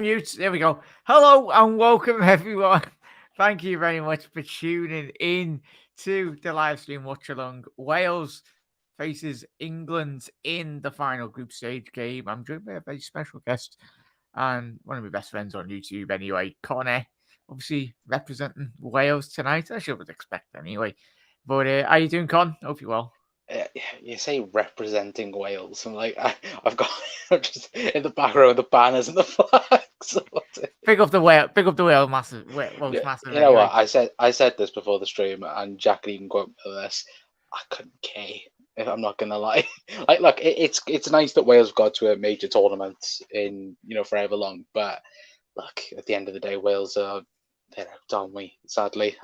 Mute. There we go. Hello and welcome, everyone. Thank you very much for tuning in to the live stream watch along. Wales faces England in the final group stage game. I'm joined by a very special guest and one of my best friends on YouTube, anyway, Connor. Obviously representing Wales tonight, as you would expect, anyway. But how you doing, Con? Hope you're well. Uh, You say representing Wales, and I've got just in the background the banners and the flags. Big up the Wales, massive, Wales, Yeah, massive, you know what? anyway. I said this before the stream, and Jack can even quote me for this. I couldn't care if I'm not gonna lie. Look, it's nice that Wales got to a major tournament in forever long, but look, at the end of the day, Wales are they're out, aren't we? Sadly,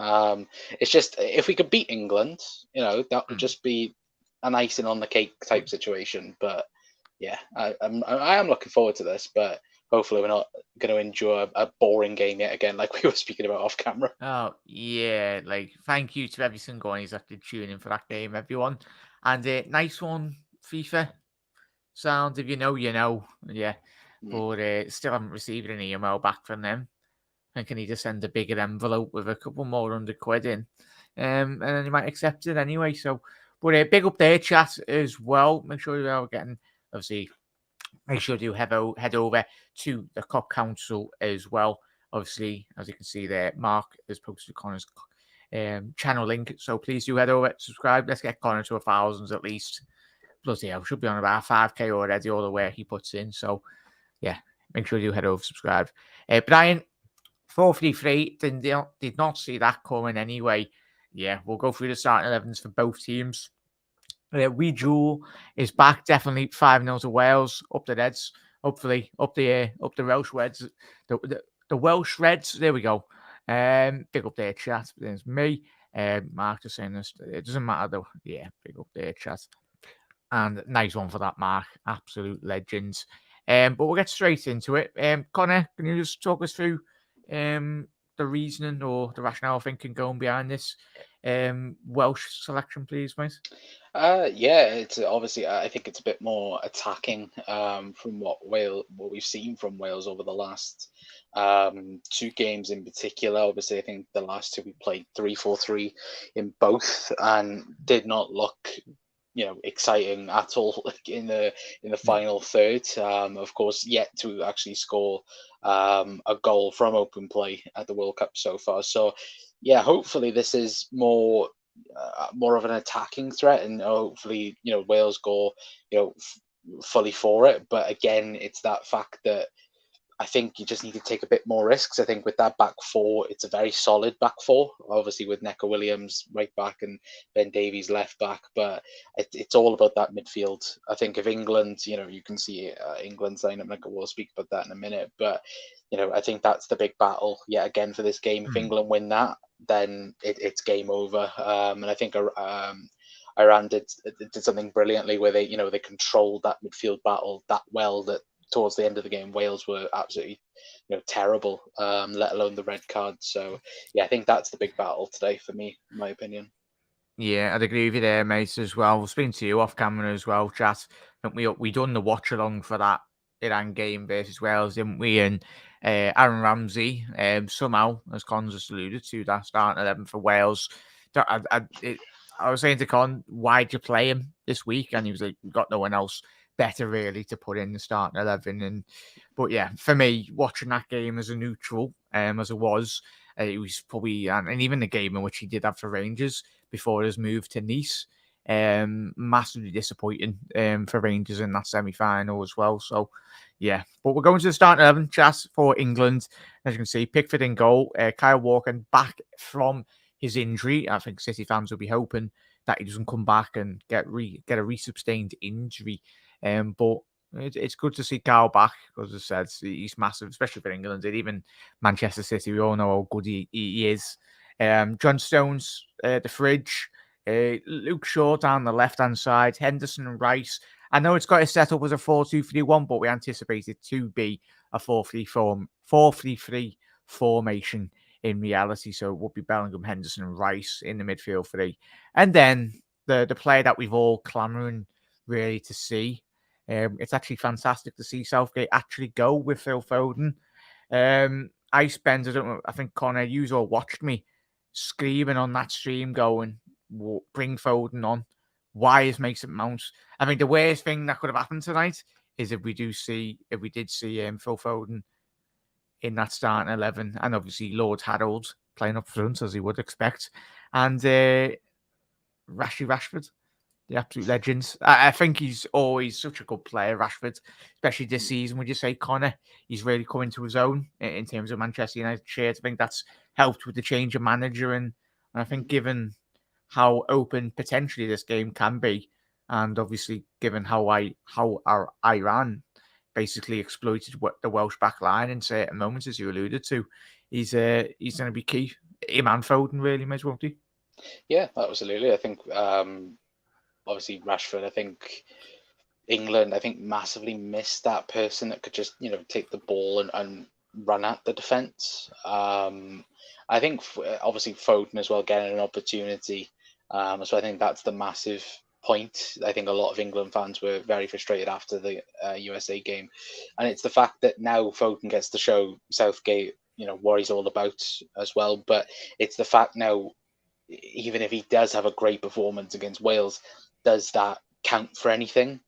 it's just if we could beat England, that would just be an icing on the cake type situation. But yeah, I am looking forward to this, but hopefully we're not going to endure a boring game yet again, like we were speaking about off camera. Oh, yeah. Like, thank you to every single one who's actually tuning in for that game, everyone. And nice one, FIFA. Sounds, if you know, you know. Yeah. Mm. But still haven't received an email back from them. I think I need to send a bigger envelope with a couple more £100 in. And then you might accept it anyway. So, but big up there, chat, as well. Make sure you are getting, obviously, make sure you head over to the COP Council as well. Obviously, as you can see there, Mark has posted Connor's channel link. So please do head over, subscribe. Let's get Connor to 1,000 at least. Bloody hell, should be on about 5k already, all the work he puts in. So, yeah, make sure you head over, subscribe. Brian, 433, did not see that coming anyway. Yeah, we'll go through the starting 11s for both teams. We Jewel is back, definitely 5-0 to Wales, up the Reds, hopefully, up the Welsh Reds, the Welsh Reds, there we go. Big up their chat, there's me, Mark just saying this, it doesn't matter though, yeah, big up their chat. And nice one for that, Mark, absolute legends. But we'll get straight into it. Connor, can you just talk us through the reasoning or the rationale thinking going behind this Welsh selection, please, mate? Yeah, it's obviously I think it's a bit more attacking from what we've seen from Wales over the last two games in particular. Obviously, I think the last two we played 3-4-3 in both and did not look exciting at all like in the final third. Of course, yet to actually score a goal from open play at the World Cup so far. So yeah, hopefully this is more of an attacking threat, and hopefully Wales go fully for it. But again, it's that fact that I think you just need to take a bit more risks. I think with that back four, it's a very solid back four, obviously with Neco Williams right back and Ben Davies left back. But it's all about that midfield. I think if England, you can see England's lineup, like we'll speak about that in a minute. But I think that's the big battle yet again for this game. If England win that, then it's game over. And I think Iran did something brilliantly where they controlled that midfield battle that well that towards the end of the game, Wales were absolutely, terrible. Let alone the red card. So yeah, I think that's the big battle today for me, in my opinion. Yeah, I'd agree with you there, mate, as well. We'll speak to you off camera as well, chat. I think we done the watch along for that Iran game versus Wales, didn't we? And Aaron Ramsey, somehow, as Con just alluded to, that starting 11 for Wales. I was saying to Con, why'd you play him this week? And he was like, we've got no one else better really to put in the starting 11. But yeah, for me, watching that game as a neutral, as it was probably, and even the game in which he did have for Rangers before his move to Nice, massively disappointing for Rangers in that semi-final as well. So yeah, but we're going to the starting 11 chat for England. As you can see, Pickford in goal, Kyle Walker back from his injury. I think City fans will be hoping that he doesn't come back and get a resustained injury. But it's good to see Kyle back because, as I said, he's massive, especially for England and even Manchester City. We all know how good he is. John Stones, the fridge. Luke Shaw down the left-hand side. Henderson and Rice. I know it's got a set up as a 4-2-3-1, but we anticipate it to be a 4-3-3 formation in reality. So it would be Bellingham, Henderson, and Rice in the midfield three. And then the player that we've all clamouring really to see. It's actually fantastic to see Southgate actually go with Phil Foden. I spent, I don't know, I think Connor, you all watched me screaming on that stream going, bring Foden on. Why is Mason Mount? I mean, the worst thing that could have happened tonight is if we did see Phil Foden in that starting 11, and obviously Lord Harold playing up front as he would expect, and Rashford, the absolute legends. I think he's always such a good player, Rashford, especially this season. Would you say, Connor? He's really coming to his own in terms of Manchester United shirt. I think that's helped with the change of manager, and I think given how open potentially this game can be, and obviously given how our Iran basically exploited the Welsh back line in certain moments, as you alluded to, he's going to be key. Him and Foden really, won't he? Yeah, absolutely. I think obviously Rashford. I think England, massively missed that person that could just take the ball and run at the defense. I think obviously Foden as well getting an opportunity. So I think that's the massive point. I think a lot of England fans were very frustrated after the USA game, and it's the fact that now Foden gets to show Southgate what he's all about as well. But it's the fact now, even if he does have a great performance against Wales, does that count for anything?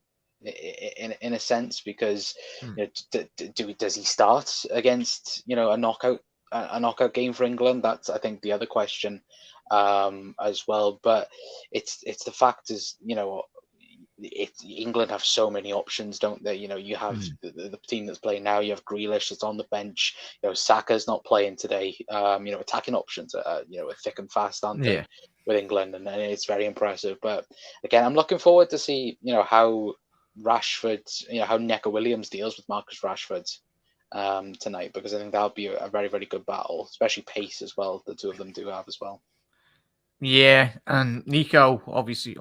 In a sense, because does he start against a knockout game for England? That's, I think, the other question as well. But it's the fact is England have so many options, don't they? You have the team that's playing now. You have Grealish that's on the bench. Saka's not playing today. Attacking options are thick and fast, aren't they? With England, and it's very impressive. But again, I'm looking forward to see how Rashford, how Neco Williams deals with Marcus Rashford tonight, because I think that'll be a very, very good battle, especially pace as well. The two of them do have as well. Yeah, and Nico, obviously,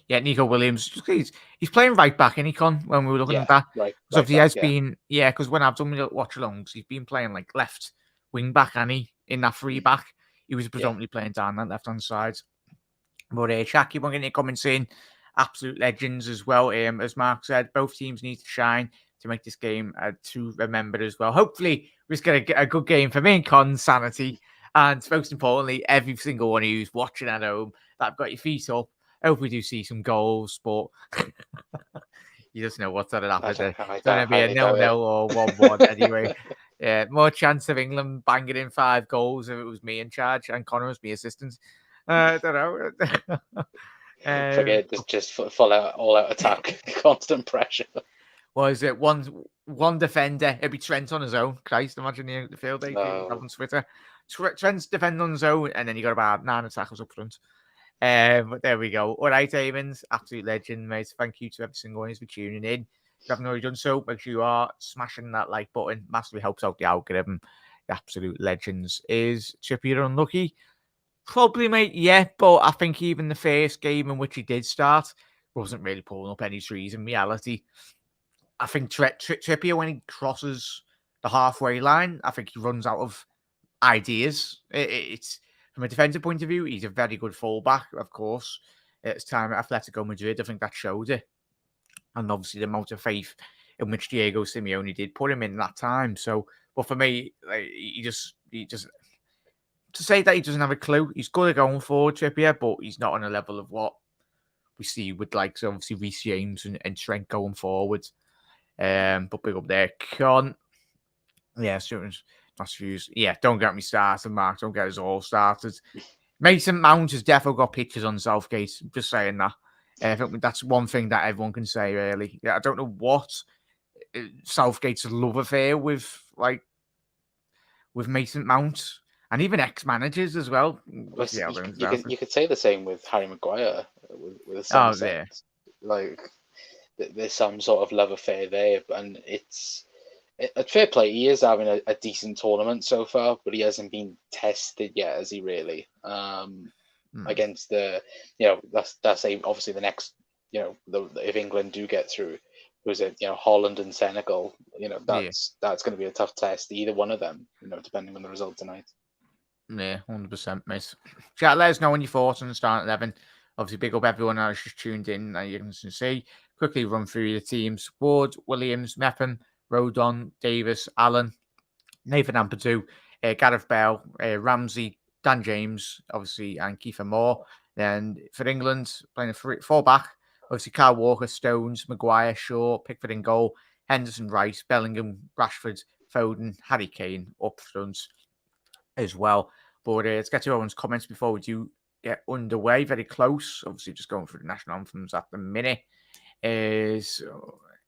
Nico Williams, he's playing right back, isn't he, Con, when we were looking at that? Right. So he has been, because when I've done my watch-alongs, he's been playing like left wing back, and in that free back, he was predominantly playing down that left-hand side. But Shaki, we're going to come and saying absolute legends as well. As Mark said, both teams need to shine to make this game to remember as well. Hopefully, we're just going to get a good game for me and Con's sanity. And most importantly, every single one who's watching at home that have got your feet up. Hope we do see some goals, but you just know what's going to happen. It's going to be a 0-0 or 1-1 anyway. More chance of England banging in 5 goals if it was me in charge and Connor was my assistant. I don't know. Forget just full out, all out attack, constant pressure. Was it one defender? It'd be Trent on his own. Christ, imagine the field day on Twitter. Trent's defending on his own, and then you got about 9 attackers up front. But there we go. All right, Amons, absolute legend, mate. Thank you to every single one for tuning in. If you haven't already done so, make sure you are smashing that like button. Massively helps out the algorithm. The absolute legends. Is Trippier unlucky? Probably, mate, yeah. But I think even the first game in which he did start wasn't really pulling up any trees in reality. I think Trippier, when he crosses the halfway line, I think he runs out of ideas. It's from a defensive point of view, he's a very good fullback, of course. At his time at Atletico Madrid, I think that showed it. And obviously the amount of faith in which Diego Simeone did put him in that time. So, but for me, like, he just to say that he doesn't have a clue. He's good at going forward, Trippier, but he's not on a level of what we see with like obviously Reece James and Trent going forward. But big up there, Con. Yeah, students. Yeah, don't get me started, Mark. Don't get us all started. Mason Mount has definitely got pictures on Southgate. Just saying that. I think that's one thing that everyone can say, really. Yeah, I don't know what Southgate's love affair with Mason Mount and even ex-managers as well. You could say the same with Harry Maguire with Sunset. Like there's some sort of love affair there, and it's a fair play. He is having a decent tournament so far, but he hasn't been tested yet, has he? Really? Against the that's obviously the next if England do get through, was it Holland and Senegal? That's going to be a tough test. Either one of them, depending on the result tonight. Yeah, 100%, mate. Chat, let us know when your thoughts on the starting 11. Obviously, big up everyone who's just tuned in. You can see. Quickly run through the teams. Ward, Williams, Mepham, Rodon, Davis, Allen, Nathan Ampadu, Gareth Bale, Ramsey, Dan James, obviously, and Kiefer Moore. Then for England, playing a four back, obviously Kyle Walker, Stones, Maguire, Shaw, Pickford in goal, Henderson, Rice, Bellingham, Rashford, Foden, Harry Kane up front as well. But let's get to everyone's comments before we do get underway. Very close. Obviously, just going through the national anthems at the minute. Is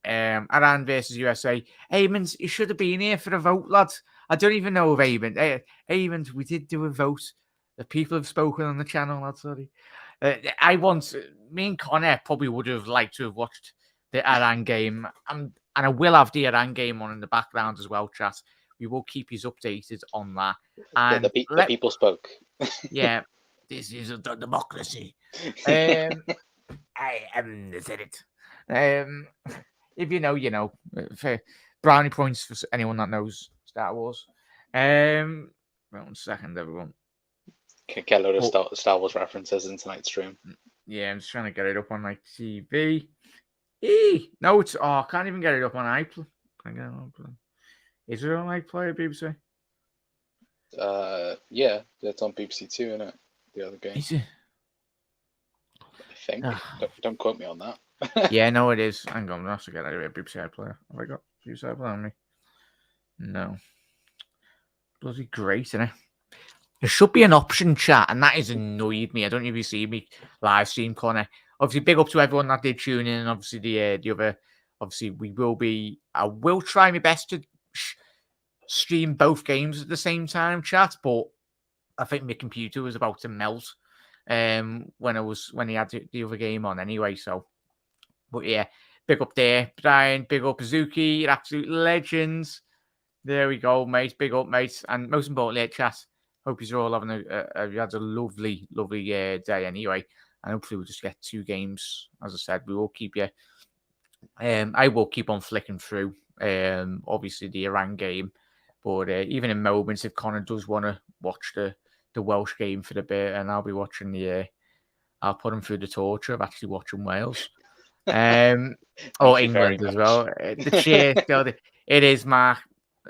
Iran versus USA. Eamons, you should have been here for a vote, lads. I don't even know of Eamon. Eamon, we did do a vote. The people have spoken on the channel, lads. Sorry. Me and Connor probably would have liked to have watched the Iran game. And I will have the Iran game on in the background as well, chat. We will keep you updated on that. And the people spoke. Yeah, this is a democracy. I said it. If you know, you know. For brownie points for anyone that knows Star Wars. 1 second, everyone. Get a load of Star Wars references in tonight's stream. Yeah, I'm just trying to get it up on my TV. No, I can't even get it up on iPlay. Is it on iPlay or BBC? Yeah, it's on BBC Two, isn't it? The other game. Is it? I think. Don't quote me on that. Yeah, no, it is. Hang on, I have to get out of here. BBC iPlayer. Have I got BBC iPlayer on me? No. Bloody great, isn't it? There should be an option, chat, and that has annoyed me. I don't know if you see me live stream, Connor. Obviously, big up to everyone that did tune in, and obviously the other. Obviously, I will try my best to stream both games at the same time, chat. But I think my computer was about to melt when he had the other game on anyway. So, but yeah, big up there, Brian. Big up Azuki, you're absolute legends. There we go, mate. Big up, mate. And most importantly, chat. Hope you're all having you had a lovely, lovely day anyway. And hopefully we'll just get 2 games. As I said, we will keep you. I will keep on flicking through. Obviously the Iran game, but even in moments, if Connor does want to watch the Welsh game for a bit, and I'll be watching I'll put him through the torture of actually watching Wales. Or England as well. The cheer, it is, Mark.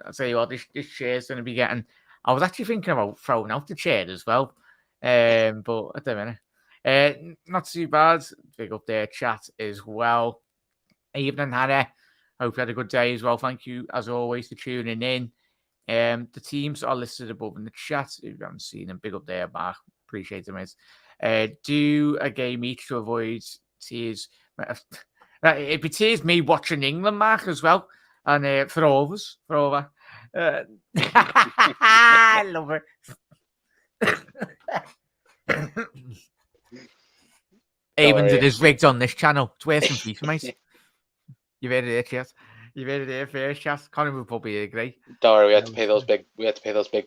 I'll tell you what, this chair's going to be getting. I was actually thinking about throwing out the chair as well, but at the minute, not too bad. Big up there, chat as well. Evening, Hannah. Hope you had a good day as well. Thank you, as always, for tuning in. The teams are listed above in the chat. If you haven't seen them, big up there, Mark. Appreciate them, mate. Do a game each to avoid tears. It'd be tears me watching England, Mark, as well. And for all of us, I love it. Even it is rigged on this channel. It's worse than FIFA, mate. You've heard it here, chat. You've heard it here first, chat. Connor will probably agree. Don't worry, we had to pay those big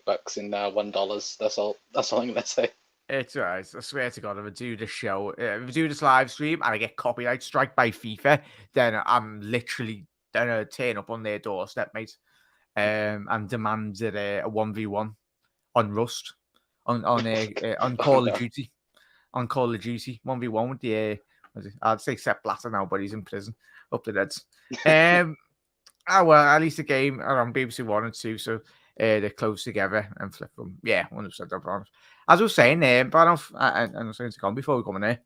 bucks in $1. That's all I'm gonna say. It's alright. I swear to God, if I do this show, if I do this live stream and I get copyright strike by FIFA, then I'm literally gonna turn up on their doorstep, mate, and demand a 1v1 on Rust, on Call of Duty, on Call of Duty 1v1 with the I'd say Sepp Blatter now, but he's in prison up the deads. Well, at least the game are on BBC 1 and 2, so they're close together and flip them. Yeah, 100%. I promise. As I was saying, and I was saying to Con before we come in here,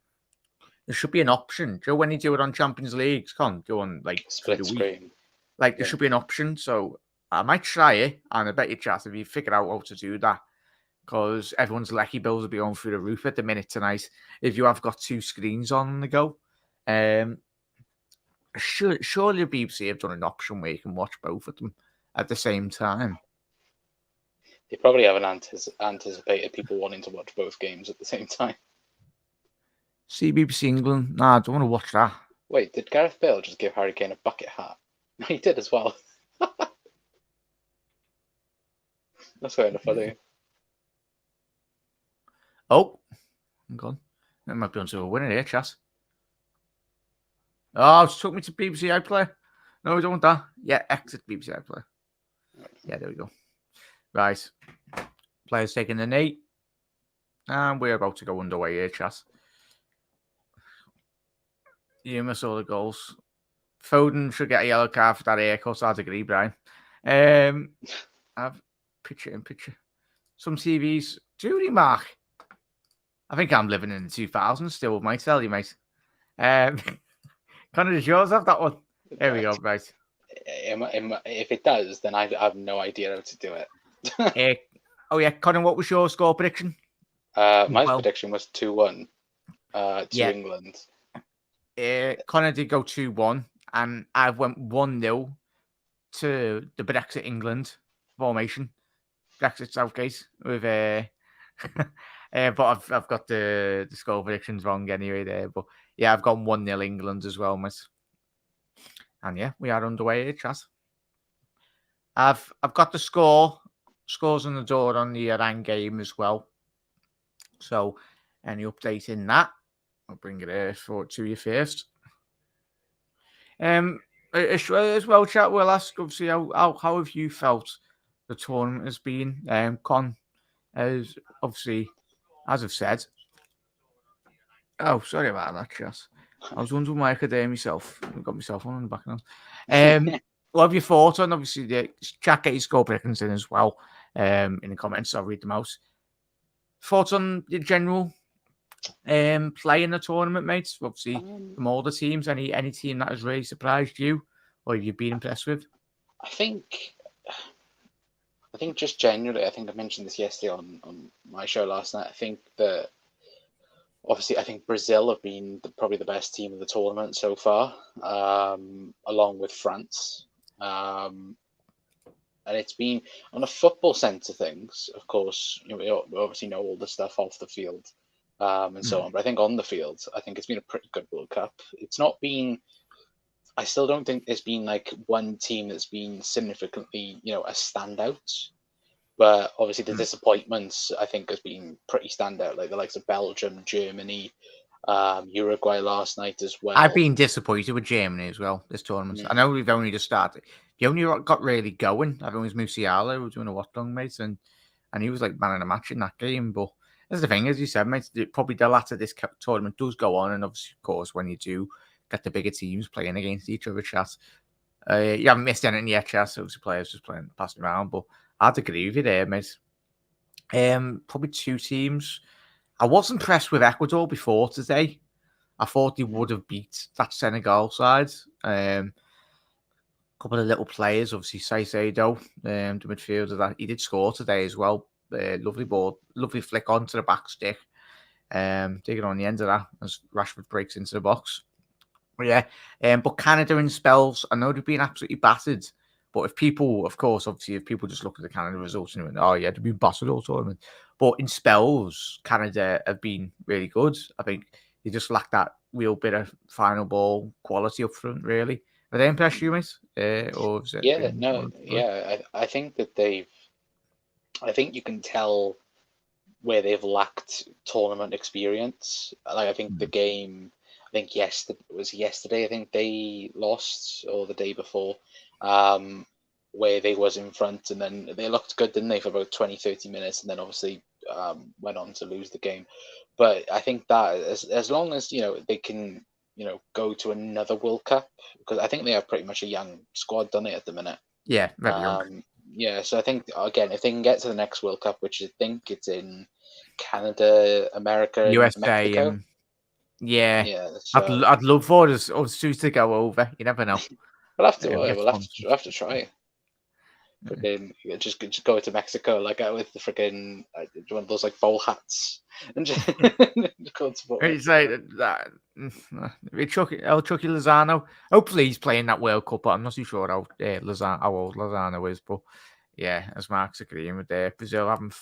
there should be an option. Joe, when you do it on Champions Leagues, go on like split screen. Like there should be an option. So I might try it, and I bet you, chat, if you figure out how to do that, because everyone's lecky bills will be going through the roof at the minute tonight. If you have got 2 screens on the go, surely the BBC have done an option where you can watch both of them at the same time. They probably haven't anticipated people wanting to watch both games at the same time. See BBC England? Nah, I don't want to watch that. Wait, did Gareth Bale just give Harry Kane a bucket hat? No, he did as well. That's kind of funny. Oh, hang on. That might be onto a winner here, chat. Oh, it's took me to BBC iPlayer. No, we don't want that. Yeah, exit BBC iPlayer. Yeah, there we go. Right. Players taking the knee. And we're about to go underway here, chat. You miss all the goals. Foden should get a yellow card for that haircut. I'd agree, Brian. I've picture in picture. Some TVs. Judy Mark. I think I'm living in the 2000s still, might tell you, mate. Connor, does yours have that one? There we go, right. If it does, then I have no idea how to do it. Oh yeah, Connor, what was your score prediction? My prediction was 2-1 to England. Connor did go 2-1, and I went 1-0 to the Brexit England formation. Brexit Southgate with but I've got the score predictions wrong anyway there. But yeah, I've got 1-0 England as well, mate. And yeah, we are underway here, chat. I've got the scores on the door on the Iran game as well. So any update in that, I'll bring it to you first. As well, chat. We'll ask obviously how have you felt the tournament has been? Con, as obviously, as I've said. Oh, sorry about that, chat. I was wondering why I could hear myself. I got myself on the background. What have your thoughts on obviously the chat? Get your score predictions in as well. In the comments, I'll read them out. Thoughts on the general play in the tournament, mates? Obviously, from all the teams, any team that has really surprised you or you've been impressed with? I think just generally, I think I mentioned this yesterday on my show last night. I think that obviously, I think Brazil have been probably the best team of the tournament so far, along with France. And it's been on a football sense of things. Of course, we obviously know all the stuff off the field and so on. But I think on the field, I think it's been a pretty good World Cup. It's not been. I still don't think there's been like one team that's been significantly, a standout. But obviously, the disappointments I think has been pretty standout, like the likes of Belgium, Germany, Uruguay last night as well. I've been disappointed with Germany as well this tournament. I know we've only just started. The only got really going, I think, was Musiala, who was doing a watch-along, mate, and he was like man of the match in that game. But that's the thing, as you said, mate, probably the latter this tournament does go on, and obviously, of course, when you do get the bigger teams playing against each other, chat. You haven't missed anything yet, chat. Obviously, players just passing around, but I'd agree with you there, mate. Probably two teams. I was impressed with Ecuador before today. I thought they would have beat that Senegal side. A couple of little players, obviously Saicedo, the midfielder, that he did score today as well. Lovely ball, lovely flick onto the back stick. Digging on the end of that as Rashford breaks into the box. But yeah, but Canada in spells, I know they've been absolutely battered. But if people, of course, obviously, if people just look at the Canada results and went, oh yeah, they've been battered all tournament. But in spells, Canada have been really good. I think they just lack that real bit of final ball quality up front, really. Are they impressed you, mate? Or has it been I think that I think you can tell where they've lacked tournament experience. Like I think the game, I think yesterday. I think they lost, or the day before, where they was in front, and then they looked good, didn't they, for about 20, 30 minutes, and then obviously went on to lose the game. But I think that as long as they can go to another World Cup, because I think they have pretty much a young squad, don't they, at the minute? Yeah, very young. Yeah, so I think again, if they can get to the next World Cup, which I think it's in Canada, America, USA, Mexico. Yeah. So I'd love for us to go over. You never know. we'll have to try. Freaking just go to Mexico like with the freaking one of those like bowl hats and just go to support. It's like that. El Chucky Lozano. Hopefully he's playing that World Cup, but I'm not too sure how old Lozano is. But yeah, as Mark's agreeing with Brazil haven't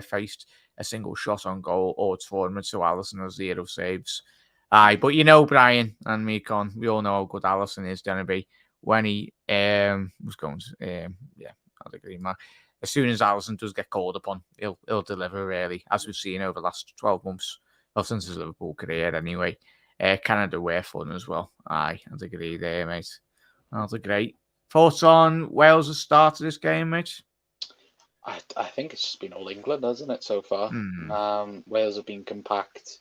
faced a single shot on goal or tournament, so Alisson has 0 saves. Aye, but Brian and me, Con, we all know how good Alisson is going to be when he was going to, I'd agree, Mark. As soon as Alisson does get called upon, he'll deliver, really, as we've seen over the last 12 months, well, since his Liverpool career anyway. Canada were fun as well. Aye, I'd agree there, mate. That's a great. Thoughts on Wales' start of this game, mate? I think it's just been all England, hasn't it, so far? Wales have been compact.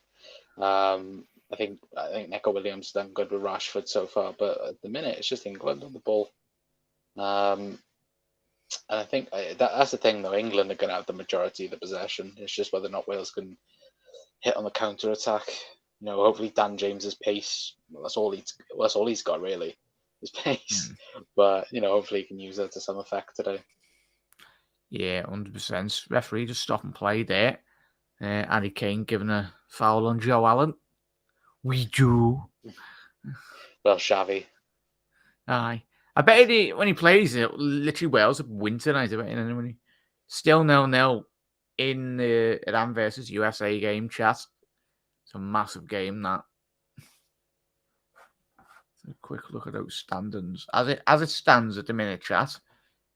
I think Neco Williams done good with Rashford so far, but at the minute it's just England on the ball. And I think that's the thing, though. England are going to have the majority of the possession. It's just whether or not Wales can hit on the counter attack. Hopefully Dan James's pace. Well, that's all he's got really, his pace. But hopefully he can use that to some effect today. Yeah, 100%. Referee just stop and play there. Harry Kane giving a foul on Joe Allen. We do. Well, Xavi. Aye. I bet when he plays it, literally Wales win tonight. I bet anyway. Still 0-0 in the Iran versus USA game, chat. It's a massive game, that. A quick look at those standings. As it stands at the minute, chat,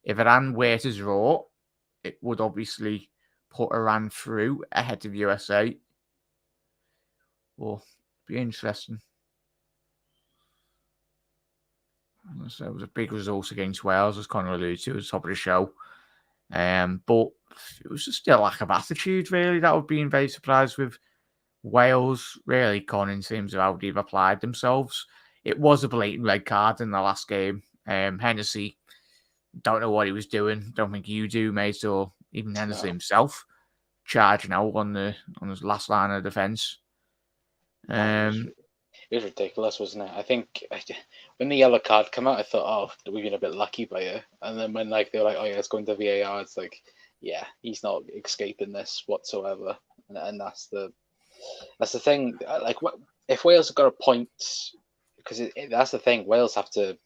if Iran were to draw, it would obviously put Iran through ahead of USA. Well, be interesting. So it was a big result against Wales, as Conor alluded to at the top of the show. But it was just a lack of attitude, really, that I've been very surprised with. Wales, really, Conor, in terms of how they've applied themselves. It was a blatant red card in the last game. Hennessy, don't know what he was doing. Don't think you do, mate, or even Hennessy himself, charging out on his last line of defence. It was ridiculous, wasn't it? I think when the yellow card came out, I thought, oh, we've been a bit lucky by it. And then when they were like, oh yeah, it's going to VAR, it's like, yeah, he's not escaping this whatsoever. And that's the thing. Like, if Wales have got a point, because that's the thing, Wales have to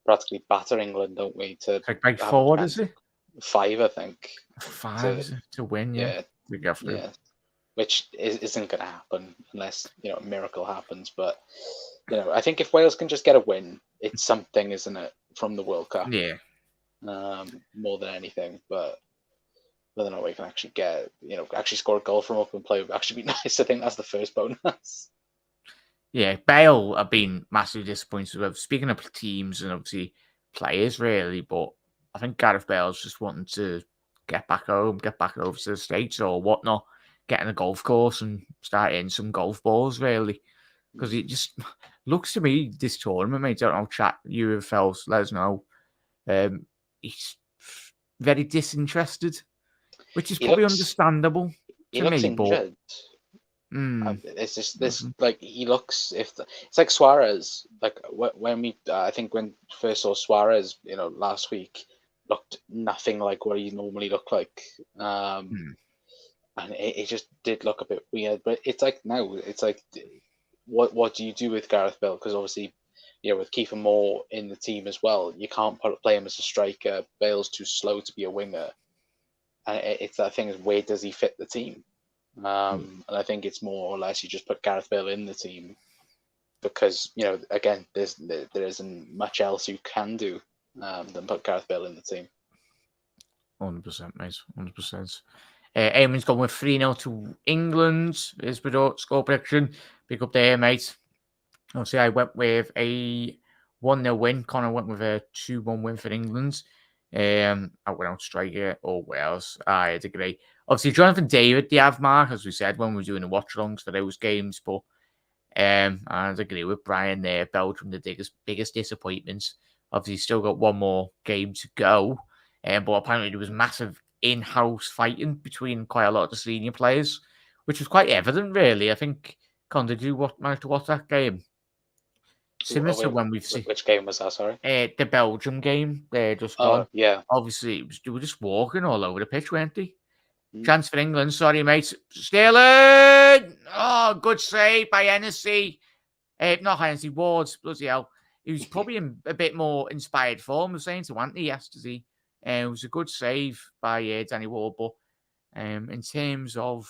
practically batter England, don't we? To like 4, is it? 5, I think. 5 to win, yeah. We go through. Yeah. Which isn't going to happen unless a miracle happens. But I think if Wales can just get a win, it's something, isn't it, from the World Cup? Yeah. More than anything, but whether or not we can actually get actually score a goal from open play would actually be nice. I think that's the first bonus. Yeah, Bale have been massively disappointed with. Speaking of teams and obviously players, really, but I think Gareth Bale's just wanting to get back home, get back over to the States or whatnot. Get in a golf course and start hitting some golf balls, really. Because it just looks to me, this tournament, mate, I don't know, chat, you have felt, let us know. He's very disinterested, which is probably understandable to me. Injured. But it's just this, like, he looks, it's like Suarez. Like, when we, I think when first saw Suarez, last week, looked nothing like what he normally looked like. And it just did look a bit weird, but it's like now, it's like, what do you do with Gareth Bale? Because obviously, with Kiefer Moore in the team as well, you can't play him as a striker. Bale's too slow to be a winger, and it's that thing is, where does he fit the team? And I think it's more or less you just put Gareth Bale in the team because again, there isn't much else you can do than put Gareth Bale in the team. 100%, mate. 100%. Eamon's gone with 3-0 to England. Is the score prediction. Pick up there, mate. Obviously, I went with a 1-0 win. Connor went with a 2-1 win for England. I went out striker or Wales. I agree. Obviously, Jonathan David, the Mark, as we said when we were doing the watch-alongs for those games. But I agree with Brian there. Belgium, the biggest disappointments. Obviously, still got one more game to go. But apparently, there was massive in-house fighting between quite a lot of the senior players, which was quite evident, really. I think, Con, did you manage to watch that game? Similar to when we've seen... Which game was that, sorry? The Belgium game. They're just gone. Yeah. Obviously, they were just walking all over the pitch, weren't they? Chance for England. Sorry, mate. Sterling! Oh, good save by Hennessy. Not Hennessy, Ward's. Bloody hell. He was probably in a bit more inspired form. I was saying to Anthony yesterday. It was a good save by Danny Ward, but in terms of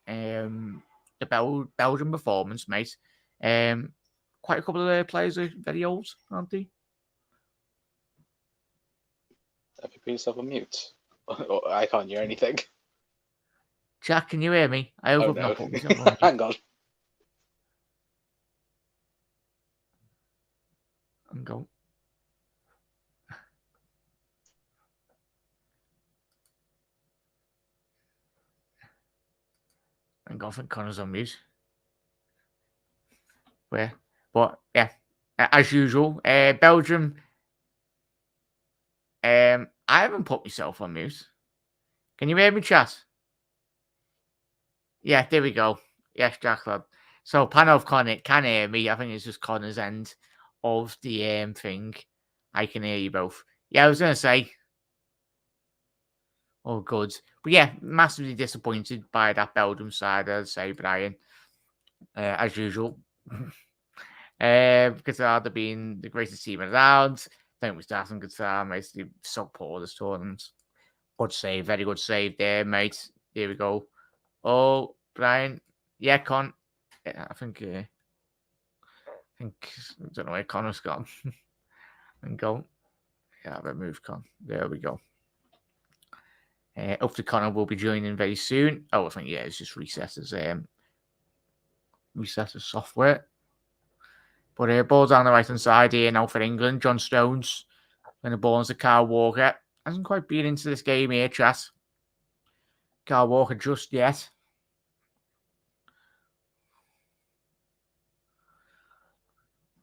the Belgian performance, mate, quite a couple of their players are very old, aren't they? Have you put yourself on mute? I can't hear anything. Jack, can you hear me? I hope I've not put myself on mute. Hang on. And go. And go for Connor's on mute. But yeah, as usual, Belgium I haven't put myself on mute. Can you hear me, chat? Yeah, there we go. Yes, Jacqueline. So, panel of Connor can hear me. I think it's just Connor's end of the thing. I can hear you both. Yeah, I was going to say. Oh, good. But yeah, massively disappointed by that Belgium side, I'd say, Brian. As usual. Because they'd have been the greatest team around. I think we started good time. Basically, so poor this tournament. Good save, very good save there, mate. Here we go. Oh, Brian. Yeah, yeah, I think I don't know where Connor's gone. And go. Yeah, remove Con. There we go. Hopefully Connor will be joining very soon. Oh, I think yeah, it's just reset his software. But ball down the right hand side here now for England. John Stones. And the ball into Kyle Walker. Hasn't quite been into this game here, chat. Kyle Walker just yet.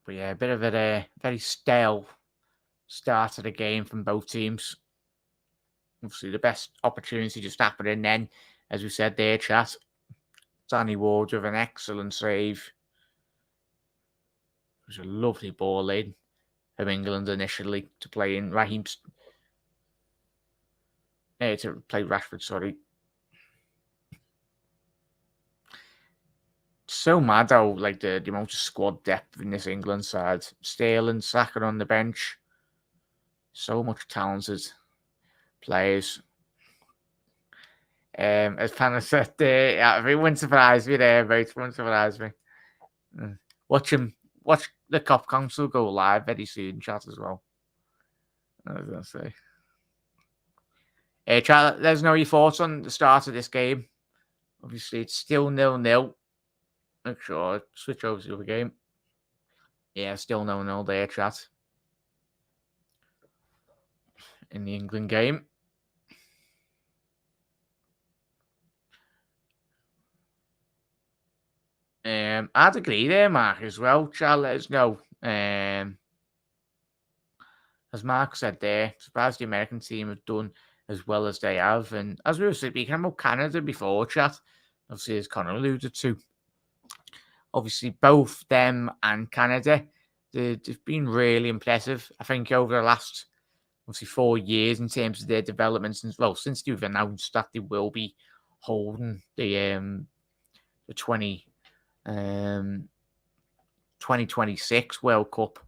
But yeah, a bit of a very stale start of the game from both teams. Obviously, the best opportunity just happening then, as we said there, chat. Danny Ward with an excellent save. It was a lovely ball in from England initially to play in to play Rashford, sorry. So mad how like the amount of squad depth in this England side. Sterling, Saka on the bench. So much talented players. As Panna said there, yeah, it wouldn't surprise me there, mate. It wouldn't surprise me. Watch the Cop Council go live very soon, chat as well. I was gonna say. Chat, let us know your thoughts on the start of this game. Obviously, it's still 0-0. Make sure I switch over to the other game. Yeah, still 0-0 there, chat. In the England game. I'd agree there, Mark, as well. Chat, let us know. As Mark said there, surprised the American team have done as well as they have. And as we were speaking about Canada before, chat, obviously, as Connor alluded to, obviously, both them and Canada, they've been really impressive. I think over the last, obviously, 4 years in terms of their development, since they've announced that they will be holding the 2026 World Cup.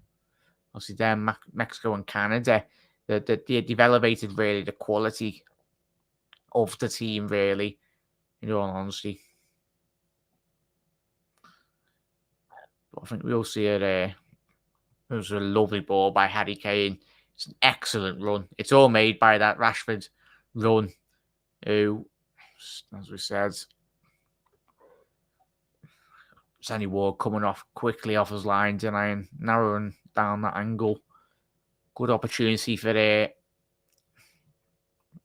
Obviously, them, Mexico and Canada, they've elevated really the quality of the team, really, in all honesty. But I think we'll see it. It was a lovely ball by Harry Kane. It's an excellent run. It's all made by that Rashford run, who, as we said, Danny Ward coming off quickly off his line, denying, narrowing down that angle. Good opportunity for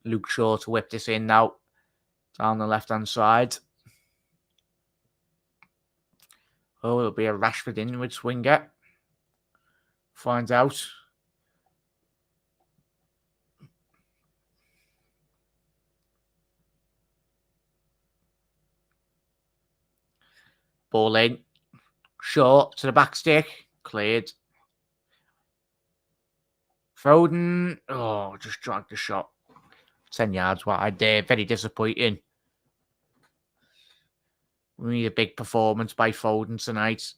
Luke Shaw to whip this in now down the left-hand side. Oh, it'll be a Rashford inward swinger. Find out. Ball in. Shaw to the back stick. Cleared. Foden. Oh, just dragged the shot. 10 yards wide there. Very disappointing. We need a big performance by Foden tonight.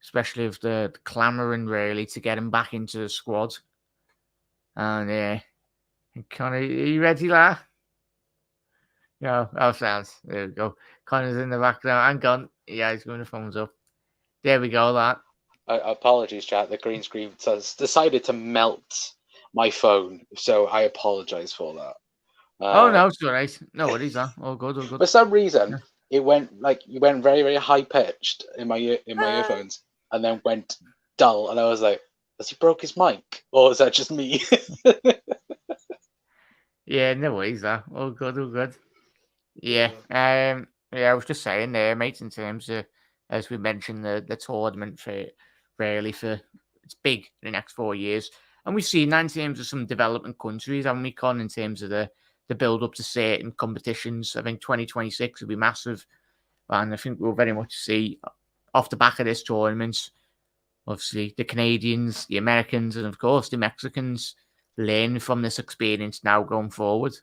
Especially with the clamouring, really, to get him back into the squad. And Connor, are you ready, lad? Yeah, sounds. There we go. Connor's in the background. Hang on. Yeah, he's going to thumbs up. There we go, lad. Apologies, chat. The green screen has decided to melt my phone, so I apologize for that. Oh no, it's all right. No worries, all good, all good. For some reason, it went very, very high pitched in my earphones, and then went dull, and I was like, "Has he broke his mic, or is that just me?" Yeah, no worries, all good, all good. Yeah, I was just saying there, mate. In terms of, as we mentioned, the tournament for it's big in the next 4 years. And we've seen that in terms of some developing countries, haven't we, Con, in terms of the build up to certain competitions. I think 2026 will be massive. And I think we'll very much see off the back of this tournament, obviously the Canadians, the Americans, and of course the Mexicans learn from this experience now going forward.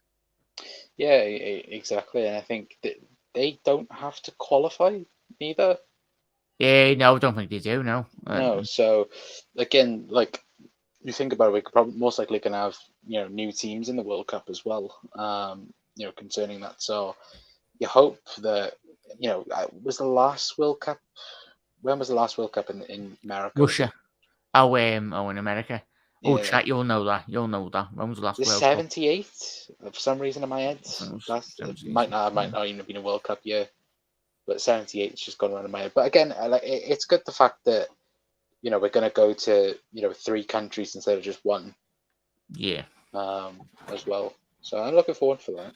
Yeah, exactly. And I think that they don't have to qualify neither. Yeah, no, I don't think they do. No. No. So again, like you think about it, we could probably most likely gonna have new teams in the World Cup as well. Concerning that, so you hope that was the last World Cup. When was the last World Cup in America? Russia. In America. Oh, Yeah, chat, you'll know that. When was the last the World Cup? 78. For some reason in my head, that's might not even have been a World Cup year, but 78 has just gone around in my head. But again, it's good the fact that we're going to go to 3 countries instead of just one. Yeah. As well. So I'm looking forward for that.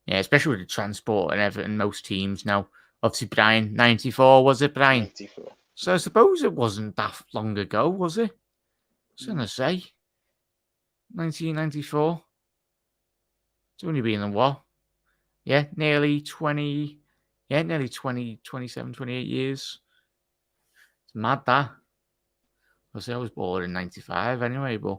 Yeah, especially with the transport and everything. Most teams now. Obviously, Brian, 94 was it, Brian? 94. So I suppose it wasn't that long ago, was it? I was going to say 1994. It's only been a what? Yeah, nearly 20. Yeah, nearly 20, 27, 28 years. It's mad that. I was born in 95 anyway, but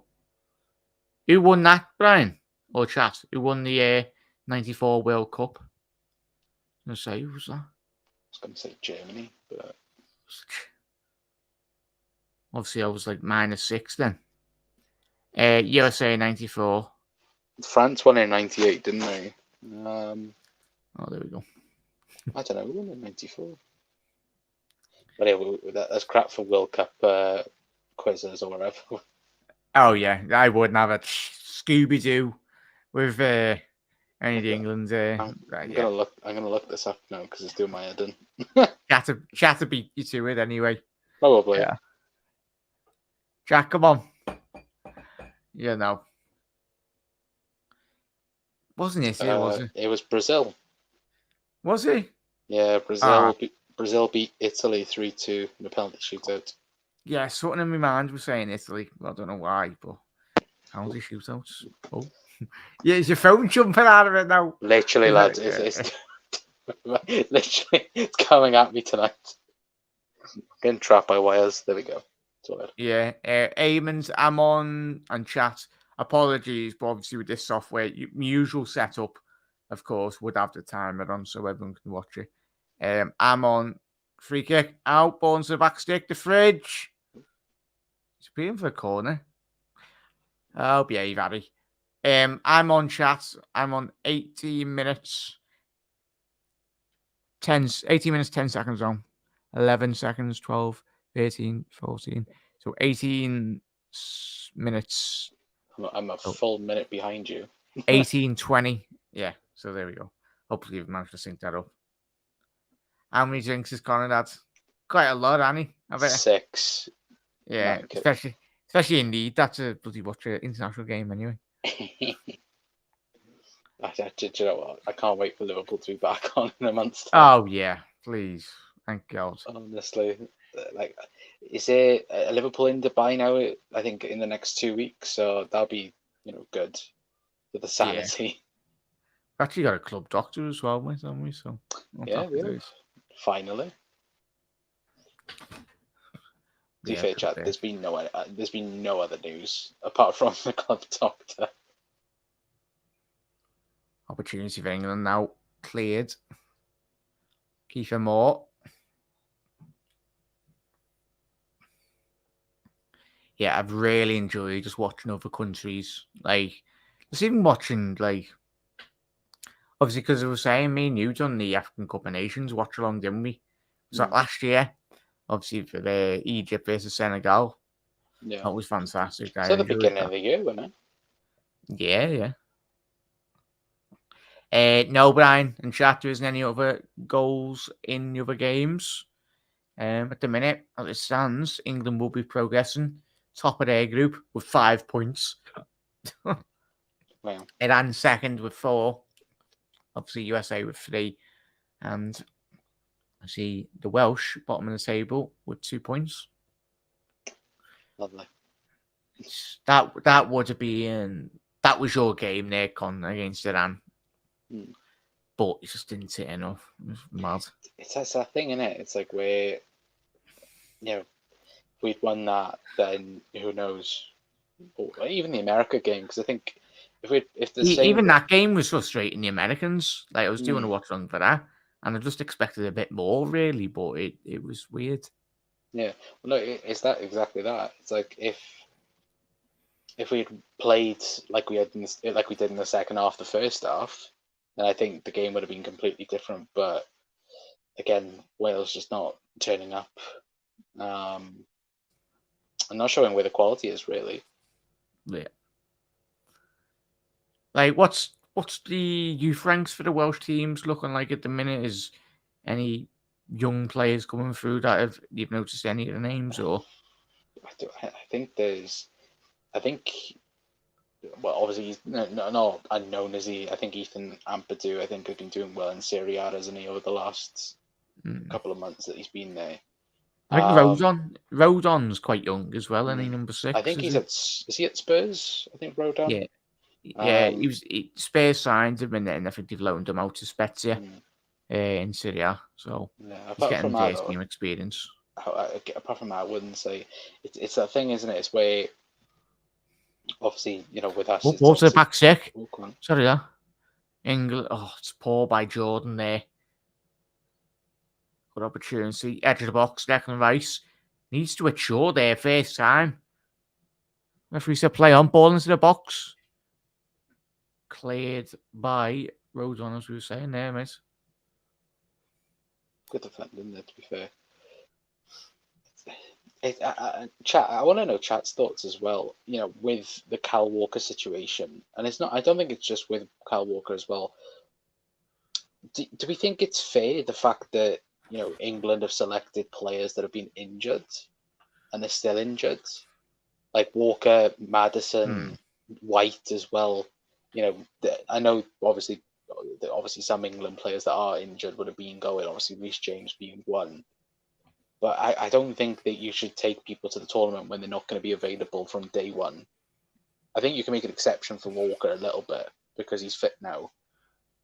who won that, Brian? Or chat? Who won the 94 World Cup? I was going to say, who was that? I was going to say Germany, but obviously I was like -6 then. USA 94. France won in 98, didn't they? Oh, there we go. I don't know, who won in 94? But anyway, that's crap for World Cup quizzes or whatever. Oh yeah, I wouldn't have it. Scooby Doo with any of the England. I'm gonna look this up now because it's doing my head in. Chat to beat you to it anyway. Probably. Yeah. Jack, come on. Yeah, no. Wasn't it? Was it? It was Brazil. Was it? Yeah, Brazil beat Italy 3-2 in the penalty shootout. Yeah, something in my mind was saying Italy. Well, I don't know why, but penalty shootouts. Oh, yeah, is your phone jumping out of it now? Literally, lads, it's literally it's coming at me tonight. Getting trapped by wires. There we go. Yeah, Eamons, Amon, and chat. Apologies, but obviously with this software, usual setup, of course, would have the timer on so everyone can watch it. Amon, free kick, out, ball to the back stick, the fridge. He's being for a corner. Oh, behave, Abby. I'm on chat. I'm on 18 minutes. 18 minutes, 10 seconds on. 11 seconds, 12, 13, 14. So 18 minutes. I'm a full minute behind you. 18, 20. Yeah, so there we go. Hopefully you've managed to sync that up. How many drinks has Connor had? Quite a lot, Annie. I bet. 6. Yeah, especially in Leeds. That's a bloody international game anyway. Do you know what? I can't wait for Liverpool to be back on in a month's time. Oh yeah, please, thank God. Honestly, like, is there a Liverpool in Dubai now? I think in the next 2 weeks, so that'll be good for the sanity. Yeah. Actually, got a club doctor as well, haven't we? So yeah, we have. Finally. To be fair, chat, there's been no other news apart from the club doctor. Opportunity for England now cleared. Kiefer Moore. Yeah, I've really enjoyed just watching other countries. Like, just even watching, like, obviously, because I was saying, me and you done the African Cup of Nations watch along, didn't we? Was that last year? Obviously, for the Egypt versus Senegal. Yeah. That was fantastic. It's at the beginning of the year, wasn't it? Yeah. No, Brian and chat, there isn't any other goals in the other games. At the minute, as it stands, England will be progressing top of their group with 5 points. Wow. Iran second with 4. Obviously, USA with 3. And I see the Welsh bottom of the table with 2 points. Lovely. that would have been that was your game there, Con, against Iran, but it just didn't hit enough. It was mad. It's that thing, isn't it? It's like where if we'd won that, then who knows? Or even the America game, because I think if the same Even that game was frustrating the Americans. Like I was doing a Mm. watch along for that, and I just expected a bit more, really, but it was weird. Yeah, well, no, it's that exactly that. It's like if we had played like we did in the second half, the first half, then I think the game would have been completely different. But again, Wales just not turning up. I'm not showing where the quality is really. Yeah. Like, what's the youth ranks for the Welsh teams looking like at the minute? Is any young players coming through that you've noticed any of the names or? I think there's. I think. Well, obviously he's not unknown as he. I think Ethan Ampadu. I think has been doing well in Serie A, hasn't he, over the last couple of months that he's been there. I think Rodon's quite young as well, and he number I 6, think is he's he? is he at Spurs? I think Rodon. Yeah. Yeah, Spurs signed him, and then I think they've loaned him out to Spezia in Serie A, so Yeah, he's apart from getting that, first team experience. apart from that, I wouldn't say it's that thing, isn't it? It's where obviously with us, it's Also, the obviously back sick. oh, go on. Sorry, that England. Oh, it's poor by Jordan there. Good opportunity. Edge of the box. Declan Rice needs to assure there first time. Referee said play on, ball into the box. Cleared by Rodon, as we were saying there, mate. Good defending there, to be fair. Chat. I want to know Chat's thoughts as well. With the Cal Walker situation, and it's not. I don't think it's just with Cal Walker as well. Do we think it's fair the fact that England have selected players that have been injured and they're still injured, like Walker, Madison, White as well? I know obviously some England players that are injured would have been going. Obviously, Reece James being one. But I don't think that you should take people to the tournament when they're not going to be available from day one. I think you can make an exception for Walker a little bit because he's fit now.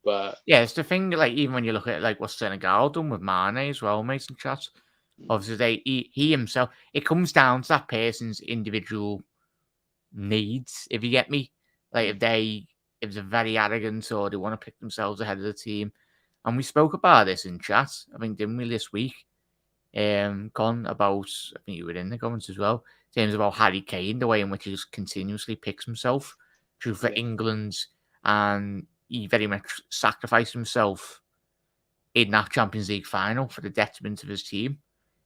But yeah, it's the thing. Like even when you look at like what Senegal done with Mane as well, Mason Chat. Obviously, he himself. It comes down to that person's individual needs. If you get me, like if they're very arrogant or they want to pick themselves ahead of the team, and we spoke about this in chat. I think didn't we this week? Con about I think you were in the comments as well. James about Harry Kane, the way in which he just continuously picks himself true for England, and he very much sacrificed himself in that Champions League final for the detriment of his team.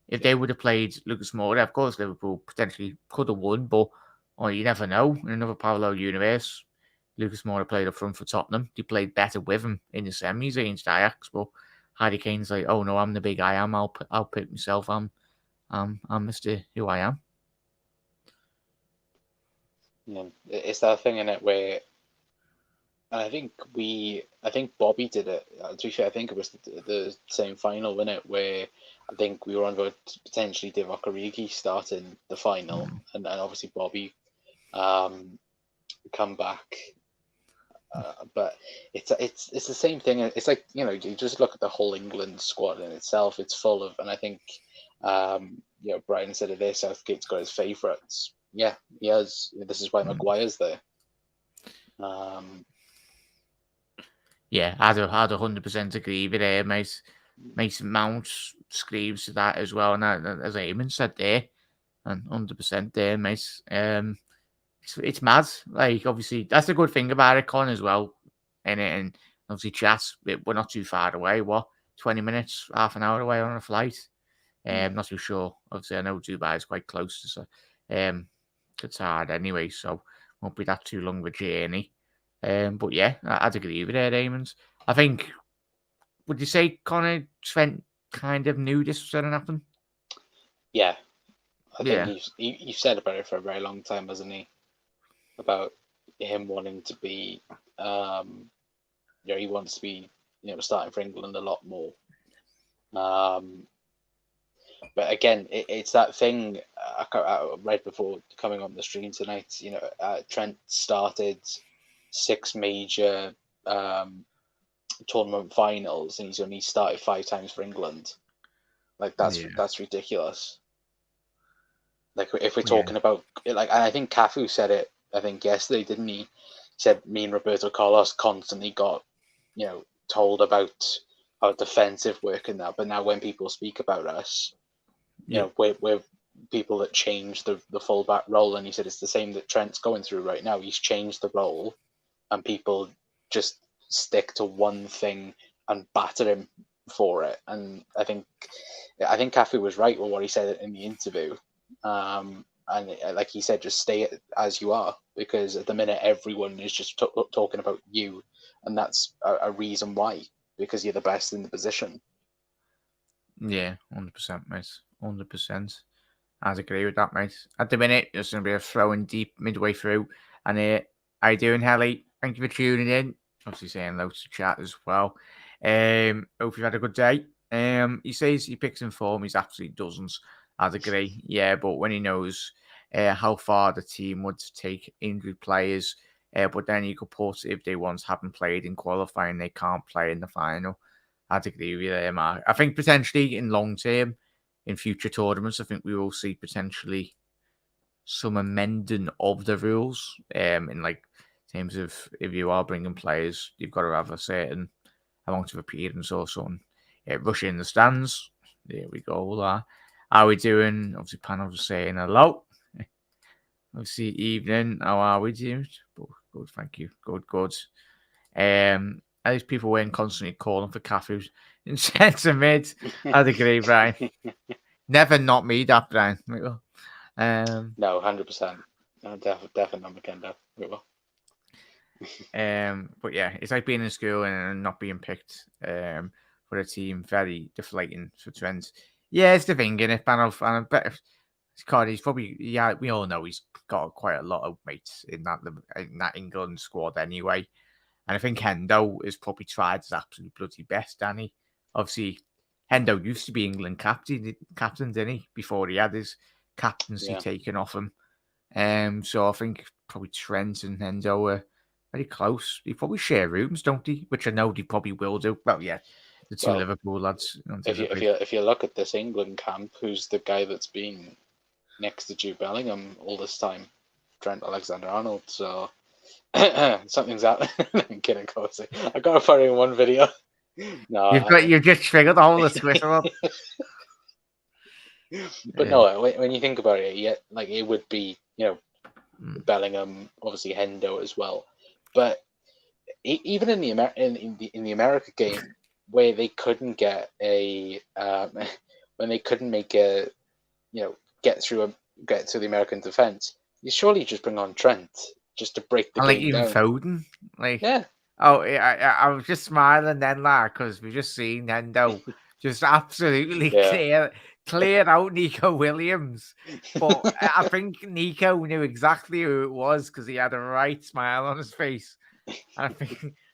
If they would have played Lucas Moura, of course Liverpool potentially could have won, but you never know. In another parallel universe, Lucas Moura played up front for Tottenham. They played better with him in the semis against Ajax, but Harry Kane's like, "Oh no, I'm the big I am. I'll pick myself. I'm Mr. Who I am." it's that thing in it where, and I think Bobby did it. To be fair, I think it was the same final, wasn't it? Where I think we were on about potentially Divock Origi starting the final, and obviously Bobby come back. But it's the same thing. It's like you just look at the whole England squad in itself. It's full of, and I think Brian said it there. Southgate's got his favourites. Yeah, he has. This is why Maguire's there. Yeah, I'd 100% agree with it, mate. Mason Mount screams to that as well, and as Eamon said there, and 100% there, mate. It's mad. Like obviously, that's the good thing about it, Con, as well. And obviously, chat. We're not too far away. What 20 minutes, half an hour away on a flight. Not too sure. Obviously, I know Dubai is quite close to Qatar anyway, so won't be that too long of a journey. But yeah, I'd agree with it, Eamons. I think. Would you say Connor Trent kind of knew this was going to happen? Yeah, I think Yeah. you've said about it for a very long time, hasn't he? About him wanting to be, he wants to be, starting for England a lot more. But again, it's that thing I read before coming on the stream tonight. Trent started 6 major tournament finals, and he's only started 5 times for England. Like that's ridiculous. Like if we're talking about like, and I think Cafu said it, I think yesterday, didn't he? He said me and Roberto Carlos constantly got, told about our defensive work and that, but now when people speak about us, we're people that change the fullback role, and he said it's the same that Trent's going through right now. He's changed the role, and people just stick to one thing and batter him for it. And I think Cafu was right with what he said in the interview. And like he said, just stay as you are, because at the minute everyone is just talking about you, and that's a reason why, because you're the best in the position. Yeah, 100%, mate. 100%. I'd agree with that, mate. At the minute, there's going to be a throwing deep midway through. And how you doing, Helly? Thank you for tuning in. Obviously saying hello to chat as well. Hope you've had a good day. He says he picks in form. He's absolutely dozens. I'd agree. Yeah, but when he knows how far the team would take injured players, but then you could put if they once haven't played in qualifying, they can't play in the final. I'd agree with you there, Mark. I think potentially in long term, in future tournaments, I think we will see potentially some amending of the rules. In like terms of if you are bringing players, you've got to have a certain amount of appearance or something. Rush in the stands. There we go. How are we doing? Obviously, panel was saying hello. Obviously, evening. How are we, doing? Good, thank you. Good. At least people weren't constantly calling for Cafus in centre mid. I'd agree, Brian. Never not me, that Brian. No, 100%. No, definitely not McKenna. But yeah, it's like being in school and not being picked for a team. Very deflating for Trent. Yeah, it's the thing, innit? And I bet God, he's probably, we all know he's got quite a lot of mates in that England squad anyway. And I think Hendo has probably tried his absolute bloody best, Danny. Obviously, Hendo used to be England captain, didn't he? Before he had his captaincy taken off him. So I think probably Trent and Hendo are very close. They probably share rooms, don't they? Which I know they probably will do. Well, yeah, the two Liverpool lads. If you look at this England camp, who's the guy that's been next to Jude Bellingham all this time? Trent Alexander-Arnold. So something's happening. I'm kidding, Cozy. I got a funny in one video. No, you've just triggered the whole of Twitter up. But no, when you think about it, like it would be, Bellingham, obviously Hendo as well. But even in the America game, where they couldn't get when they couldn't make a, get through the American defense, you surely just bring on Trent just to break the game even down. Foden, yeah. Oh, I was just smiling then, because we've just seen Hendo just absolutely clear out Nico Williams. But I think Nico knew exactly who it was because he had a right smile on his face. And I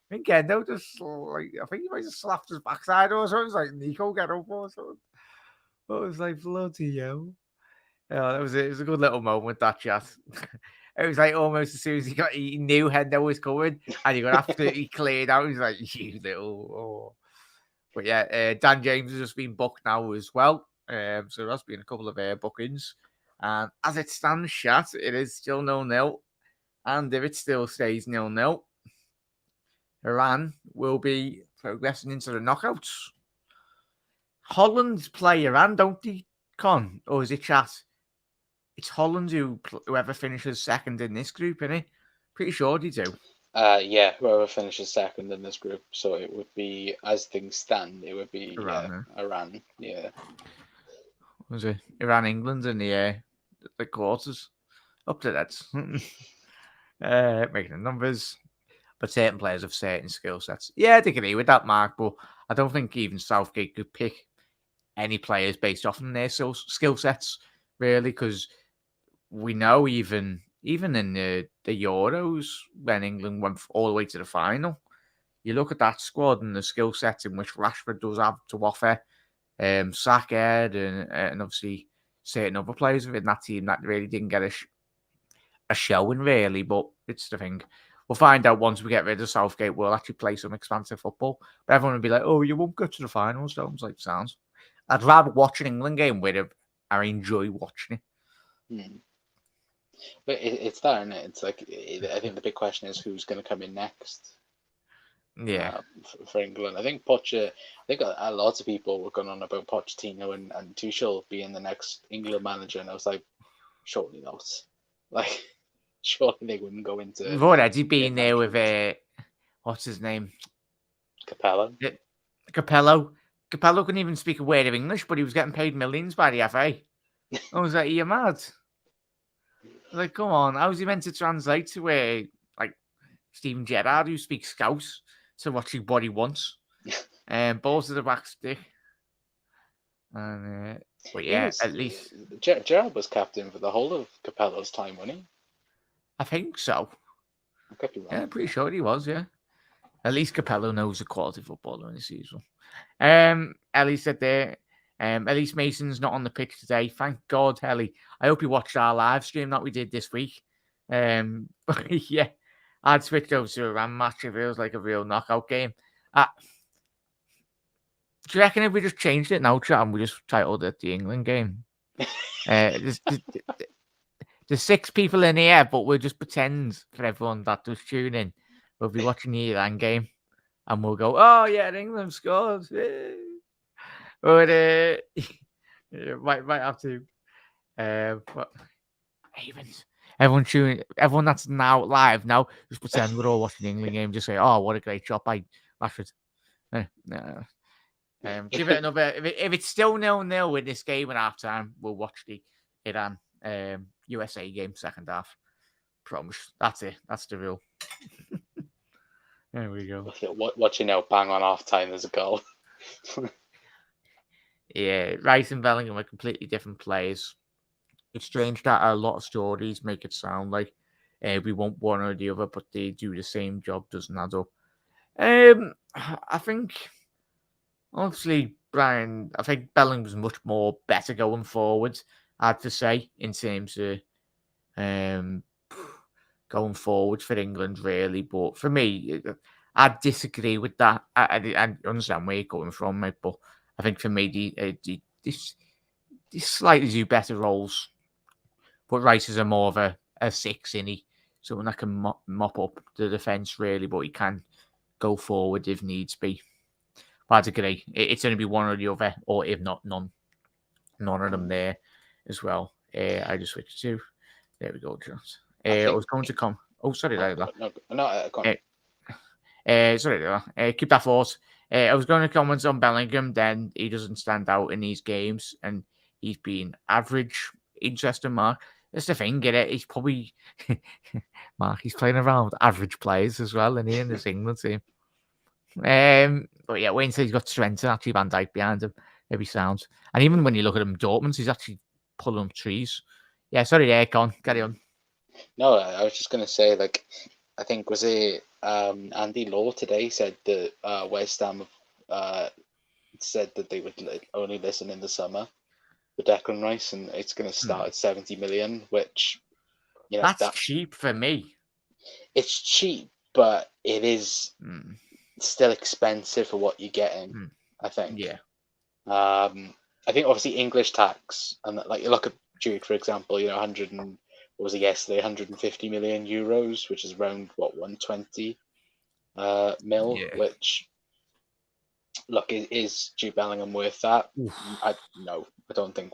think Hendo just I think he might have slapped his backside or something. It was like, Nico, get up or something. But it was like, bloody hell. Yeah, it was a good little moment, that chat. It was like almost as soon as he knew Hendo was coming and he got absolutely cleared out. He's like, you little. Oh. But yeah, Dan James has just been booked now as well. So there's been a couple of bookings. And as it stands, chat, it is still 0-0. And if it still stays 0-0, Iran will be progressing into the knockouts. Holland play Iran, don't they, Con? Or is it chat? It's Holland whoever finishes second in this group, isn't it? Pretty sure they do. Yeah, whoever finishes second in this group. So it would be, as things stand, it would be Iran. Yeah. Was it Iran, England in the quarters? Up to that. Making the numbers. But certain players have certain skill sets. Yeah, I'd agree with that, Mark, but I don't think even Southgate could pick any players based off on their skill sets, really, because we know even in the Euros, when England went all the way to the final, you look at that squad and the skill sets in which Rashford does have to offer, Sackhead and obviously certain other players within that team that really didn't get a showing really, but it's the thing. We'll find out once we get rid of Southgate. We'll actually play some expansive football. But everyone will be like, "Oh, you won't get to the finals." So I was like, "Sounds." I'd rather watch an England game with it. I enjoy watching Hmm. But it's that, isn't it? It's like I think the big question is who's going to come in next it. Yeah, for England. I think I think a lot of people were going on about Pochettino and Tuchel being the next England manager, and I was like, surely not. Like, surely they wouldn't go into we've already been there with mid-19s. what's his name, Capella. Capello. Capello couldn't even speak a word of English, but he was getting paid millions by the FA. I was like, "You're mad." I was like, "Come on, how's he meant to translate to like Steven Gerrard, who speaks Scouse, to what he wants?" Balls to the back stick. And but He yeah, was at least Gerrard was captain for the whole of Capella's time, wasn't he? I think so. I could be Yeah, wrong. pretty sure he was. Yeah, at least Capello knows the quality footballer in the season. Ellie said there. Ellie Mason's not on the pitch today. Thank God, Ellie. I hope you watched our live stream that we did this week. Yeah, I'd switched over to a Ram match. It feels like a real knockout game. Do you reckon if we just changed it now, chat, and we just titled it the England game? There's 6 people in here, but we'll just pretend for everyone that does tune in. We'll be watching the Iran game, and we'll go, "Oh yeah, England scored." But yeah, might have to. But Ravens. Everyone that's now live now, just pretend we're all watching the England game. Just say, "Oh, what a great job by Rashford." No. Give it another. If it's still 0-0 with this game at halftime, we'll watch the Iran USA game second half. Promise. That's it. That's the rule. There we go. Watching out, bang on half time, there's a goal. Yeah, Rice and Bellingham are completely different players. It's strange that a lot of stories make it sound like we want one or the other, but they do the same job. Doesn't add up. I think obviously Brian. I think Bellingham's much more better going forward. I have to say in terms of um, going forward for England, really. But for me, I disagree with that. I understand where you're coming from, mate, but I think for me, they slightly do better roles. But Rice is more of a 6, isn't he? Someone that can mop up the defence, really, but he can go forward if needs be. But I'd agree. It's going to be one or the other, or if not, none of them there as well. I just switched to. There we go, Josh. I was going to come. Oh, sorry, No, go on. Sorry, keep that thought. I was going to comment on Bellingham. Then he doesn't stand out in these games, and he's been average. Interesting, Mark. That's the thing, get it? He's probably Mark. He's playing around with average players as well, and he in this England team. But yeah, Wayne says he's got strength and actually Van Dijk behind him. Maybe sounds. And even when you look at him, Dortmund, he's actually pulling up trees. Yeah, sorry, there, Con. Carry on. No, I was just gonna say, like, I think was it Andy Law today said that West Ham said that they would only listen in the summer for Declan Rice, and it's gonna start at 70 million, which That's cheap for me. It's cheap, but it is still expensive for what you're getting. I think. Yeah. I think obviously English tax, and like you look at Jude, for example, 100 and what was it yesterday, 150 million euros, which is around 120 mil. Yeah. Which, look, is Jude Bellingham worth that? No, I don't think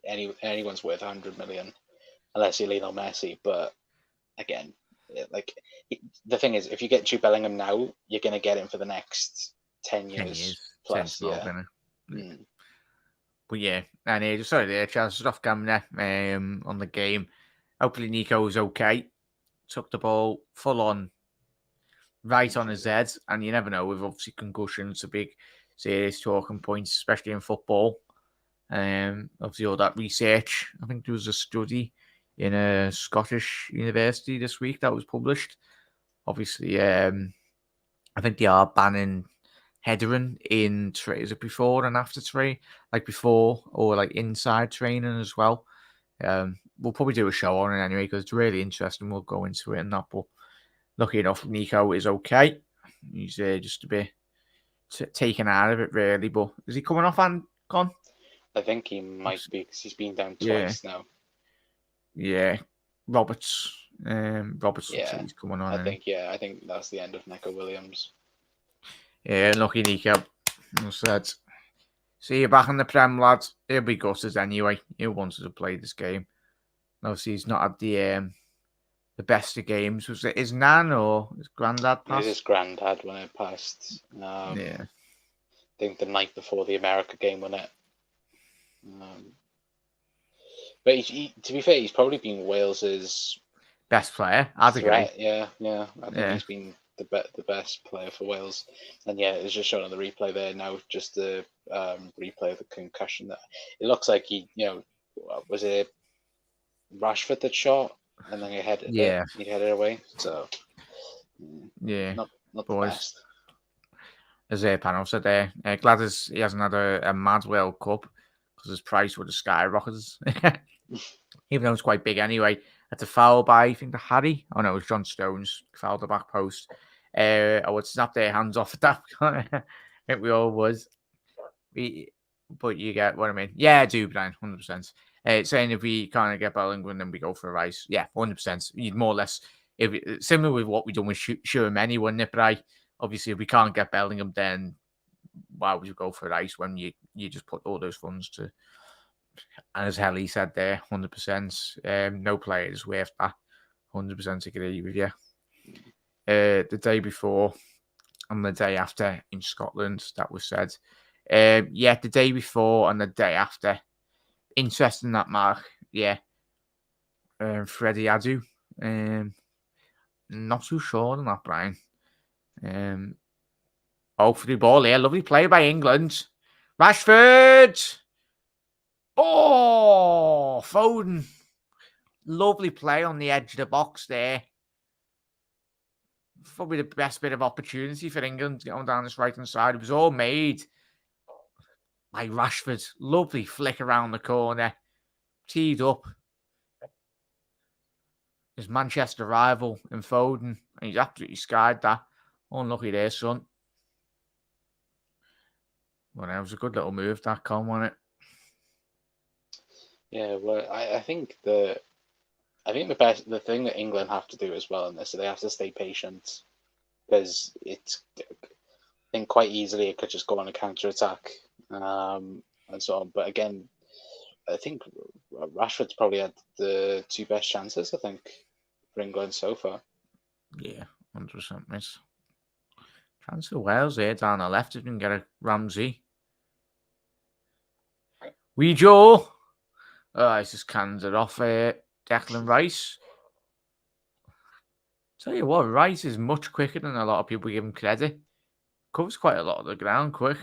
anyone's worth 100 million unless you're Lionel Messi. But again, the thing is, if you get Jude Bellingham now, you're going to get him for the next 10 years plus. Yeah. But yeah, and sorry there, chances off camera on the game. Hopefully Nico's okay. Took the ball full on, right on his head, and you never know. With obviously concussions, a big serious talking point, especially in football. Obviously all that research. I think there was a study in a Scottish university this week that was published. Obviously, I think they are banning headering in is it before and after train, like before or like inside training as well. We'll probably do a show on it anyway because it's really interesting. We'll go into it and that. But lucky enough, Nico is okay. He's just a bit taken out of it, really. But is he coming off and gone? I think he might be because he's been down Yeah. twice now. Yeah, Roberts. Roberts looks like Yeah, he's coming on. I think that's the end of Neco Williams. Yeah, lucky Nico. I said, see you back in the Prem, lads. He'll be gutted anyway. He wanted to play this game. Obviously, he's not had the best of games. Was it his nan or his granddad passed? It was his granddad when it passed. Yeah. I think the night before the America game, when it. But to be fair, he's probably been Wales's best player. I threat. Yeah. I think he's been the best player for Wales. And yeah, it's just shown on the replay there now. Just the replay of the concussion. That it looks like he, was it Rashford that shot, and then he headed it away. So yeah, not the best. As panel said there, glad he hasn't had a mad World Cup because his price would have skyrocketed. Even though it's quite big anyway. Had a foul by, I think, the Harry. Oh no, it was John Stones fouled the back post. I would snap their hands off at that. I think we all was. But you get what I mean. Yeah, I do, Brian, 100%. Saying if we can't get Bellingham, then we go for Rice. Yeah, 100%. You'd more or less, similar with what we done with Shuameni, wouldn't it, Brian? Obviously, if we can't get Bellingham, then why would you go for Rice when you just put all those funds to? And as Helly said there, 100%. No player is worth that. 100% agree with you. The day before and the day after in Scotland, that was said. The day before and the day after. Interesting that, Mark. Yeah. Freddie Adu. Not too sure on that, Brian. For the ball here. Lovely play by England. Rashford! Oh, Foden. Lovely play on the edge of the box there. Probably the best bit of opportunity for England going down this right-hand side. It was all made by Rashford. Lovely flick around the corner. Teed up. His Manchester rival in Foden. And he's absolutely skied that. Unlucky there, son. Well, that was a good little move, that Con, wasn't it? Yeah, well, I think the thing that England have to do as well in this, so they have to stay patient because I think quite easily it could just go on a counter attack and so on. But again, I think Rashford's probably had the two best chances, I think, for England so far. Yeah, 100%, miss. Chance for Wales here down the left if we can get a Ramsey. Wee Joe. He's just canned it off Declan Rice. Tell you what, Rice is much quicker than a lot of people give him credit. Covers quite a lot of the ground quick.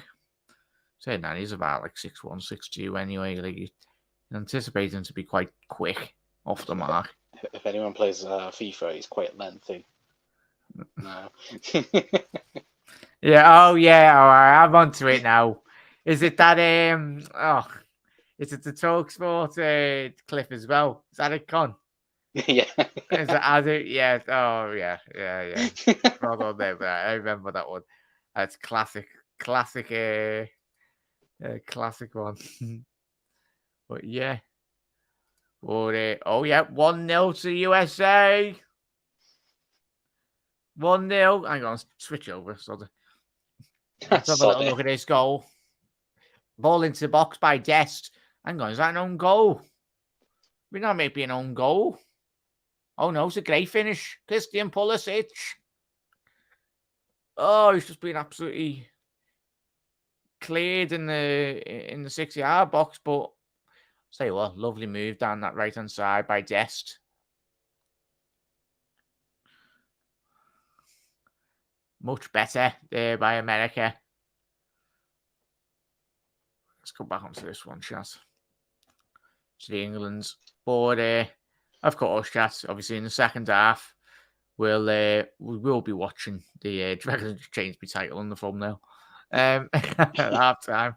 Saying that he's about like 6'1", 6'2" anyway. Like you anticipate him to be quite quick off the mark. If anyone plays FIFA, he's quite lengthy. No. Yeah. Oh yeah. All right, I'm onto it now. Is it that is it the TalkSport clip as well? Is that it, Con? Yeah. Is it Adu? Yeah. Oh yeah. Well done there, but I remember that one. That's classic one. But yeah. But, 1-0 to USA. 1-0. Hang on, switch over. Let's have a little look at this goal. Ball into the box by Dest. Hang on, is that an own goal? We're not maybe an own goal. Oh no, it's a great finish. Christian Pulisic. Oh, he's just been absolutely cleared in the 6-yard box, but say what, lovely move down that right-hand side by Dest. Much better there by America. Let's go back onto this one, chat. To the England's. But of course, chat, obviously in the second half, we will be watching the Dragons change my title on the thumbnail. at half time.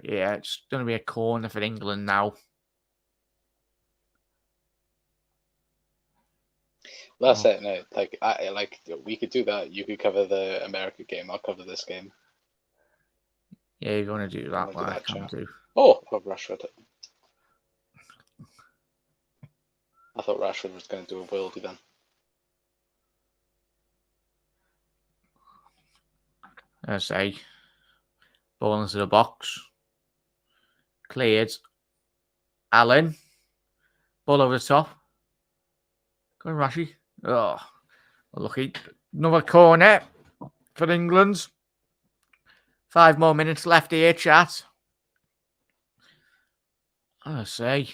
Yeah, it's going to be a corner for England now. That's it. No, like we could do that. You could cover the America game. I'll cover this game. Yeah, you're going to do that. Do that, I can do. Oh, Rashford. I thought Rashford was going to do a worldie then. I say, ball into the box. Cleared. Allen. Ball over the top. Go on, Rashi. Oh, lucky. Another corner for England. 5 more minutes left here, chat. I say,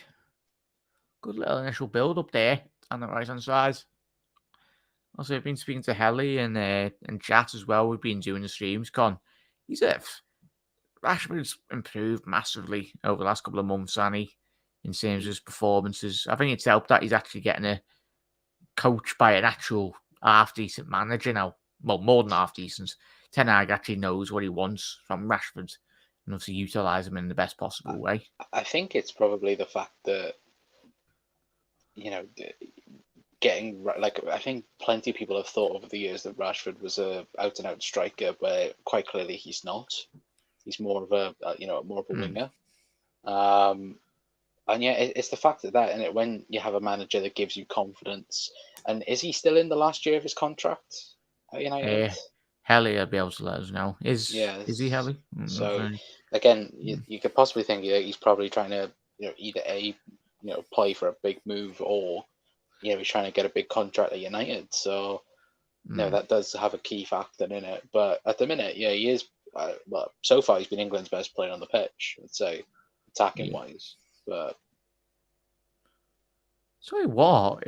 good little initial build up there on the right hand side. Also, I've been speaking to Helly and chat as well. We've been doing the streams. He's Rashford's improved massively over the last couple of months, hasn't he? In terms of his performances, I think it's helped that he's actually getting a coach by an actual half decent manager now. Well, more than half decent. Ten Hag actually knows what he wants from Rashford and obviously utilise him in the best possible way. I think it's probably the fact that, getting, I think plenty of people have thought over the years that Rashford was a out and out striker, but quite clearly he's not. He's more of a winger. And yeah, it's the fact that and when you have a manager that gives you confidence. And is he still in the last year of his contract at United? Helly will be able to let us know. Is he Helly? So again, you could possibly think he's probably trying to either play for a big move, or he's trying to get a big contract at United. So that does have a key factor in it. But at the minute, he is. Well, so far he's been England's best player on the pitch, I'd say, attacking wise. But sorry, what?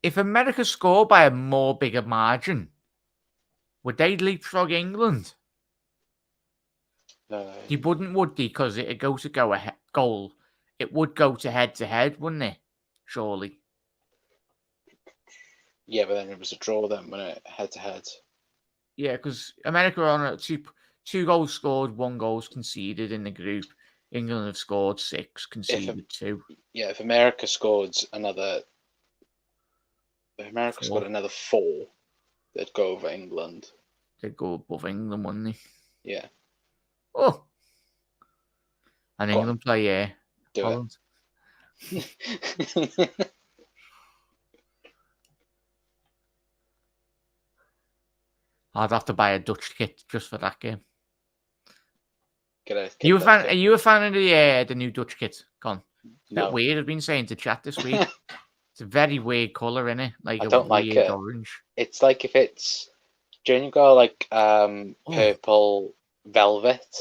If America score by a more bigger margin, would they leapfrog England? They wouldn't, would they? Because it'd go to goal. It would go to head, wouldn't it? Surely. Yeah, but then it was a draw then, when it head to head. Yeah, because America are on two goals scored, 1 goal conceded in the group. England have scored 6, conceded 2. Yeah, if America scored another 4, they'd go over England. They'd go above England, wouldn't they? Yeah. Oh. And England play Holland. I'd have to buy a Dutch kit just for that game. Are you a fan of the new Dutch kit? It's a bit weird. I've been saying to chat this week. It's a very weird colour, innit? Like I don't like it. Orange. It's like if it's you got like purple velvet.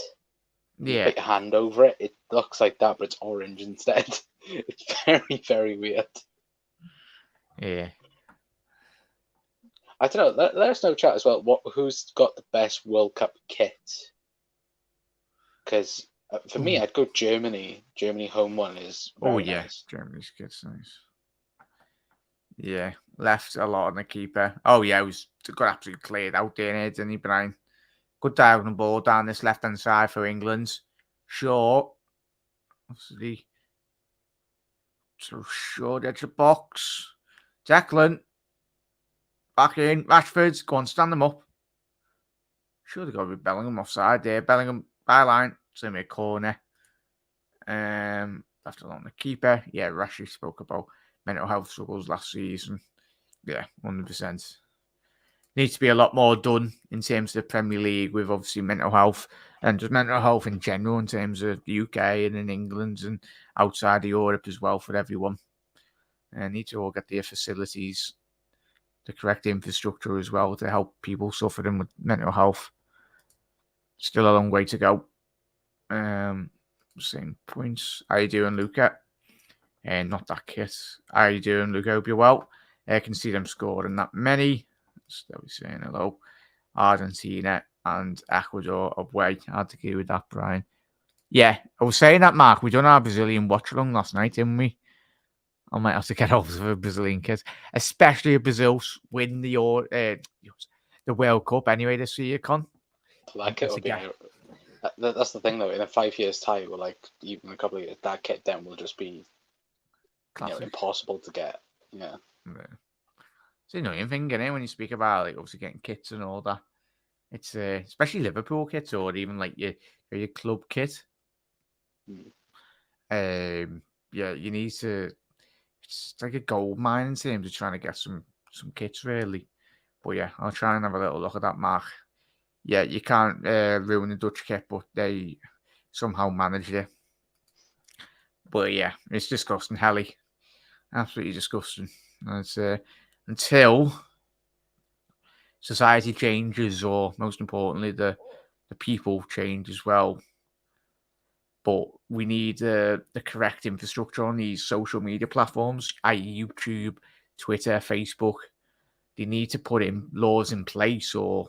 Yeah. Put your hand over it. It looks like that, but it's orange instead. It's very, very weird. Yeah. I don't know. Let us know, chat, as well. Who's got the best World Cup kit? Because for me, I'd go Germany. Germany home one is very nice. Germany's kit's nice. Yeah, left a lot on the keeper. Oh yeah, got absolutely cleared out there, didn't he, Brian? Good diagonal ball down this left-hand side for England. Short. Obviously. So short edge of box. Declan. Back in. Rashford. Go on, stand them up. Sure, they've got to be Bellingham offside there. Bellingham byline. It's only a corner. Left along the keeper. Yeah, Rashi spoke about mental health struggles last season. Yeah, 100%. Needs to be a lot more done in terms of the Premier League with obviously mental health and just mental health in general in terms of the UK and in England and outside of Europe as well for everyone. And need to all get their facilities, the correct infrastructure as well to help people suffering with mental health. Still a long way to go. Same points. How you doing, Luca? Not that kit. How you doing, Luca? Hope you're well. I can see them scoring that many. Still saying hello. Argentina and Ecuador away. Hard to agree with that, Brian. Yeah, I was saying that, Mark. We done our Brazilian watch along last night, didn't we? I might have to get hold of a Brazilian kit, especially if Brazil win the World Cup anyway this year, Con. That kit will be. That's the thing though. In 5 years' time, or like even a couple of years, that kit then will just be impossible to get. Yeah. It's an annoying thing, isn't it, when you speak about like obviously getting kits and all that. It's especially Liverpool kits or even like your club kit. Yeah, you need to. It's like a gold mine in terms of trying to get some kits, really. But yeah, I'll try and have a little look at that, Mark. Yeah, you can't ruin the Dutch kit, but they somehow managed it. But yeah, it's disgusting, Helly. Absolutely disgusting. It's, until society changes, or most importantly, the people change as well. But we need the correct infrastructure on these social media platforms, i.e. YouTube, Twitter, Facebook. They need to put in laws in place, or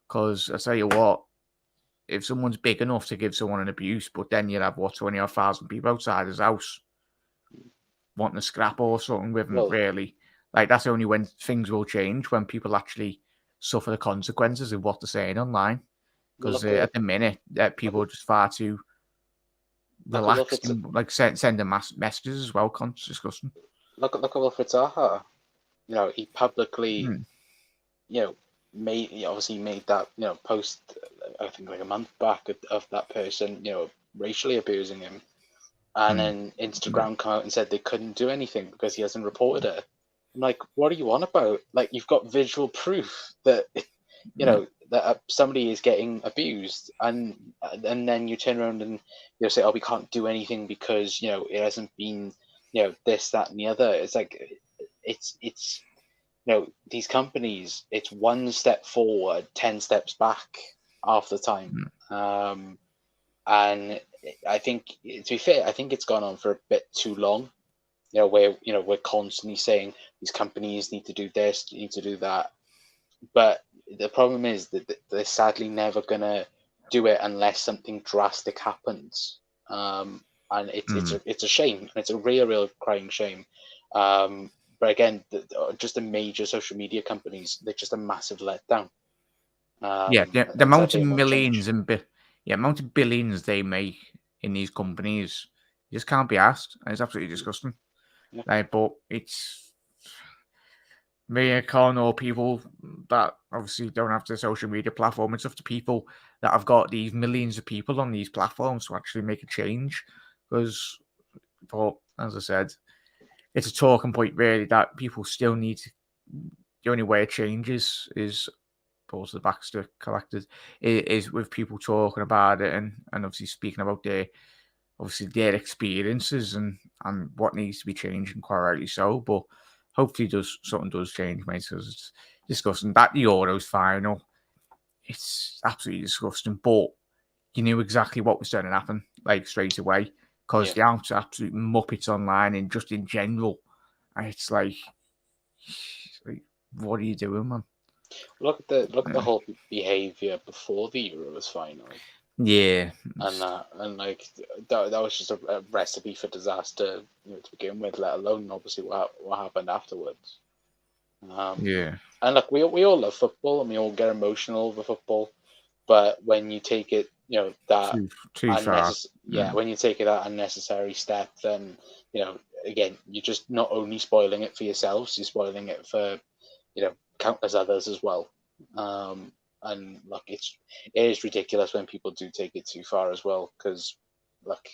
because I tell you what, if someone's big enough to give someone an abuse, but then you'd have 20,000 people outside his house wanting to scrap or something with him, really. Like, that's only when things will change, when people actually suffer the consequences of what they're saying online. Because at the minute, people are just far too relaxed and like sending messages as well. Disgusting. Look at Wilfred Zaha. You know, he publicly, obviously made that post. I think like a month back of that person racially abusing him, and then Instagram came out and said they couldn't do anything because he hasn't reported it. I'm like, what are you on about? Like, you've got visual proof that that somebody is getting abused, and then you turn around and say, oh, we can't do anything because it hasn't been this, that, and the other. It's like it's these companies, it's one step forward, 10 steps back half the time. And I think, to be fair, I think it's gone on for a bit too long. Where we're constantly saying these companies need to do this, need to do that, but the problem is that they're sadly never gonna do it unless something drastic happens. And it's a shame, and it's a real crying shame. But again, just the major social media companies, they're just a massive letdown. The amount of millions amount of billions they make in these companies just can't be asked. And it's absolutely disgusting. Yeah. Like, but it's me, I can't know people that obviously don't have the social media platform. It's up to people that have got these millions of people on these platforms to actually make a change. Because, but as I said, it's a talking point really that people still need to. The only way it changes is balls to the Baxter collectors is with people talking about it and obviously speaking about their experiences and what needs to be changed, and quite rightly so. But hopefully something does change, mate, because it's disgusting. That the Euros final, it's absolutely disgusting. But you knew exactly what was going to happen, like straight away, because the absolute muppets online and just in general, it's like what are you doing, man? Look at the whole behavior before the Euros final. Yeah, and like that was just a recipe for disaster to begin with, let alone obviously what happened afterwards. And look, we all love football and we all get emotional over football, but when you take it that too far, when you take it that unnecessary step, then again, you're just not only spoiling it for yourselves, you're spoiling it for countless others as well. And look, it is ridiculous when people do take it too far as well, because look, at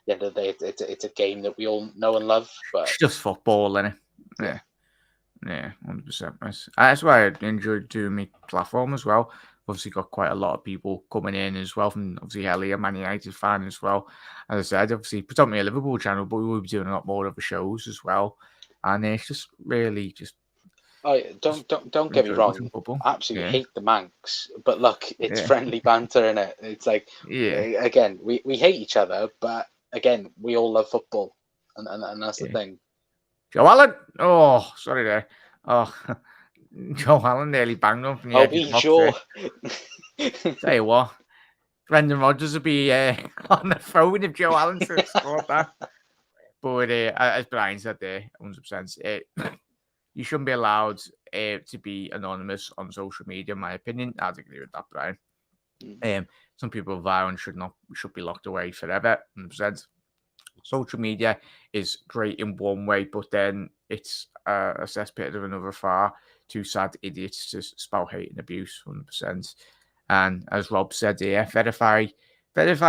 the end of the day, it's a game that we all know and love. But it's just football, isn't it? Yeah, 100%. That's why I enjoyed doing my platform as well. Obviously, got quite a lot of people coming in as well from obviously Ellie, a Man United fan as well. As I said, obviously, predominantly a Liverpool channel, but we will be doing a lot more of the shows as well. And it's just really just. Oh, don't get me wrong. Absolutely hate the Manx, but look, it's friendly banter in it. It's like again, we hate each other, but again, we all love football, and that's the thing. Joe Allen, oh sorry there, Joe Allen nearly banged him from the edge of the box. Sure. Tell you what, Brendan Rodgers would be on the phone if Joe Allen scored that. But as Brian said there, 100%, you shouldn't be allowed to be anonymous on social media, in my opinion. I'd agree with that, Brian. Some people violent should be locked away forever, 100%. Social media is great in one way, but then it's a cesspit of another far. Two sad idiots to spout hate and abuse, 100%. And as Rob said here, verify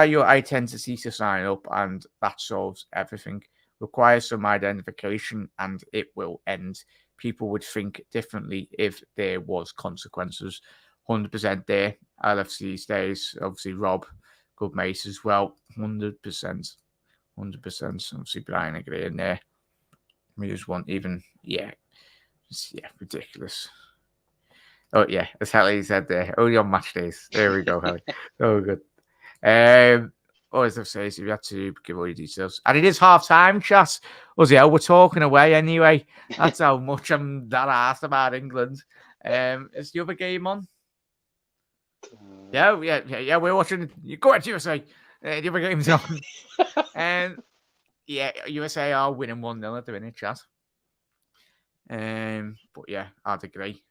your identity to sign up, and that solves everything. Requires some identification, and it will end. People would think differently if there was consequences. 100% there. LFC these days, obviously Rob, good mate as well. 100%. 100%. Obviously Brian agreeing there. We just want ridiculous. Oh yeah, as Helly said there. Only on match days. There we go, Helly. Oh good. As I've said, we had to give all your details. And it is half time, chat. We're talking away anyway. That's how much I'm that arsed about England. Is the other game on? Yeah, we're watching. You go ahead, USA. The other game's on. And USA are winning 1-0 at the minute, chat. But yeah, I'd agree.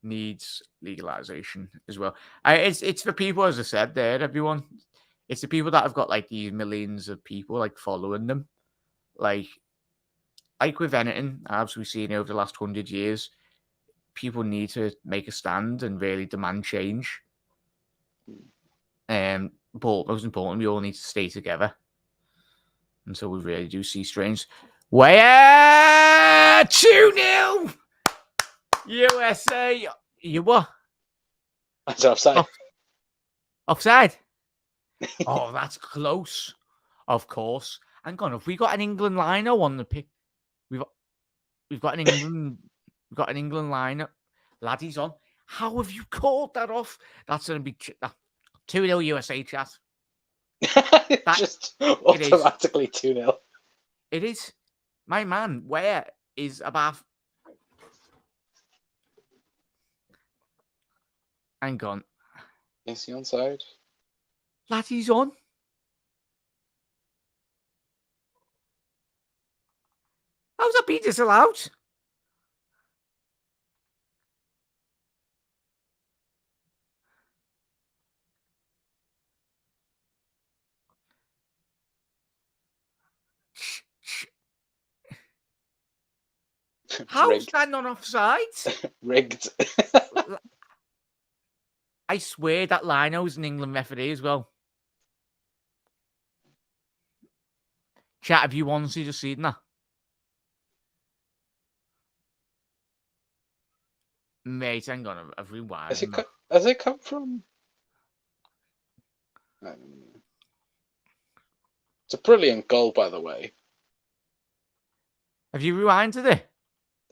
Needs legalization as well. It's for people, as I said there, everyone. It's the people that have got like these millions of people like following them. Like with anything, as we've seen over the last 100 years, people need to make a stand and really demand change. But most important, we all need to stay together. And so we really do see strange. Where 2-0 USA. You what? That's offside. Offside? Oh, that's close. Of course. Hang on, have we got an England liner on the pick? We've got an England liner. Laddie's on. How have you called that off? That's going to be 2-0 USA, chat. Just automatically 2-0. It is. My man, where is about... Hang on. Is he onside? Laddie's on. How's that being disallowed? How's that not offside? Rigged. I swear that Lino's an England referee as well. Chat, have you honestly just seen that? Mate, hang on, I've rewind. Has it come from? It's a brilliant goal, by the way. Have you rewinded it?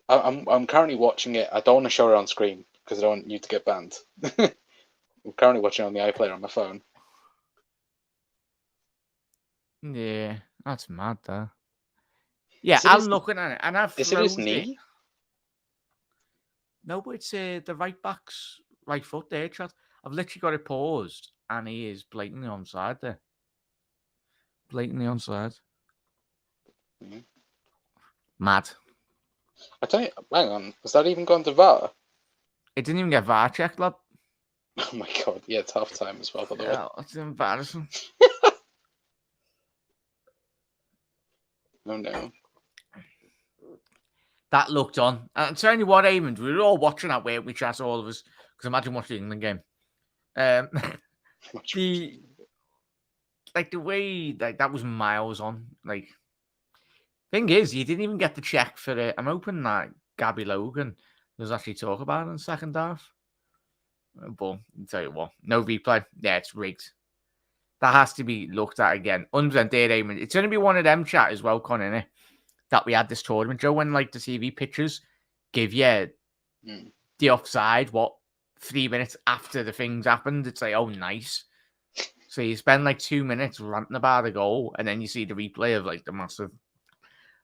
I'm currently watching it. I don't want to show it on screen because I don't want you to get banned. I'm currently watching it on the iPlayer on my phone. Yeah, that's mad, though. Yeah, I'm looking at it, and I've Is it his knee? No, but it's the right back's right foot there, chat. I've literally got it paused, and he is blatantly onside there. Blatantly onside. Mm-hmm. Mad. I tell you, hang on, has that even gone to VAR? It didn't even get VAR checked, lad. Oh my god, yeah, it's half time as well, by the way. It's embarrassing. Oh no. That looked on. I'm telling you what, Eamon, we were all watching that way, we chat, all of us, because imagine watching the England game. The way that was miles on. Like, thing is, you didn't even get the check for it. I'm hoping that Gabby Logan does actually talk about it in the second half. But I'll tell you what, no replay. Yeah, it's rigged. That has to be looked at again. 100% there, Eamon. It's going to be one of them chat as well, Con, innit? That we had this tournament, Joe, when like the TV pictures give you the offside, 3 minutes after the things happened, it's like, oh, nice. So you spend like 2 minutes ranting about a goal, and then you see the replay of like the massive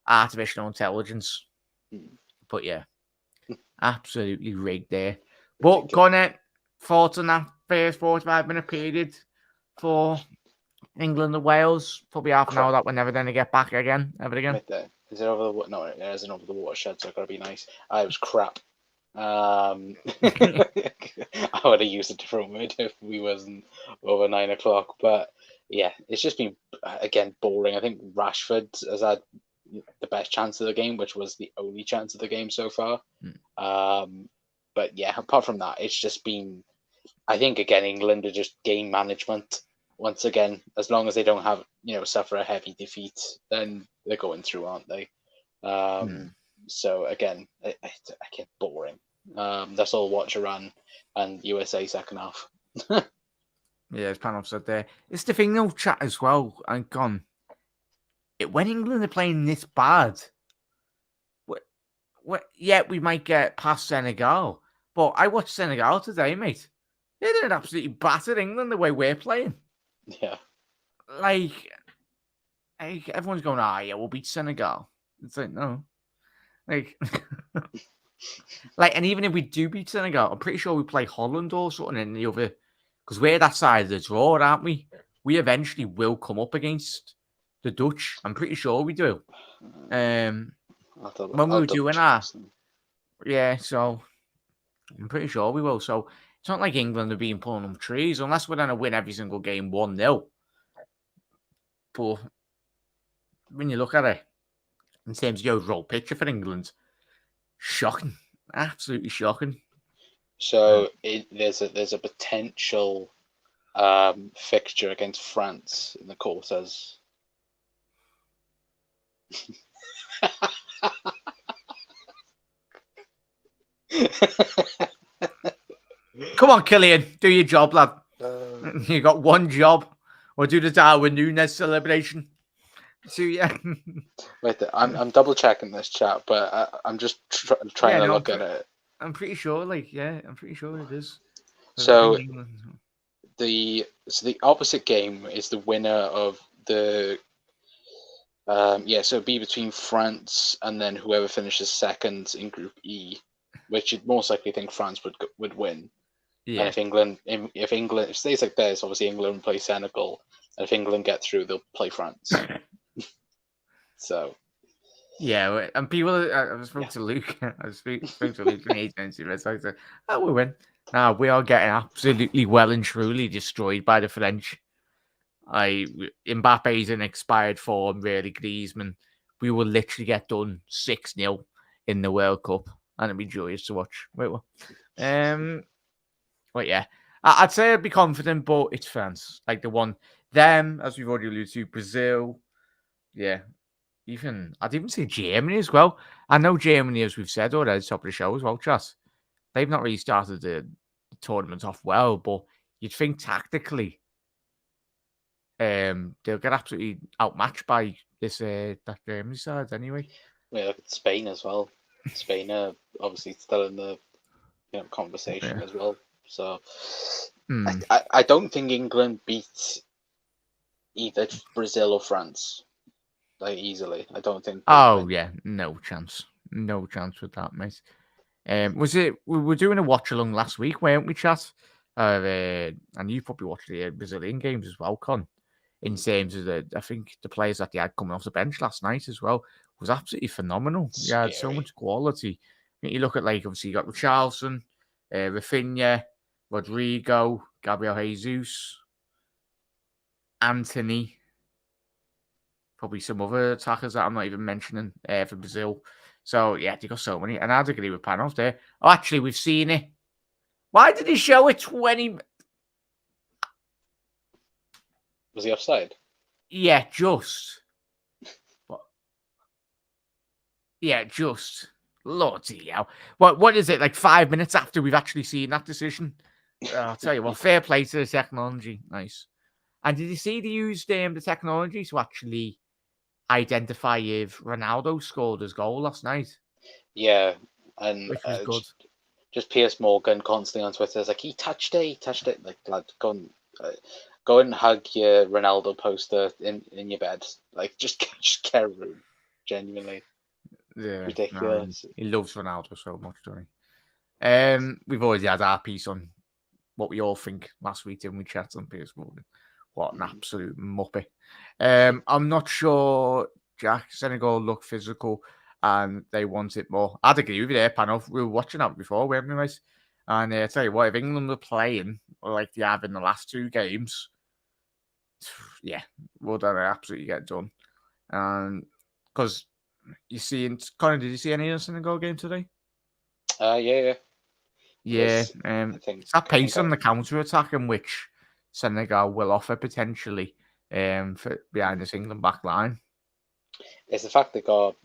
artificial intelligence. But yeah, absolutely rigged there. But Connor, thoughts on that first 45-minute period for England and Wales, probably half an hour that we're never going to get back again, ever again. Right there. Is it over the no? It isn't over the watershed, so it's got to be nice. It was crap. I would have used a different word if we wasn't over 9 o'clock. But yeah, it's just been again boring. I think Rashford has had the best chance of the game, which was the only chance of the game so far. But yeah, apart from that, it's just been. I think again, England are just game management once again. As long as they don't have suffer a heavy defeat, then they're going through, aren't they? So again, I get boring. That's all watch Iran and USA second half. Yeah, it's pan said there. It's the thing though, chat as well. And gone. When England are playing this bad, yeah, we might get past Senegal. But I watched Senegal today, mate. They didn't absolutely batter England the way we're playing. Yeah. Like everyone's going, yeah, we'll beat Senegal. It's like, no. Like, and even if we do beat Senegal, I'm pretty sure we play Holland or something in the other, because we're that side of the draw, aren't we? We eventually will come up against the Dutch. I'm pretty sure we do. When we were doing that, yeah, so I'm pretty sure we will. So it's not like England are being pulling them trees, unless we're going to win every single game 1-0. But when you look at it, in terms of the overall picture for England, shocking, absolutely shocking. So there's a potential fixture against France in the quarters. Come on, Killian, do your job, lad. You got one job, or do the Darwin Núñez celebration. So yeah. Wait, I'm double checking this chat, but I'm just trying to look at it. I'm pretty sure, I'm pretty sure it is. So the opposite game is the winner of the. So it'd be between France and then whoever finishes second in Group E, which you'd most likely think France would win. Yeah. And if England stays like this, obviously England play Senegal, and if England get through, they'll play France. So. Yeah, and people. I spoke to Luke. I spoke to Luke from the agency. I said, we win. Now we are getting absolutely well and truly destroyed by the French. Mbappe's in expired form, really. Griezmann. We will literally get done 6-0 in the World Cup, and it'd be joyous to watch. But yeah, I'd say I'd be confident, but it's France. Like them, as we've already alluded to, Brazil. Yeah. I'd even say Germany as well. I know Germany, as we've said already, top of the show as well, Chas. They've not really started the tournament off well, but you'd think tactically, they'll get absolutely outmatched by that Germany side anyway. Yeah, look at Spain as well. Spain are obviously still in the conversation as well. So I don't think England beats either Brazil or France. Easily, I don't think. Yeah, no chance with that, mate. We were doing a watch along last week, weren't we, chat? And you probably watched the Brazilian games as well, Con. In terms of I think the players that they had coming off the bench last night as well was absolutely phenomenal. He had so much quality. You look at obviously you got Richarlison, Rafinha, Rodrigo, Gabriel Jesus, Anthony. Probably some other attackers that I'm not even mentioning for Brazil. So, yeah, they got so many. And I'd agree with Panov there. Oh, actually, we've seen it. Why did he show it 20? Was he offside? Yeah, just. Yeah, just. Lordy hell. What is it, 5 minutes after we've actually seen that decision? I'll tell you what, fair play to the technology. Nice. And did you see they used the technology to actually identify if Ronaldo scored his goal last night? Yeah, and which was good. Just Piers Morgan constantly on Twitter is like, he touched it. Like, lad, go and hug your Ronaldo poster in your bed. Just get a room. Genuinely. Yeah, ridiculous. He loves Ronaldo so much, doesn't he? We've already had our piece on what we all think last week, didn't we? Chat on Piers Morgan. What an absolute muppet. I'm not sure, Jack. Senegal look physical and they want it more. I'd agree with you there, panel. We were watching that before, weren't we, mate? And I tell you what, if England were playing like they have in the last 2 games, yeah, well done, absolutely get done. And because you see, Connor, did you see any of the Senegal game today? Yeah. Yeah, I think it's that pace I on the counter attack in which Senegal will offer potentially for behind this England back line. it's the fact they got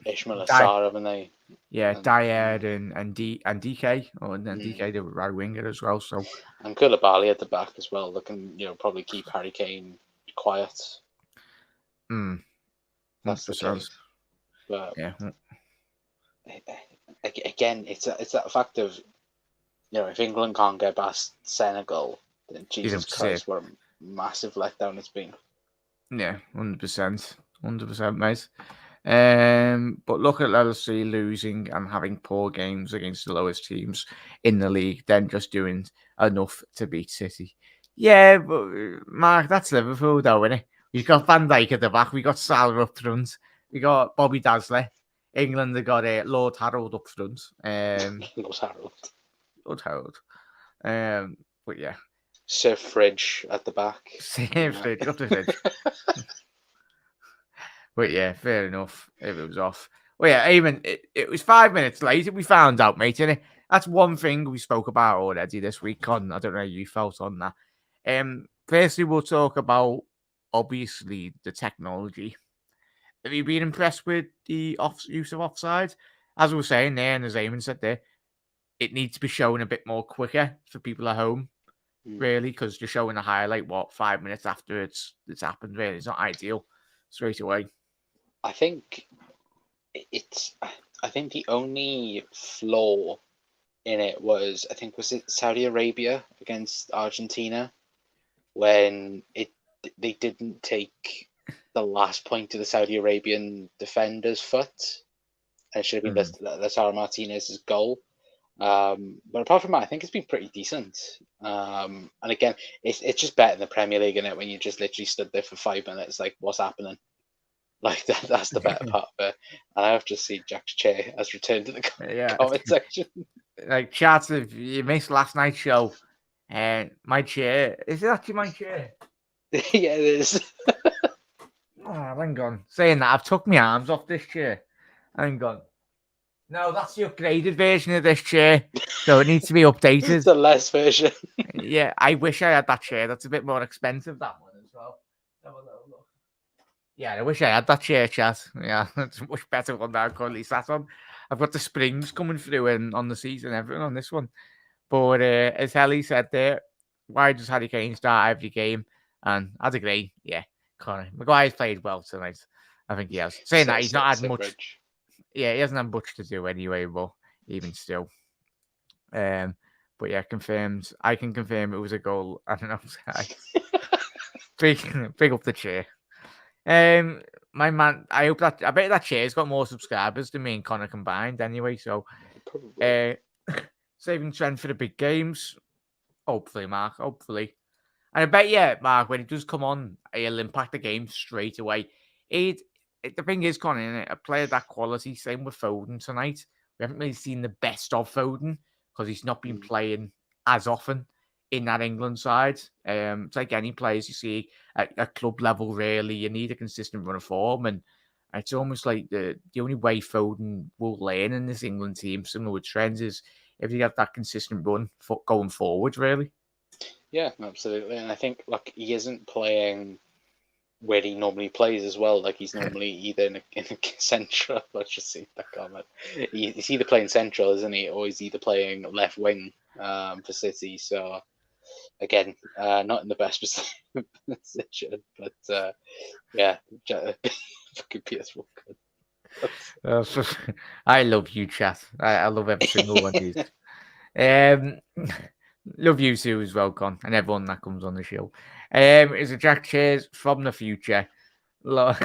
Ishmael Assar, haven't they? Yeah, And Dyer and DK, and then DK the right winger as well. So and Koulibaly at the back as well. That can probably keep Harry Kane quiet. That's the 100%. case. But Yeah, again, it's that fact of if England can't get past Senegal, then Jesus Christ, what a massive letdown it's been. Yeah, 100%, mate. But look at LSC losing and having poor games against the lowest teams in the league, then just doing enough to beat City. Yeah, but Mark, that's Liverpool, though, isn't it? We've got Van Dijk at the back, we got Salah up front, we got Bobby Dazzler. England have got Lord Harold up front. Lord Harold. But yeah. Sir Fridge at the back. Sir Fridge, up the Fridge. But yeah, fair enough. If it was off. Well, yeah, even it was 5 minutes late. We found out, mate. And that's one thing we spoke about already this week. Con, I don't know how you felt on that. Firstly, we'll talk about obviously the technology. Have you been impressed with the use of offside? As we were saying there, and as Eamon said there, it needs to be shown a bit more quicker for people at home, really, because you're showing a highlight 5 minutes after it's happened. Really, it's not ideal straight away. I think the only flaw in it was it Saudi Arabia against Argentina when they didn't take the last point to the Saudi Arabian defender's foot, and it should have been Lautaro Martinez's goal. But apart from that, I think it's been pretty decent. And again, it's just better than the Premier League, isn't it? When you just literally stood there for 5 minutes, like, what's happening? Like that's the better part of it. And I have to see Jack's chair has returned to the comment section. Like, chat, if you missed last night's show, my chair, is it actually my chair? Yeah, it is. Hang on. Saying that, I've took my arms off this chair. Hang on. No, that's the upgraded version of this chair. So it needs to be updated. It's the less version. Yeah, I wish I had that chair. That's a bit more expensive, that one as well. Have a little look. Yeah, I wish I had that chair, chat. Yeah, it's a much better one that I'm currently sat on. I've got the springs coming through on the seat and everything on this one. But as Helly said there, why does Harry Kane start every game? And I'd agree, yeah, Connor. Maguire's played well tonight. I think he has. Saying that, he's not had much. Yeah, he hasn't had much to do anyway, but even still. But yeah, confirmed. I can confirm it was a goal. I don't know. Big up the chair. My man, I bet that chair's got more subscribers than me and Connor combined anyway. So, saving trend for the big games. Hopefully, Mark. Hopefully. And I bet, yeah, Mark, when it does come on, he'll impact the game straight away. The thing is, Connor, a player that quality, same with Foden tonight. We haven't really seen the best of Foden because he's not been playing as often in that England side. It's like any players you see at club level, really. You need a consistent run of form. And it's almost like the only way Foden will learn in this England team, similar with Trent, is if he has that consistent run going forward, really. Yeah, absolutely. And I think, he isn't playing where he normally plays as well. Like, he's normally either in a central. Let's just see that comment. He's either playing central, isn't he, or he's either playing left wing for City. So again, not in the best position, but yeah, fucking PS1. I love you, chat. I love every single one of you. Love you too as well, Con, and everyone that comes on the show. Is a Jack Chairs from the future. Very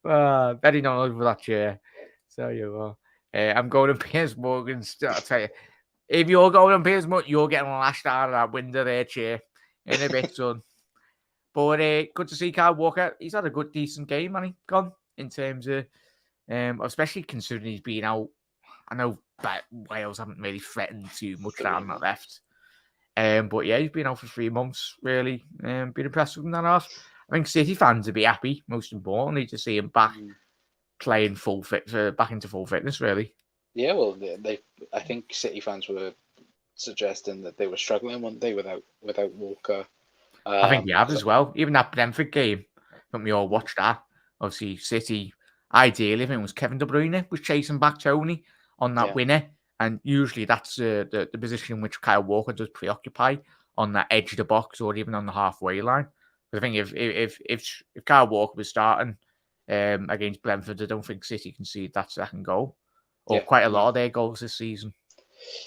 not over that chair. So you are. I'm going to Piers Morgan. I'll tell you, If you're going on Pismut, you're getting lashed out of that window there, chair. In a bit, son. But good to see Kyle Walker. He's had a good, decent game, man. Gone in terms of, especially considering he's been out. I know that Wales haven't really threatened too much down that left. But yeah, he's been out for 3 months, really. Been impressed with him that half. I think City fans would be happy, most importantly, to see him back playing back into full fitness, really. Yeah, well, I think City fans were suggesting that they were struggling, weren't they, without Walker. I think we have as well. Even that Brentford game, I think we all watched that. Obviously, City, ideally, I think it was Kevin De Bruyne was chasing back Tony on that winner. And usually that's the position in which Kyle Walker does preoccupy, on that edge of the box or even on the halfway line. But I think if Kyle Walker was starting against Brentford, I don't think City concede that second goal, or quite a lot of their goals this season.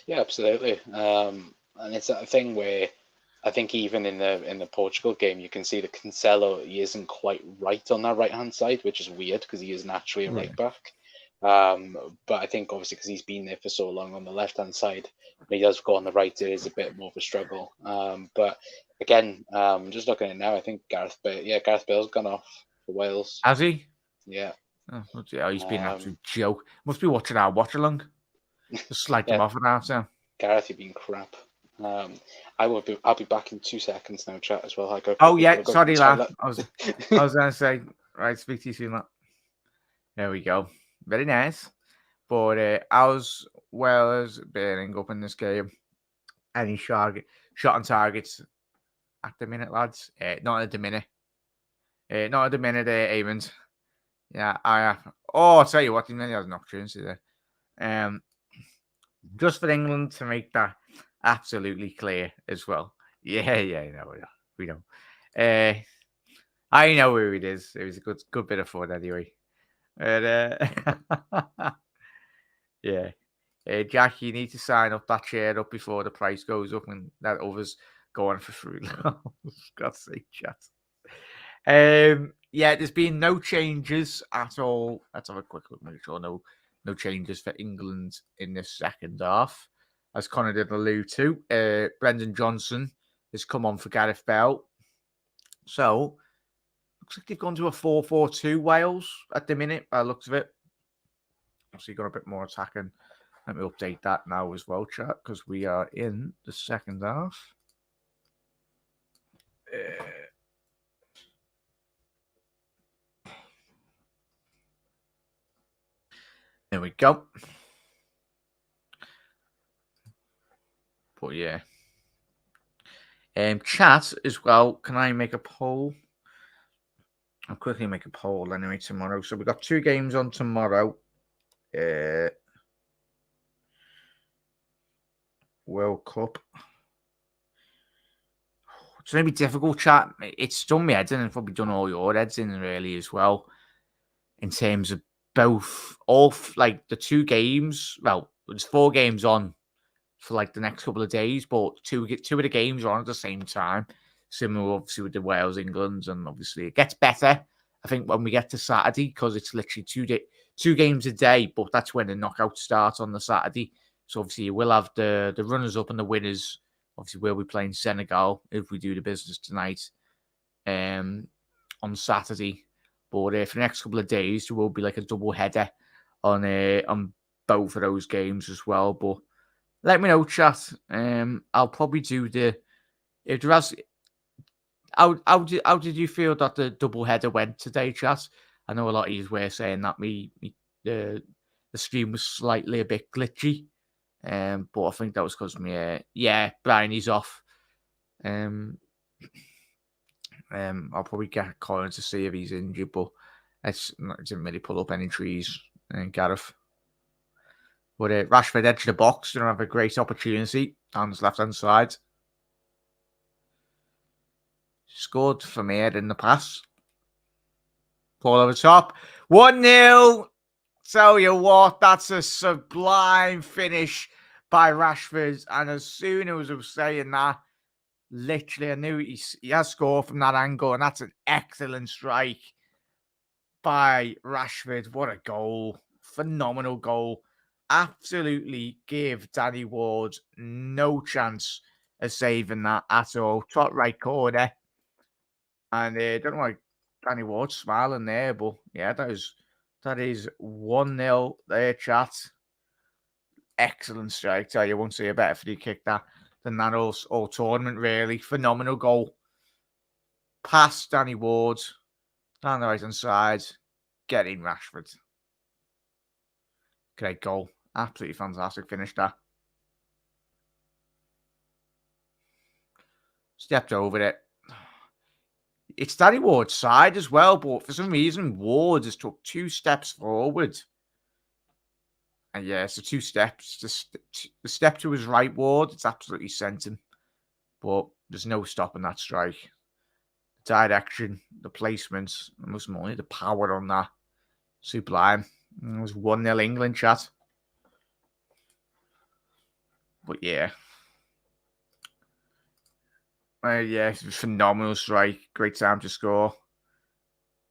Yeah, absolutely. And it's that thing where I think even in the Portugal game, you can see that Cancelo, he isn't quite right on that right hand side, which is weird because he is naturally a right back. But I think obviously because he's been there for so long on the left hand side, when he does go on the right, it is a bit more of a struggle. But again, just looking at it now, I think Gareth Bale's gone off for Wales. Has he? Yeah. Oh, he's been an absolute joke. Must be watching our watch-along. Just slide them off at half time. Gareth, you've been crap. I'll be back in 2 seconds now, chat as well. Sorry, lad. I was going to say, right, speak to you soon, lad. There we go. Very nice. But how's Wales bearing up in this game? Any shot on targets at the minute, lads? Not at the minute. Not at the minute, Avens. Yeah, I'll tell you what, he has an opportunity there. Just for England to make that absolutely clear as well. Yeah, no, we don't. I know who it is. It was a good bit of fun anyway. But, yeah. Jack, you need to sign up that share up before the price goes up and that others go on for free. God's sake, chat. Yeah, there's been no changes at all. Let's have a quick look, make sure no changes for England in this second half. As Connor did allude to, Brendan Johnson has come on for Gareth Bale. So, looks like they've gone to a 4-4-2 Wales at the minute, by the looks of it. So, you've got a bit more attacking. Let me update that now as well, chat, because we are in the second half. There we go. But yeah. Chat as well. Can I make a poll? I'll quickly make a poll anyway tomorrow. So we've got 2 games on tomorrow. World Cup. It's going to be difficult, chat. It's done my head in and probably done all your heads in really as well. In terms of both, like the 2 games. Well, there's 4 games on for like the next couple of days, but two of the games are on at the same time. Similar, obviously, with the Wales, England, and obviously it gets better. I think when we get to Saturday, because it's literally 2 games a day, but that's when the knockout starts on the Saturday. So obviously you will have the runners up and the winners. Obviously, we'll be playing Senegal if we do the business tonight on Saturday. But for the next couple of days, there will be like a double header on both of those games as well. But let me know, chat. I'll probably do if there has. How did you feel that the double header went today, chat? I know a lot of you were saying that the stream was slightly a bit glitchy, but I think that was because Bryony's off. I'll probably get Colin to see if he's injured, but I didn't really pull up any trees. Gareth. But Rashford edge of the box, don't have a great opportunity on his left-hand side. Scored from here in the pass. Ball over top. 1-0. Tell you what, that's a sublime finish by Rashford. And as soon as I was saying that, literally, I knew he has scored from that angle. And that's an excellent strike by Rashford. What a goal. Phenomenal goal. absolutely gave Danny Ward no chance of saving that at all. Top right corner. And don't know why Danny Ward's smiling there, but yeah, that is 1-0 there, chat. Excellent strike. Tell you, won't see a better free kick than that all tournament, really. Phenomenal goal. Past Danny Ward, down the right hand side, getting Rashford. Great goal. Absolutely fantastic finish that. Stepped over it. It's Danny Ward's side as well, but for some reason, Ward just took 2 steps forward. And yeah, so 2 steps. The step to his right, Ward, it's absolutely sent him. But there's no stopping that strike. The direction, the placements, and most importantly, the power on that. Sublime. It was 1-0 England, chat. But yeah. Yeah, it was a phenomenal strike. Great time to score.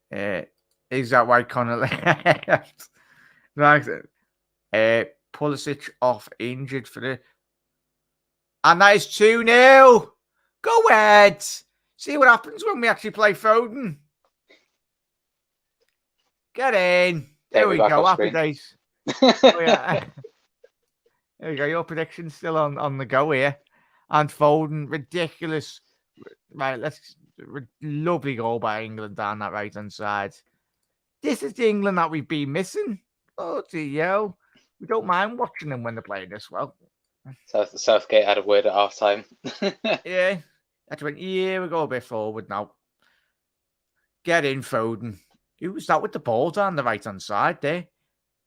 Is that why Connor left? Pulisic off injured for the... And that is 2-0. Go ahead. See what happens when we actually play Foden. Get in. There we go. Happy days. Oh, yeah. There we go. Your prediction's still on the go here. And Foden, ridiculous. Right, lovely goal by England down that right-hand side. This is the England that we've been missing. Oh, dear. We don't mind watching them when they're playing this well. Southgate had a word at half time. Yeah. That went, yeah, we go a bit forward now. Get in, Foden. Who was that with the ball down the right-hand side there?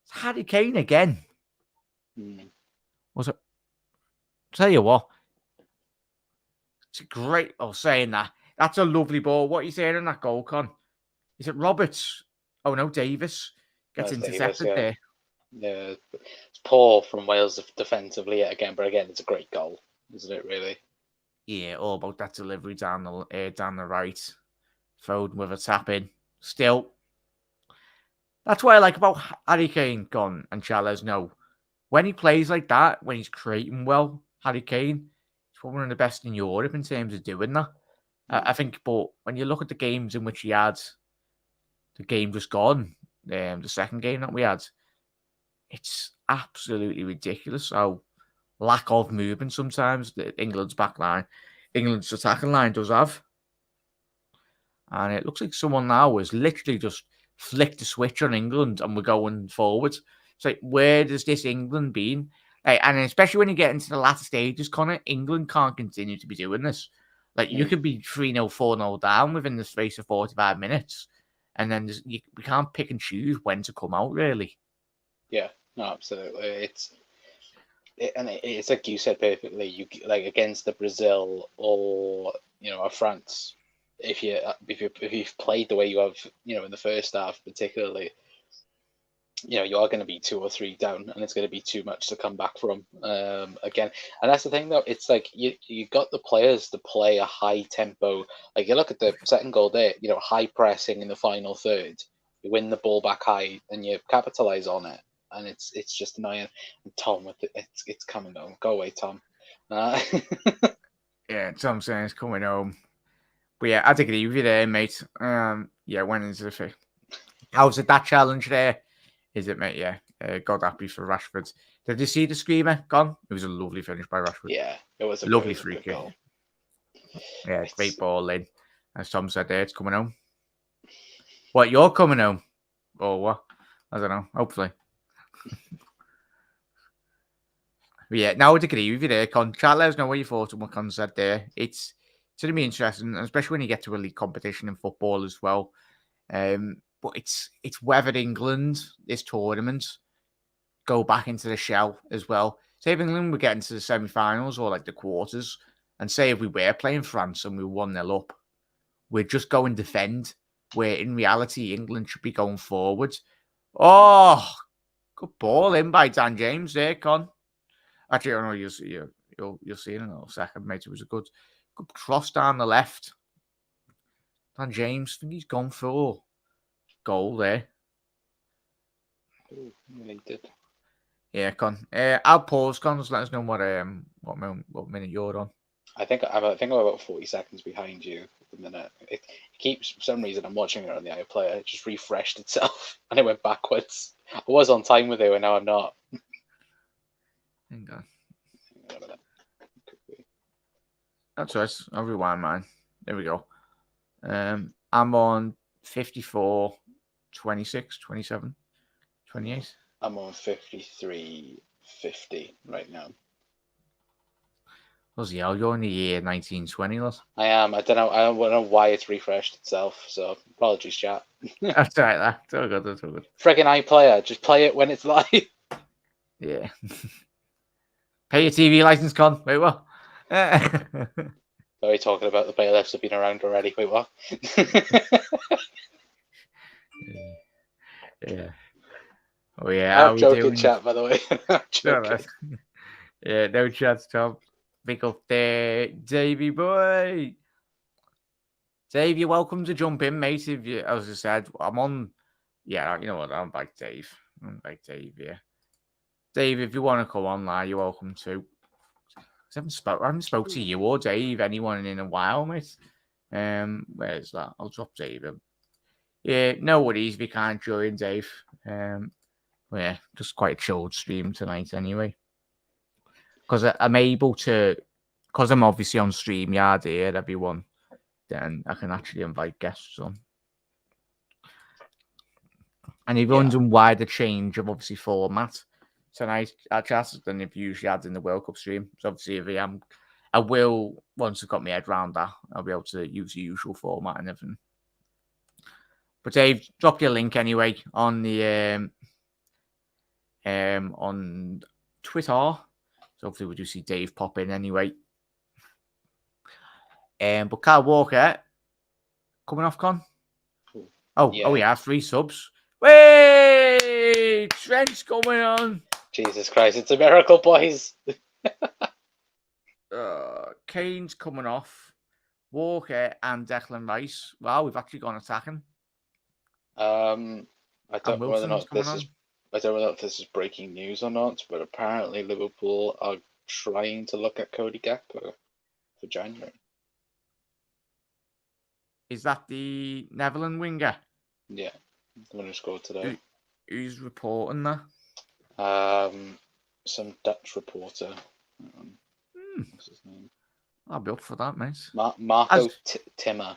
It's Harry Kane again. Was it? Tell you what. It's a great... Oh, saying that. That's a lovely ball. What are you saying on that goal, Con? Is it Roberts? Oh, no, Davis. Gets intercepted there. Yeah, it's poor from Wales defensively yet again, but again, it's a great goal, isn't it, really? Yeah, all about that delivery down the right. Foden with a tap in. Still, that's what I like about Harry Kane, Con, and Chalez. No, when he plays like that, when he's creating well, Harry Kane, he's one of the best in Europe in terms of doing that. I think, but when you look at the games in which he had, the game just gone, the second game that we had, it's absolutely ridiculous how lack of movement sometimes England's attacking line does have. And it looks like someone now has literally just flicked the switch on England and we're going forward. It's like, where does this England been? And especially when you get into the latter stages, Connor, England can't continue to be doing this. Like, you could be 3-0, 4-0 down within the space of 45 minutes. And then we can't pick and choose when to come out, really. Yeah, no, absolutely. It's like you said perfectly. You like against the Brazil or a France. If you've played the way you have, in the first half, particularly, you are going to be 2 or 3 down, and it's going to be too much to come back from again. And that's the thing, though. It's like you got the players to play a high tempo. Like you look at the second goal there, high pressing in the final third. You win the ball back high, and you capitalize on it. And it's just annoying. And Tom, it's coming home. Go away, Tom. Yeah, Tom saying it's coming home. But yeah, I'd agree with you there, mate. Yeah, went into the fifth. How's it that challenge there? Is it, mate? Yeah. God happy for Rashford. Did you see the screamer? Gone? It was a lovely finish by Rashford. Yeah, it was a lovely free kick. Goal. Yeah, great ball in. As Tom said there, it's coming home. What, you're coming home? Or what? I don't know. Hopefully. But yeah, now I'd agree with you there, Con. Chat, let us know what you thought on what Con said there. It's going to be interesting, especially when you get to a league competition in football as well. But it's whether England, this tournament, go back into the shell as well. Say if England were getting to the semi-finals or like the quarters, and say if we were playing France and we were 1-0 up, we'd just go and defend, where in reality England should be going forward. Oh, good ball in by Dan James there, Con. Actually, I don't know, you'll see in a little second, mate. It was a good cross down the left. Dan James, I think he's gone for goal there. Ooh, he did. Yeah, Con. I'll pause, Con. Just let us know what minute you're on. I think I'm about 40 seconds behind you at the minute. It keeps, for some reason, I'm watching it on the iPlayer. It just refreshed itself and it went backwards. I was on time with it, and now I'm not. Hang on. Hang on a minute. That's right. I'll rewind mine. There we go. I'm on 54, 26, 27, 28. I'm on 53.50 right now. Bloody hell, you're in the year 1920, lad. I am. I don't know why it's refreshed itself. So apologies, chat. That's right, that's all good. That's all good. Friggin' iPlayer, just play it when it's live. Yeah. Pay your TV license, Con. Wait, what? Are we talking about the bailiffs have been around already? Wait, what? Yeah. Oh yeah. I'm joking, chat. By the way, I'm joking. Yeah, no chance, Tom. Big up there, Davey boy. Dave, you're welcome to jump in, mate. If you, as I said, I'm on. Yeah, you know what? I'm like Dave. Yeah. Dave, if you want to come online, you're welcome to. I haven't spoke to you or Dave, anyone in a while, mate. Where's that? I'll drop Dave in. Yeah, no worries if you can't join, Dave. Yeah, just quite a chilled stream tonight anyway. Because I'm able to, because I'm obviously on StreamYard here, everyone, then I can actually invite guests on. And if you're wondering why the change of obviously format tonight at chat than if you usually had in the World Cup stream. So obviously if I will, once I've got my head around that, I'll be able to use the usual format and everything. But Dave, drop your link anyway on the on Twitter. So hopefully we do see Dave pop in anyway. But Carl Walker coming off, Con. Oh yeah, 3 subs. Wait, Trent's coming on. Jesus Christ, it's a miracle, boys. Kane's coming off. Walker and Declan Rice. Wow, we've actually gone attacking. I don't know whether or not this is. I don't know if this is breaking news or not, but apparently Liverpool are trying to look at Cody Gakpo for January. Is that the Netherlands winger? Yeah, the one who scored today. Who's reporting that? Some Dutch reporter. What's his name? I'll be up for that, mate. Marco Timmer.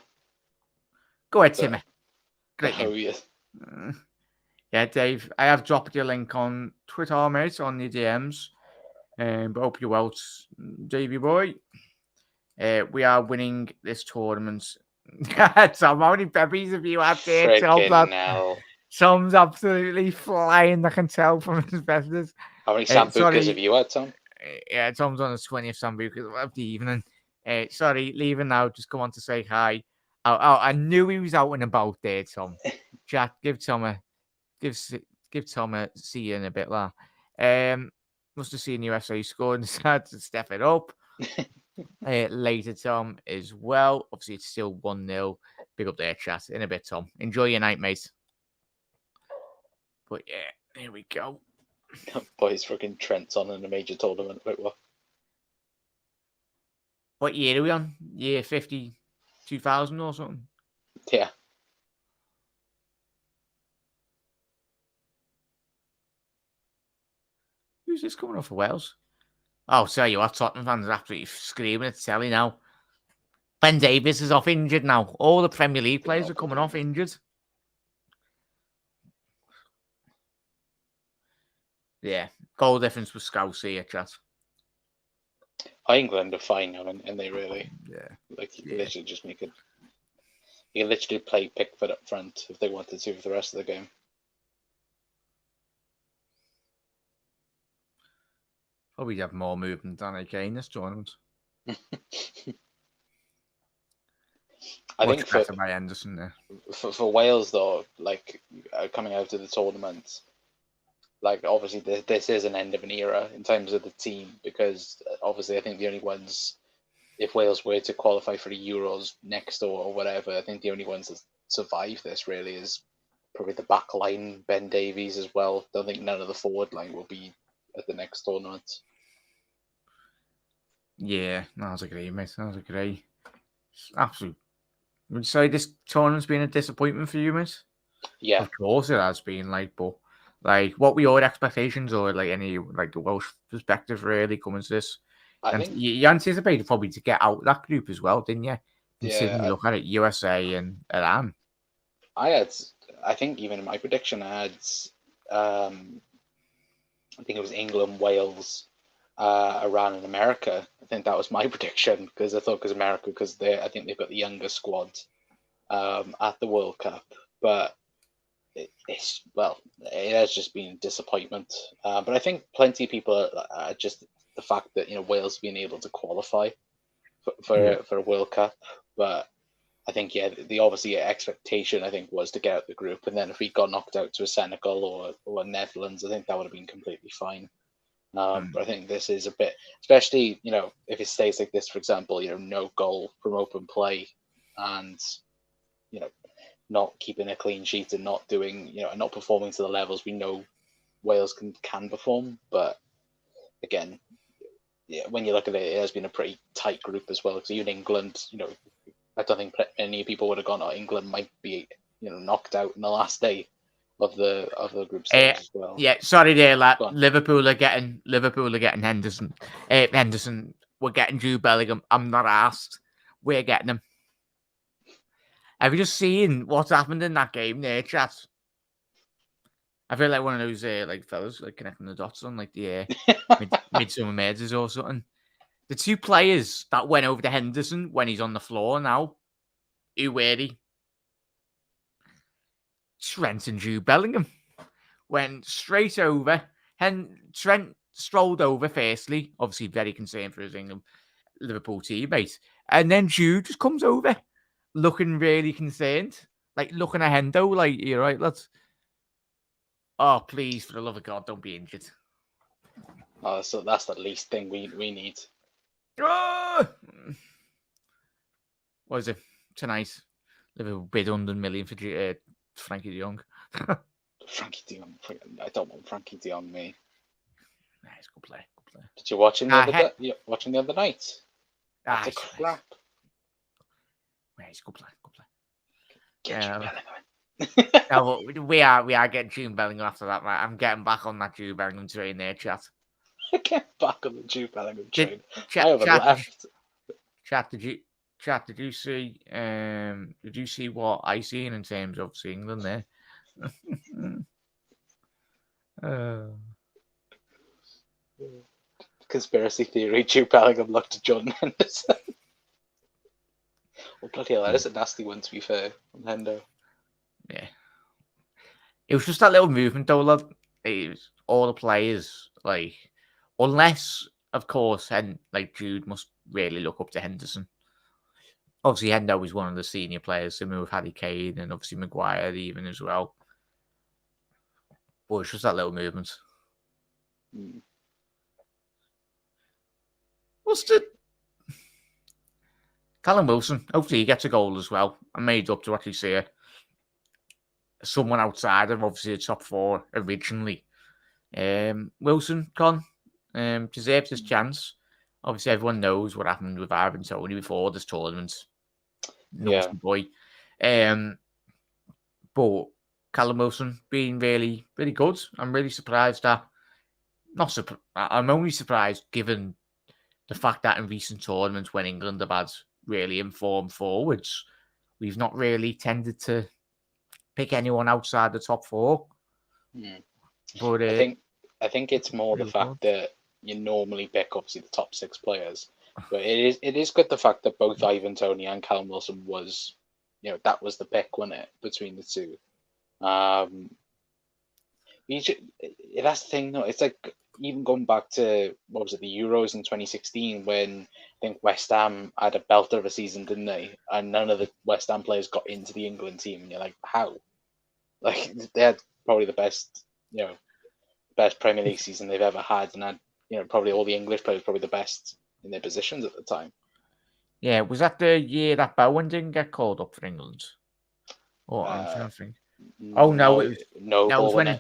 Go ahead, Timmer. Great. Oh, yes. Yeah, Dave, I have dropped your link on Twitter, mate, on the DMs. But hope you're well, Davey boy. We are winning this tournament. Tom, how many peppies have you had there, Tom? Tom's absolutely flying, I can tell from his messages. How many Sambucas have you had, Tom? Yeah, Tom's on his 20th Sambucas of the evening. Sorry, leaving now. Just come on to say hi. I knew he was out and about there, Tom. Jack, give Tom a see you in a bit, lah. Must have seen USA score and decided to step it up. Later, Tom, as well. Obviously, it's still 1-0. Big up there, chat. In a bit, Tom. Enjoy your night, mate. But yeah, here we go. Boys, fucking Trent's on in a major tournament. Wait, what? What year are we on? Year 50, 2000 or something? Yeah. Who's this coming off for Wales? Oh, tell you what, Tottenham fans are absolutely screaming at the telly now. Ben Davies is off injured now. All the Premier League players are coming off injured. Yeah, goal difference was Scouse here, chat. England are fine now, and they really, literally just make it. You can literally play Pickford up front if they wanted to for the rest of the game. Probably have more movement than AK in this tournament. I think better by Henderson there. For Wales though, like coming out of the tournament, like obviously this is an end of an era in terms of the team, because obviously I think the only ones, if Wales were to qualify for the Euros next or whatever, I think the only ones that survive this really is probably the back line, Ben Davies as well. Don't think none of the forward line will be at the next tournament. Yeah, that was a great, mate. That was a great. Absolute. Would you say this tournament's been a disappointment for you, mate? Yeah, Of course it has been, but what were your expectations or any the Welsh perspective really coming to this? I And think you anticipated probably to get out that group as well, didn't you? Considering you yeah, look at it, USA and Iran. I think even in my prediction, um, I think it was England, Wales, Iran, and America. I think that was my prediction because I thought because I think they've got the younger squad at the World Cup, but it has just been a disappointment. But I think plenty of people are just the fact that Wales being able to qualify for a World Cup, but I think the obviously expectation I think was to get out the group, and then if we got knocked out to a Senegal or Netherlands, I think that would have been completely fine. But I think this is a bit, especially if it stays like this, for example, no goal from open play, and you know not keeping a clean sheet and not doing not performing to the levels we know Wales can perform. But again, when you look at it, it has been a pretty tight group as well. Because even England, I don't think many people would have gone, oh, England might be knocked out in the last day of the group stage as well. Yeah, sorry there, lad. Liverpool are getting Henderson. Henderson, we're getting Jude Bellingham. I'm not asked. We're getting him. Have you just seen what's happened in that game there, chat? I feel like one of those fellas connecting the dots on the Midsummer Murders or something. The two players that went over to Henderson when he's on the floor now, who were he? Trent and Jude Bellingham went straight over. Trent strolled over firstly, obviously very concerned for his Liverpool teammate, and then Jude just comes over, looking really concerned, looking at Hendo, you're right, lads. Oh, please, for the love of God, don't be injured. Oh, so that's the least thing we need. Oh! What is it tonight? Liverpool bid 100 million for Frankie de Jong. Frankie de Jong. I don't want Frankie de Jong, me. Nice, good play. Did you watch him the other day? Watching the other night? That's a crap. Nice, good play. Get Jude Bellingham. No, we are getting Jude Bellingham after that, right? I'm getting back on that Jude Bellingham train there, chat. Get back on the Jude Bellingham train. I haven't left. Chat, did you see? Did you see what I seen in terms of England there? Conspiracy theory: Jude Bellingham looked to Jordan Henderson. Oh bloody hell! That is a nasty one, to be fair, on Hendo. Yeah, it was just that little movement, though, lad. It was all the players, unless, of course, and Jude must really look up to Henderson. Obviously, Hendo is one of the senior players, similar with Harry Kane and obviously Maguire even as well. But it's just that little movement. What's the Callum Wilson? Hopefully, he gets a goal as well. I'm made up to actually see someone outside of obviously the top four originally. Wilson, deserves his chance. Obviously, everyone knows what happened with Ivan Toney before this tournament. Naughty boy. But Callum Wilson being really, really good. I'm really surprised that. I'm only surprised given the fact that in recent tournaments when England have had really informed forwards, we've not really tended to pick anyone outside the top four. But I think it's more the fact that you normally pick obviously the top six players, but it is good the fact that both Ivan Toney and Callum Wilson was, that was the pick, wasn't it, between the two. That's the thing, though. It's like even going back to what was it, the Euros in 2016 when I think West Ham had a belter of a season, didn't they? And none of the West Ham players got into the England team, and you're like, how? Like they had probably the best, best Premier League season they've ever had, and had probably all the English players probably the best in their positions at the time. Yeah, was that the year that Bowen didn't get called up for England? Oh, I'm trying to think. Oh no, it was when.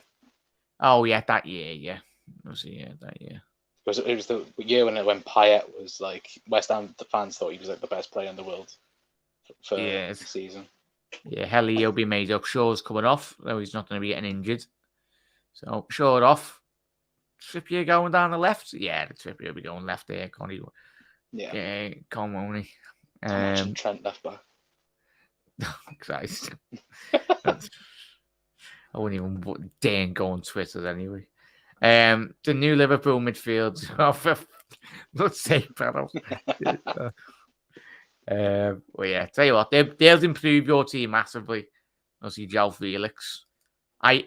Oh yeah, that year, yeah. That year. It was the year when Payet was like West Ham. The fans thought he was like the best player in the world for the season. Yeah, Helly will be made up. Shaw's coming off, though he's not going to be getting injured. So Shaw off. Trippier going down the left. Yeah, the Trippier will be going left there. Can't he? Yeah, can't won't he? Imagine Trent left back. Christ. I wouldn't even dare go on Twitter anyway. The new Liverpool midfield. Let's say, Pedro. Well, yeah, tell you what, they'll improve your team massively. Obviously, João Felix. I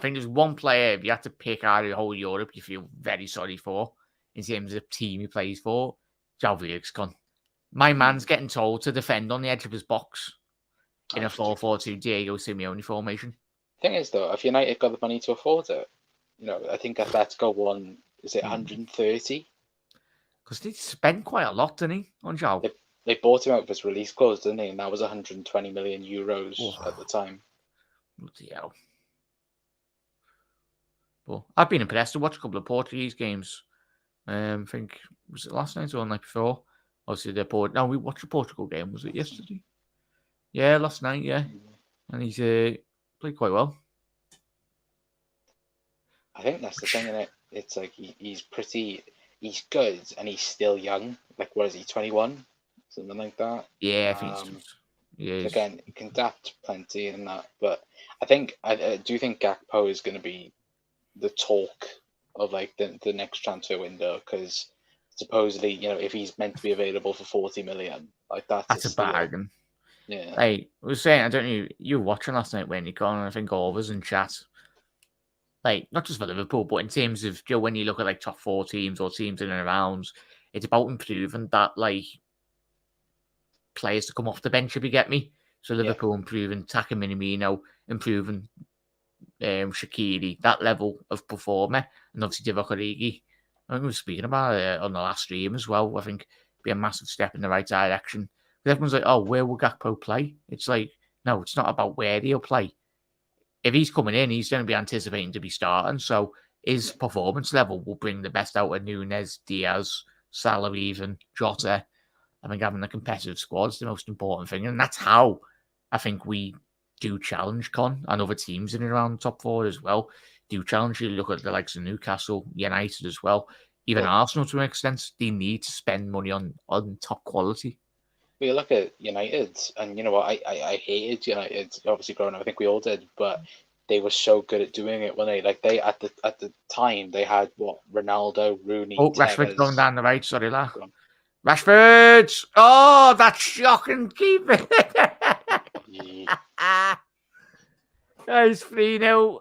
think there's one player, if you had to pick out of the whole Europe, you feel very sorry for in terms of the team he plays for. João Felix gone. My man's getting told to defend on the edge of his box in a 4-4-2 Diego Simeone formation. Thing is, though, if United got the money to afford it, I think Atletico won, is it 130? Because they spent quite a lot, didn't he, on João? They bought him out of his release clause, didn't they? And that was 120 million euros at the time. Bloody hell. But I've been impressed to watch a couple of Portuguese games. I think, was it last night or the night before? Obviously, we watched a Portugal game. Was it yesterday? Yeah, last night, yeah. And he's played quite well. I think that's the thing, isn't it? It's like he's good, and he's still young. Like, what is he, 21? Something like that. Yeah, I think again, he can adapt plenty in that. But I do think Gakpo is going to be the talk of like the next transfer window, because supposedly, if he's meant to be available for 40 million, like that's a bargain. Yeah. Like, I was saying, I don't know, you were watching last night when you got on, I think all of us in chat. Like, not just for Liverpool, but in terms of, when you look at like top 4 teams or teams in and around, it's about improving that, like, players to come off the bench, if you get me. So Liverpool improving, Taka Minamino, improving Shaqiri, that level of performer, and obviously Divock Origi. I think we were speaking about it on the last stream as well. I think it'd be a massive step in the right direction. Because everyone's like, oh, where will Gakpo play? It's like, no, it's not about where he'll play. If he's coming in, he's going to be anticipating to be starting. So his performance level will bring the best out of Nunes, Diaz, Salah, even Jota. I think having a competitive squad is the most important thing. And that's how I think we do challenge Con and other teams in and around the top 4 as well. Do challenge you. Look at the likes of Newcastle, United as well. Even Arsenal to an extent, they need to spend money on top quality. Well, you look at United, and you know what? I hated United, obviously growing up. I think we all did, but they were so good at doing it, weren't they? Like they at the time they had Ronaldo, Rooney, Rashford going down the right. Sorry, lad. Rashford! Oh, that's shocking keeper. Guys, 3-0.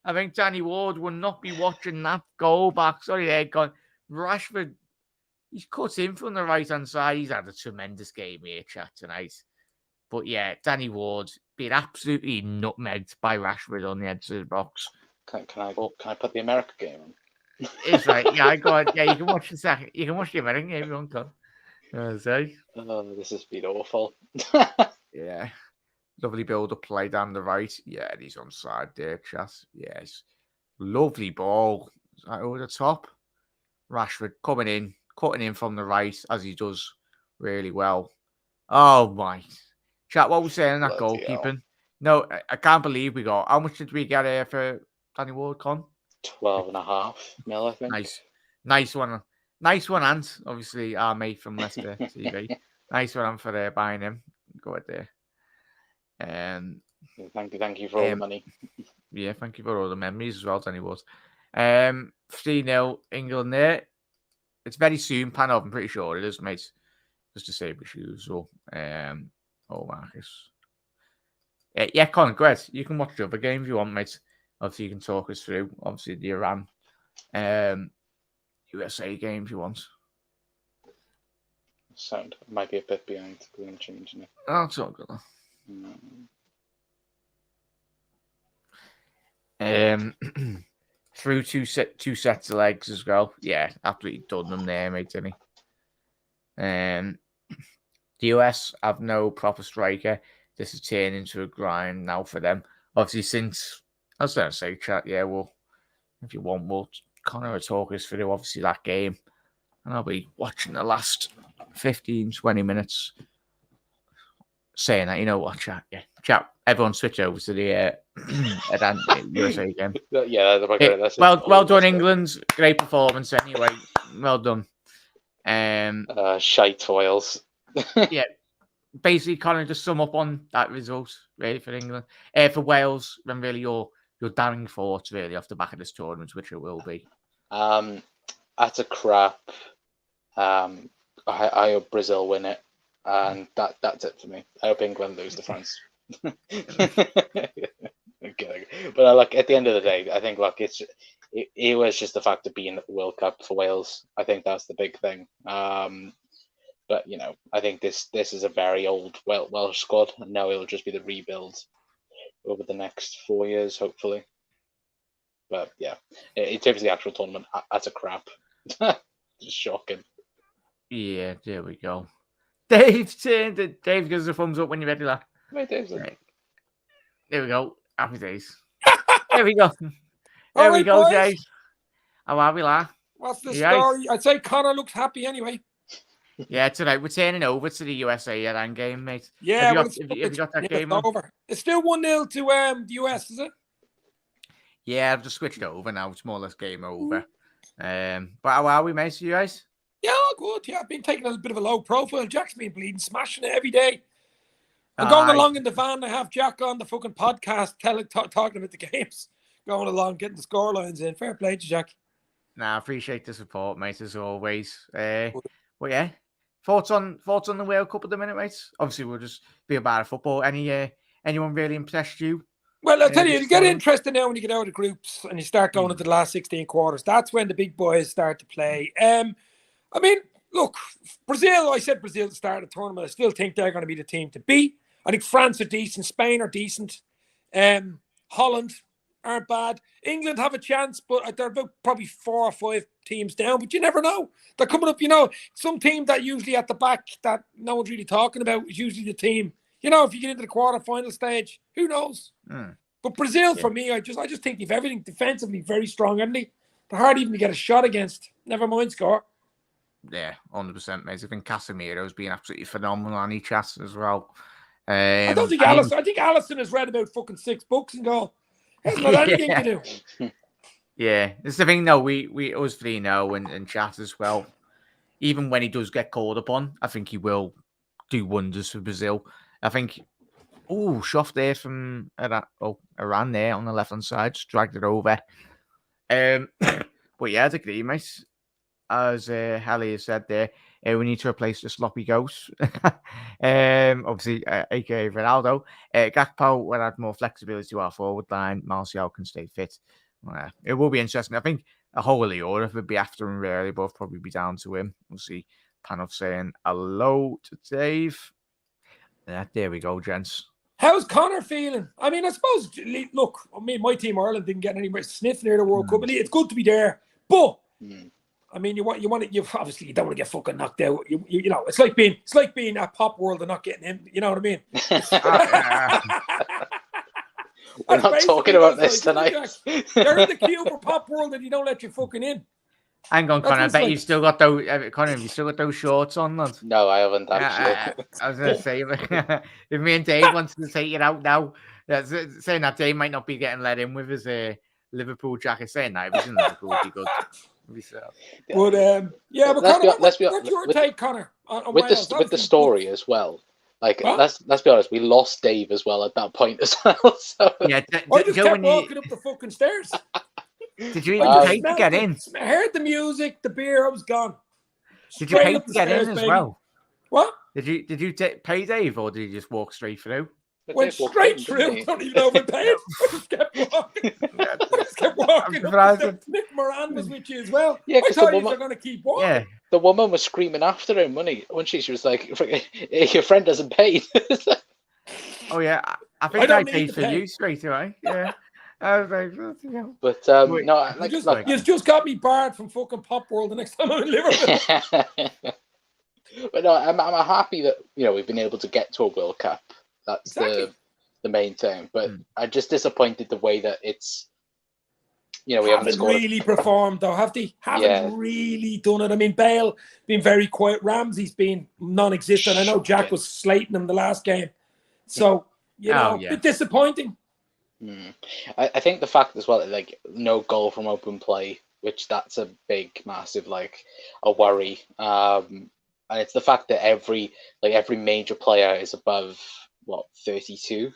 I think Danny Ward will not be watching that goal back. Sorry, there, gone. Rashford, he's cut in from the right-hand side. He's had a tremendous game here, chat, tonight. But yeah, Danny Ward being absolutely nutmegged by Rashford on the edge of the box. Can I put the America game on? It's right. Yeah, go on. Yeah, you can watch the second. You can watch the American game if you want to. Oh, this has been awful. Yeah. Lovely build-up play down the right. Yeah, he's on side there, chat. Yes. Lovely ball. Over the top. Rashford coming in, cutting in from the right, as he does really well. Oh, my. Chat, what was saying that goalkeeping? No, I can't believe we got... How much did we get here for Danny Ward, Con? 12.5 mil, I think. Nice one. Nice one, Ant. Obviously, our mate from Leicester TV. Nice one for buying him. Go ahead there. Thank you for all the money. Yeah, thank you for all the memories as well, Danny Ward. 3-0 England there. It's very soon, Panov, I'm pretty sure it is, mate. Just to save the shoes. So, Marcus. Yeah, Colin, go ahead. You can watch the other game if you want, mate. Obviously, you can talk us through, obviously, the Iran USA game if you want. Sound might be a bit behind because I'm changing it. Oh, it's all good. Through two sets of legs as well. Yeah, absolutely done them there, mate, didn't he? The US have no proper striker. This is turning into a grind now for them. Obviously, since I was going to say, chat, yeah, well, if you want, Connor will talk us through obviously that game, and I'll be watching the last 15, 20 minutes. Saying that, you know what, chat. Everyone switch over to the USA game. Yeah, that's well done, England. Great performance anyway. Well done. Shite Wales. Yeah, basically, kind of just sum up on that result really for England, for Wales, and really your damning thoughts really off the back of this tournament, which it will be. That's a crap. I hope Brazil win it, and that's it for me. I hope England lose to France. Okay. But like at the end of the day, I think like it was just the fact of being at the World Cup for Wales. I think that's the big thing. But you know, I think this is a very old Welsh squad, and now it'll just be the rebuild over the next 4 years, hopefully. But yeah, in terms of the actual tournament, that's a crap. Just shocking. Yeah, there we go. Dave gives us a thumbs up when you're ready, lad. Wait, Dave's right. There we go. Happy days. There we go. There we go, Dave. How are we, lad? What's the story? I'd say Connor looks happy anyway. Yeah, it's all right. We're turning over to the USA Iran game, mate. Yeah, have you got that game on? Over. It's still 1-0 to the US, is it? Yeah, I've just switched over now. It's more or less game over. But how are we, mate? You guys? Yeah, good. Yeah, I've been taking a bit of a low profile. Jack's been bleeding, smashing it every day. I'm going along in the van. I have Jack on the fucking podcast, talking about the games, going along, getting the scorelines in. Fair play to Jack. Nah, I appreciate the support, mate, as always. Well, yeah. Thoughts on the World Cup at the minute, mate? Obviously, we'll just be about football. Anyone really impressed you? Well, I'll tell you, it'll get interesting now when you get out of groups and you start going into the last 16 quarters. That's when the big boys start to play. I mean, look, Brazil, I said Brazil to start the tournament. I still think they're going to be the team to beat. I think France are decent. Spain are decent. Holland aren't bad. England have a chance, but they're about probably 4 or 5 teams down. But you never know. They're coming up, some team that usually at the back that no one's really talking about is usually the team. If you get into the quarterfinal stage, who knows? But Brazil, for me, I just think they've everything defensively very strong, haven't they? They're hard even to get a shot against. Never mind score. Yeah, 100%, mate. I think Casemiro's been absolutely phenomenal on each chat as well. I don't think Allison. I think Allison has read about fucking 6 books and go, "There's not anything to do." Yeah, it's the thing though. We us 3 know and chat as well. Even when he does get called upon, I think he will do wonders for Brazil. I think. Oh, shot there from Iran there on the left hand side, just dragged it over. But yeah, I agree, mate. As Hallie has said there, we need to replace the sloppy ghost. Obviously, aka Ronaldo. Gakpo will add more flexibility to our forward line. Martial can stay fit. It will be interesting. I think a whole of Europe would be after him, really, but probably be down to him. We'll see. Panov saying hello to Dave. Yeah, there we go, gents. How's Connor feeling? I mean, I suppose, look, my team Ireland didn't get any sniff near the World Cup. It's good to be there, but I mean, you obviously you don't want to get fucking knocked out. It's like being at Pop World and not getting in. You know what I mean? We're not talking about this tonight. They're in the queue for Pop World and you don't let you fucking in. Hang on, Connor. I bet you've still got those. Connor, have you still got those shorts on, lad? No, I haven't actually. I was going to say, if me and Dave wanted to take it out now, saying that Dave might not be getting let in with his Liverpool jacket. Saying that if he's in Liverpool, would be good. But Connor, what's your take, Connor? On with the story as well. Like let's be honest, we lost Dave as well at that point as well. So yeah, I just kept walking up the fucking stairs. Did you even pay to get in? I heard the music, the beer, I was gone. Did you pay to get in as well? What? Did you pay Dave or did you just walk straight through? Went straight through. Don't even know if I paid. I just kept walking. Nick Moran was with you as well. Yeah, I thought you were going to keep walking. Yeah. The woman was screaming after him, wasn't she? She was like, "Your friend doesn't pay." Oh yeah, I think I paid for you straight away. Yeah. I was like, but no, you just got me barred from fucking Pop World the next time I'm in Liverpool. But no, I'm happy that we've been able to get to a World Cup. That's the main thing. But I'm just disappointed the way that it's we haven't scored. Really performed though, have they? Haven't really done it. I mean, Bale been very quiet. Ramsey's been non-existent. I know Jack was slating him the last game, so a bit disappointing. I think the fact as well, like no goal from open play, which that's a big, massive a worry. And it's the fact that every major player is above 32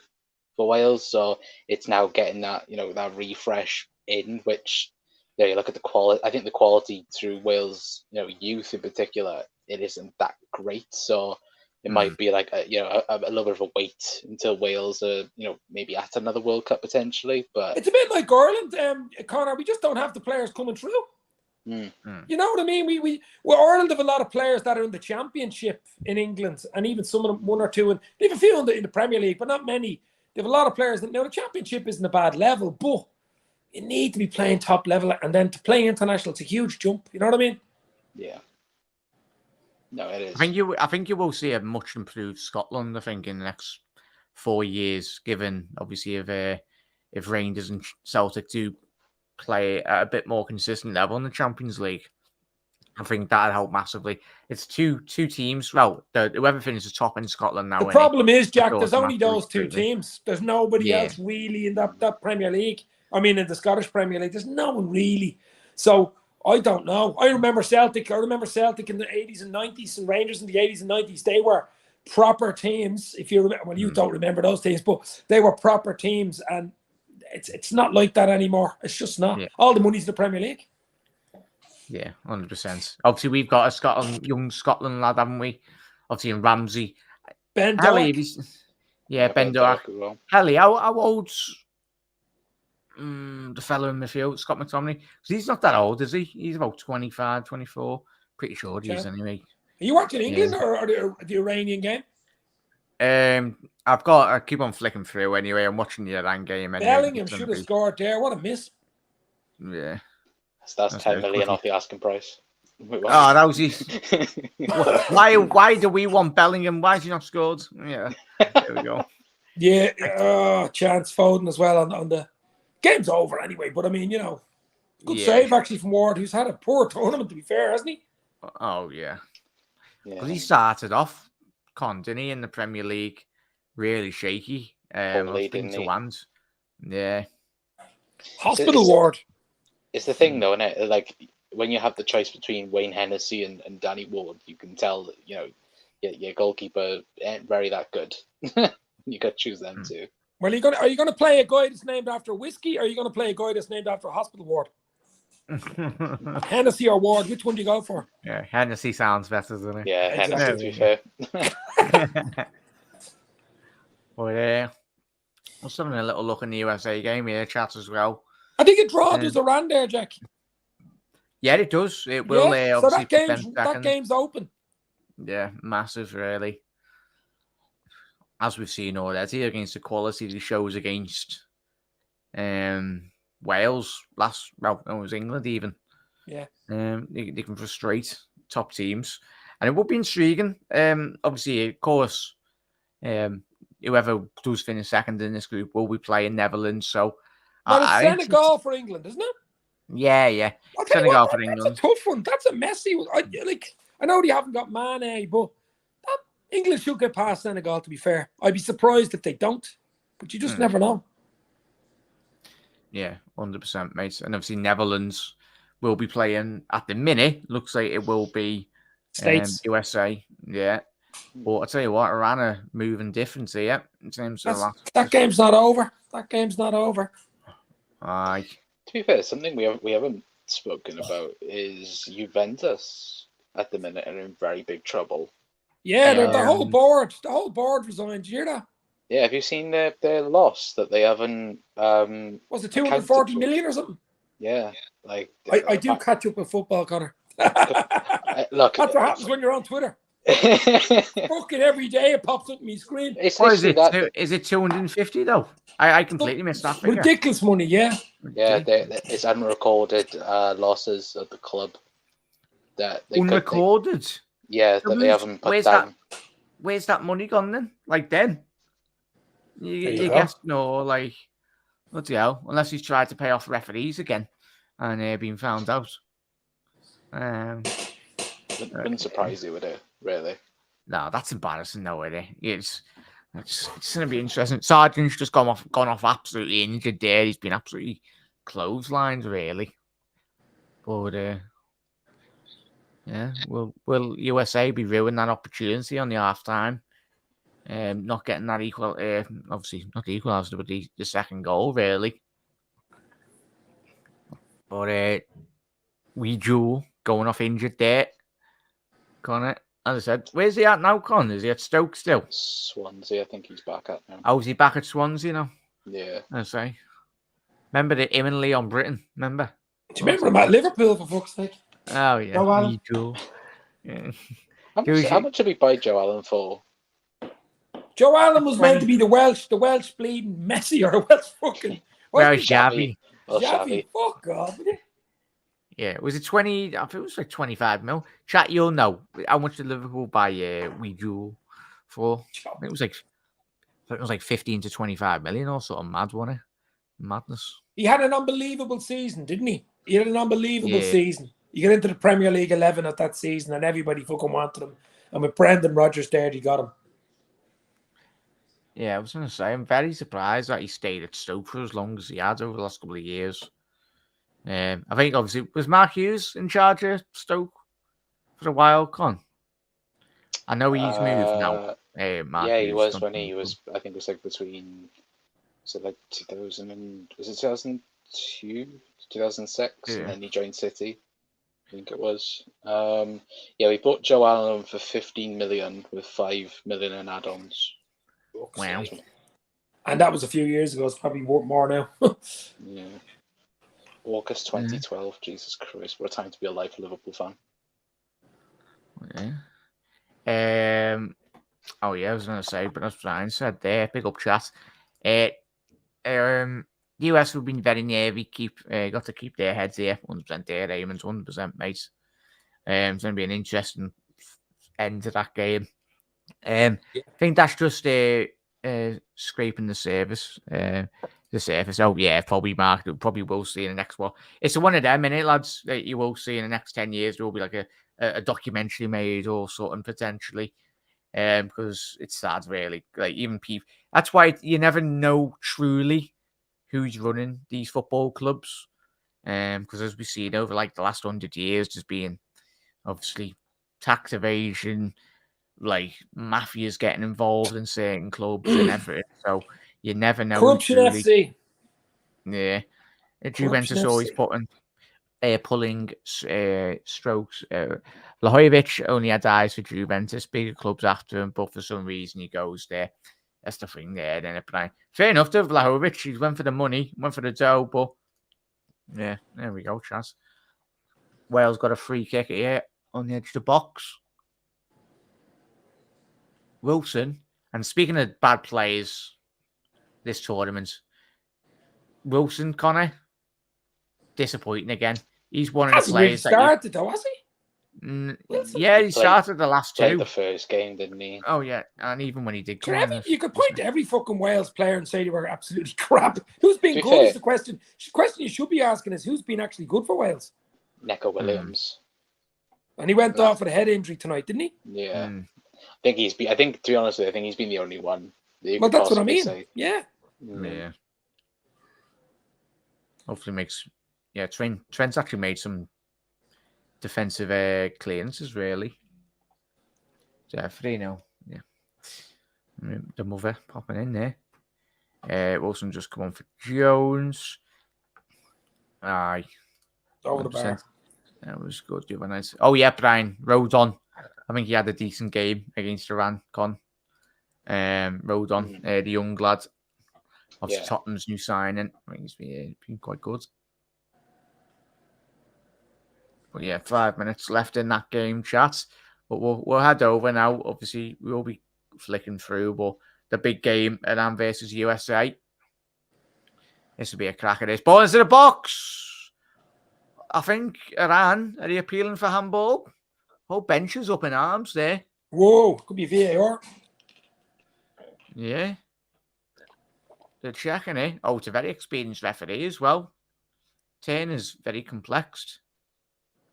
for Wales, so it's now getting that that refresh in, which you look at the quality. I think the quality through Wales, youth in particular, it isn't that great. So it might be like a little bit of a wait until Wales are maybe at another World Cup potentially. But it's a bit like Ireland, Conor. We just don't have the players coming through. You know what I mean? Ireland have a lot of players that are in the Championship in England, and even some of them, one or two, and they have a few in the Premier League, but not many. They have a lot of players that the Championship isn't a bad level, but you need to be playing top level, and then to play international, it's a huge jump. You know what I mean? Yeah. No, it is. I think you will see a much improved Scotland. I think in the next 4 years, given obviously if Rangers and Celtic do play at a bit more consistent level in the Champions League, I think that'd help massively. It's two teams. Well, whoever finishes top in Scotland now. The problem is, Jack, there's only those two teams. There's nobody else really in that Premier League. I mean, in the Scottish Premier League, there's no one really. So I don't know. I remember Celtic in the 80s and 90s, and Rangers in the 80s and 90s. They were proper teams. If you remember, well, you don't remember those teams, but they were proper teams, and it's not like that anymore. It's just not. All the money's in the Premier League. Yeah, 100%. Obviously, we've got a young Scotland lad, haven't we? Obviously, in Ramsey. Ben Doak. Ben Doak. Well. Helly, how old's the fellow in midfield, Scott McTominay? Because he's not that old, is he? He's about 25, 24. Pretty sure he is, anyway. Are you watching England or the Iranian game? I keep on flicking through anyway. I'm watching the Iran game. Anyway. Bellingham should have scored there. What a miss. Yeah. That's 10 million off the asking price. That was easy. Why do we want Bellingham? Why has he not scored? Yeah. There we go. Chance Foden as well on the game's over anyway. But I mean, good save actually from Ward, who's had a poor tournament to be fair, hasn't he? Oh yeah. Because he started off, didn't he, in the Premier League, really shaky. To hands. Yeah. Hospital Ward. It's the thing though, isn't it? Like when you have the choice between Wayne Hennessy and Danny Ward, you can tell that your goalkeeper ain't very that good. You got to choose them too. Well, are you gonna play a guy that's named after whiskey, or are you gonna play a guy that's named after a hospital ward? Hennessy or Ward, which one do you go for? Yeah, Hennessy sounds better, doesn't it? Yeah, Hennessy, to be fair. But I was having a little look in the USA game here, chat as well. I think it draws Iran there, Jack. Yeah, it does. It will. So that game's open. Yeah, massive, really. As we've seen already, against the quality of the shows against Wales it was England even. Yeah. They can frustrate top teams. And it would be intriguing. Obviously, of course, whoever does finish second in this group will be playing Netherlands. So it's Senegal for England, isn't it? Yeah. Senegal for England. That's a tough one. That's a messy one. I know they haven't got Mane, but England should get past Senegal, to be fair. I'd be surprised if they don't, but you just never know. Yeah, 100%, mate. And obviously Netherlands will be playing at the minute. Looks like it will be States. USA. Yeah. But I tell you what, Iran are moving different here in terms of that game's not over. That game's not over. Aye. To be fair, something we haven't spoken about is Juventus at the minute are in very big trouble. Yeah, the whole board resigned. Did you hear that? Yeah, have you seen their loss that they haven't? Was it 240 million or something? Yeah, I do catch up with football, Connor. Look, that's what happens when you're on Twitter. Fucking every day it pops up on my screen. What is it? Is it 250 though? I completely missed that figure. Ridiculous money, yeah. Yeah, it's unrecorded losses at the club. That unrecorded. That they haven't put down. Where's that money gone then? Then? You guess no, bloody hell. Unless he's tried to pay off referees again. and been found out. Wouldn't surprise you, would it? Really? No, that's embarrassing, though, isn't it? It's going to be interesting. Sargent's just gone off absolutely injured there. He's been absolutely clotheslined, really. But yeah, will USA be ruining that opportunity on the half time? Not getting that equal, obviously not the equaliser, but the second goal, really. But Weijul going off injured there. Connor, as I said, where's he at now, Con? Is he at Stoke still? Swansea, I think he's back at now. Oh, is he back at Swansea now? Yeah. I say. Remember him and Leon Britton? Remember? Do you remember him at Liverpool, for fuck's sake? Oh, yeah. Joe Allen. Yeah. How much did we buy Joe Allen for? Joe Allen was meant to be the Welsh bleeding Messi or Welsh fucking. Welsh Xavi. Xavi. Fuck off. Yeah, was it 20? I think it was like 25 mil. Chat, you'll know how much did Liverpool buy Weijul for? I think it was like 15 to 25 million or something mad, wasn't it? Madness. He had an unbelievable season, didn't he? He had an unbelievable season. You get into the Premier League 11 at that season, and everybody fucking wanted him. And with Brendan Rodgers there, he got him. Yeah, I was going to say, I'm very surprised that he stayed at Stoke for as long as he had over the last couple of years. I think, obviously, was Mark Hughes in charge of Stoke for a while, Con? I know he's moved now. Mark Hughes, he was Hughes when he was, I think it was like between, so like 2000 and, was it 2002, 2006, and then he joined City, I think it was. We bought Joe Allen for 15 million with 5 million in add-ons. Wow. And that was a few years ago. It's probably worth more now. Yeah. August 2012. Jesus Christ, what a time to be a live Liverpool fan. Yeah. Oh yeah, I was gonna say, but as Brian said there, pick up chat. US have been very nervy. Got to keep their heads here. 100% there, Raymond's 100%, mate. It's gonna be an interesting end to that game. I think that's just scraping the surface. Oh yeah, probably Mark. Probably will see in the next one. It's one of them, innit, lads? That you will see in the next 10 years. There will be like a documentary made or something potentially. Because it's sad, really. Like even people. That's why you never know truly who's running these football clubs. Because as we've seen over like the last 100 years, there's been obviously tax evasion, like mafia's getting involved in certain clubs and everything. So you never know. Corruption truly, FC. Yeah. Juventus always pulling strokes. Lahovic only had eyes for Juventus, bigger clubs after him, but for some reason he goes there. That's the thing there, then. Fair enough to Vlahovic. He went for the money, went for the dough, but yeah, there we go, chance. Wales got a free kick here on the edge of the box. Wilson, and speaking of bad players this tournament, Wilson, Connor, disappointing again. He's one of the players really started, though, has he? He started the last two. Played the first game, didn't he? Oh, yeah. And even when he did come on... You could point to every fucking Wales player and say they were absolutely crap. Who's been good is the question. The question you should be asking is who's been actually good for Wales? Neco Williams. And he went off with a head injury tonight, didn't he? Yeah. I think to be honest with you, I think he's been the only one. Well, that's what I mean. Say. Yeah. Yeah. Hopefully makes... Yeah, Trent's actually made some defensive clearances, really. Definitely, no. Yeah. The mother popping in there. Wilson just come on for Jones. Aye. Over the bar. That was good. You were nice. Oh, yeah, Brian. Rodon. I think he had a decent game against Iran, Con. Rodon, the young lad. Obviously, Tottenham's new signing. I think he's been quite good. But yeah, 5 minutes left in that game, chat. But we'll head over now. Obviously, we'll be flicking through. But the big game, Iran versus USA. This will be a crack at this. Ball into the box. I think Iran, are they appealing for handball? Whole bench is up in arms there. Whoa, could be VAR. Yeah. They're checking it. Oh, it's a very experienced referee as well. Turner's very complex.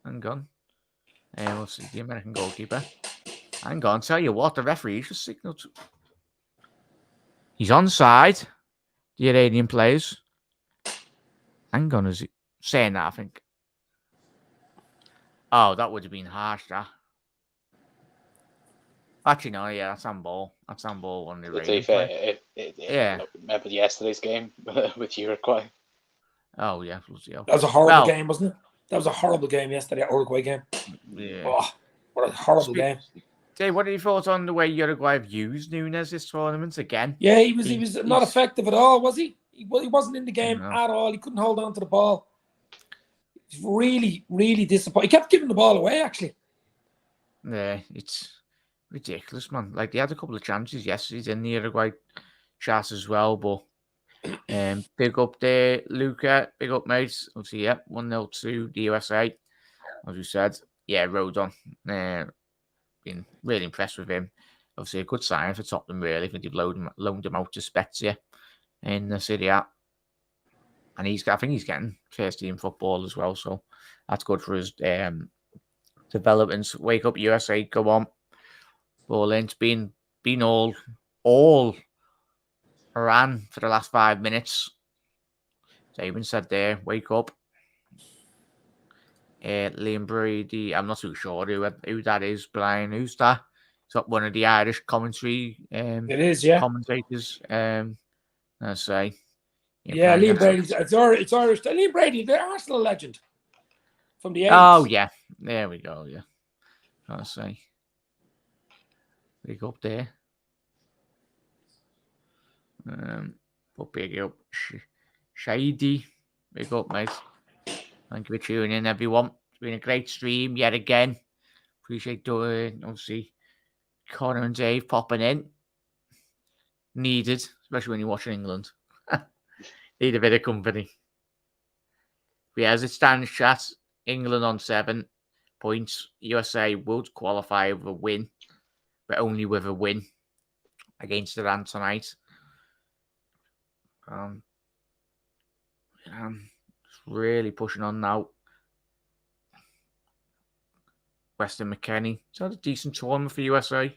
Hang on. What's the American goalkeeper? Hang on, tell you what, the referee just signalled. He's onside. The Iranian players. Hang on, is he saying that? I think. Oh, that would have been harsh, that. Actually, no, yeah, that's handball. That's handball on the Iranian player. Yeah. Remember yesterday's game with Uruguay? Oh, yeah. That was a horrible game, wasn't it? That was a horrible game yesterday, that Uruguay game. Yeah. Oh, what a horrible game. Dave, what are your thoughts on the way Uruguay have used Nunes this tournament again? Yeah, he was not effective at all, was he? He wasn't in the game at all. He couldn't hold on to the ball. He's really, really disappointing. He kept giving the ball away, actually. Yeah, it's ridiculous, man. Like, they had a couple of chances yesterday in the Uruguay chat as well, but big up there, Luca. Big up, mates. Obviously, yeah, 1-0 to the USA. As we said, yeah, Rodon. Been really impressed with him. Obviously, a good sign for Tottenham, really. I think they've loaned him out to Spezia in the Serie A. And I think he's getting first team football as well, so that's good for his developments. Wake up, USA, go on. Ball-in's been all Iran for the last 5 minutes. David said there, wake up. Liam Brady, I'm not too sure who that is, Brian. Who's that? It's not one of the Irish commentary it is, yeah. Commentators. I say. Yeah, Liam Brady. It's Irish. Liam Brady, the Arsenal legend from the 80s. Oh, yeah. There we go, yeah. I say. Big up there. But big up. Shady. Big up, mate. Thank you for tuning in, everyone. It's been a great stream yet again. Appreciate doing, obviously, Connor and Dave popping in. Needed, especially when you're watching England. Need a bit of company. But yeah, as it stands, chat, England on 7 points. USA would qualify with a win, but only with a win against Iran tonight. Really pushing on now. Weston McKennie. Is that a decent tournament for USA?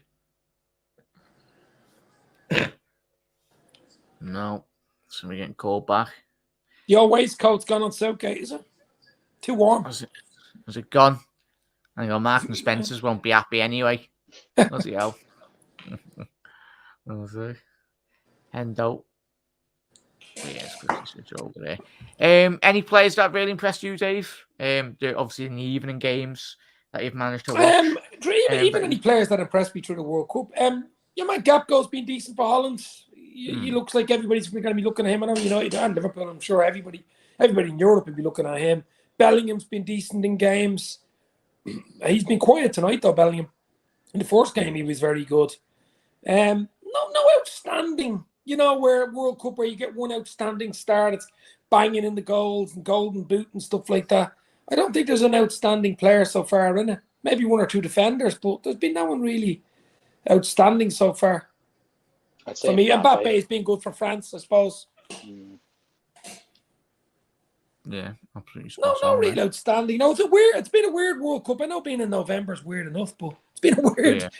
No. So we're getting called back. Your waistcoat's gone on Southgate, is it? Too warm. Has it gone? Hang on, Mark and Spencer's won't be happy anyway. Bloody hell. Hendo. Yes, switch over there. Any players that really impressed you, Dave? Obviously in the evening games that you've managed to watch. Even any players that impressed me through the World Cup. My Gapgo's been decent for Holland. He looks like everybody's going to be looking at him. I know United and Liverpool. I'm sure everybody in Europe will be looking at him. Bellingham's been decent in games. He's been quiet tonight, though. Bellingham. In the first game, he was very good. No outstanding. Where World Cup, where you get one outstanding start, it's banging in the goals and golden boot and stuff like that. I don't think there's an outstanding player so far in it. Maybe one or two defenders, but there's been no one really outstanding so far. I'd say for me, Mbappe has been good for France, I suppose. Yeah, absolutely. No, really outstanding. No, it's been a weird World Cup. I know being in November is weird enough, but it's been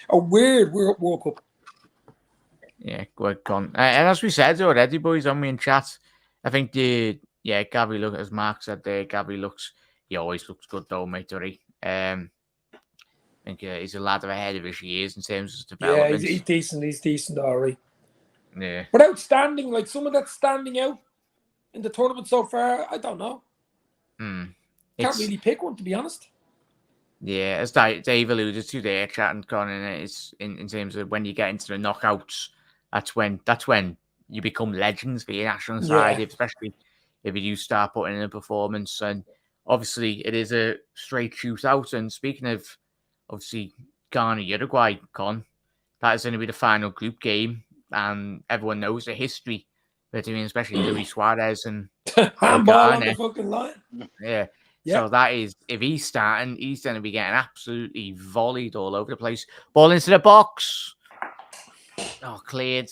a weird World Cup. Yeah, good con. And as we said already, boys, on me in chat, I think Gabby as Mark said there, he always looks good though, mate, doesn't he? I think he's a lad ahead of his years in terms of his development. Yeah, he's decent, all right. Yeah. But outstanding, like some of that's standing out in the tournament so far, I don't know. Can't really pick one, to be honest. Yeah, as Dave alluded to there, chatting Con, it's in terms of when you get into the knockouts, that's when you become legends for your national side, especially if you do start putting in a performance. And obviously, it is a straight shootout. And speaking of obviously Ghana, Uruguay, Con, that is going to be the final group game, and everyone knows the history between, especially Luis Suarez and handball on the fucking line. Yeah. So that is, if he's starting, he's going to be getting absolutely volleyed all over the place. Ball into the box. Oh, cleared.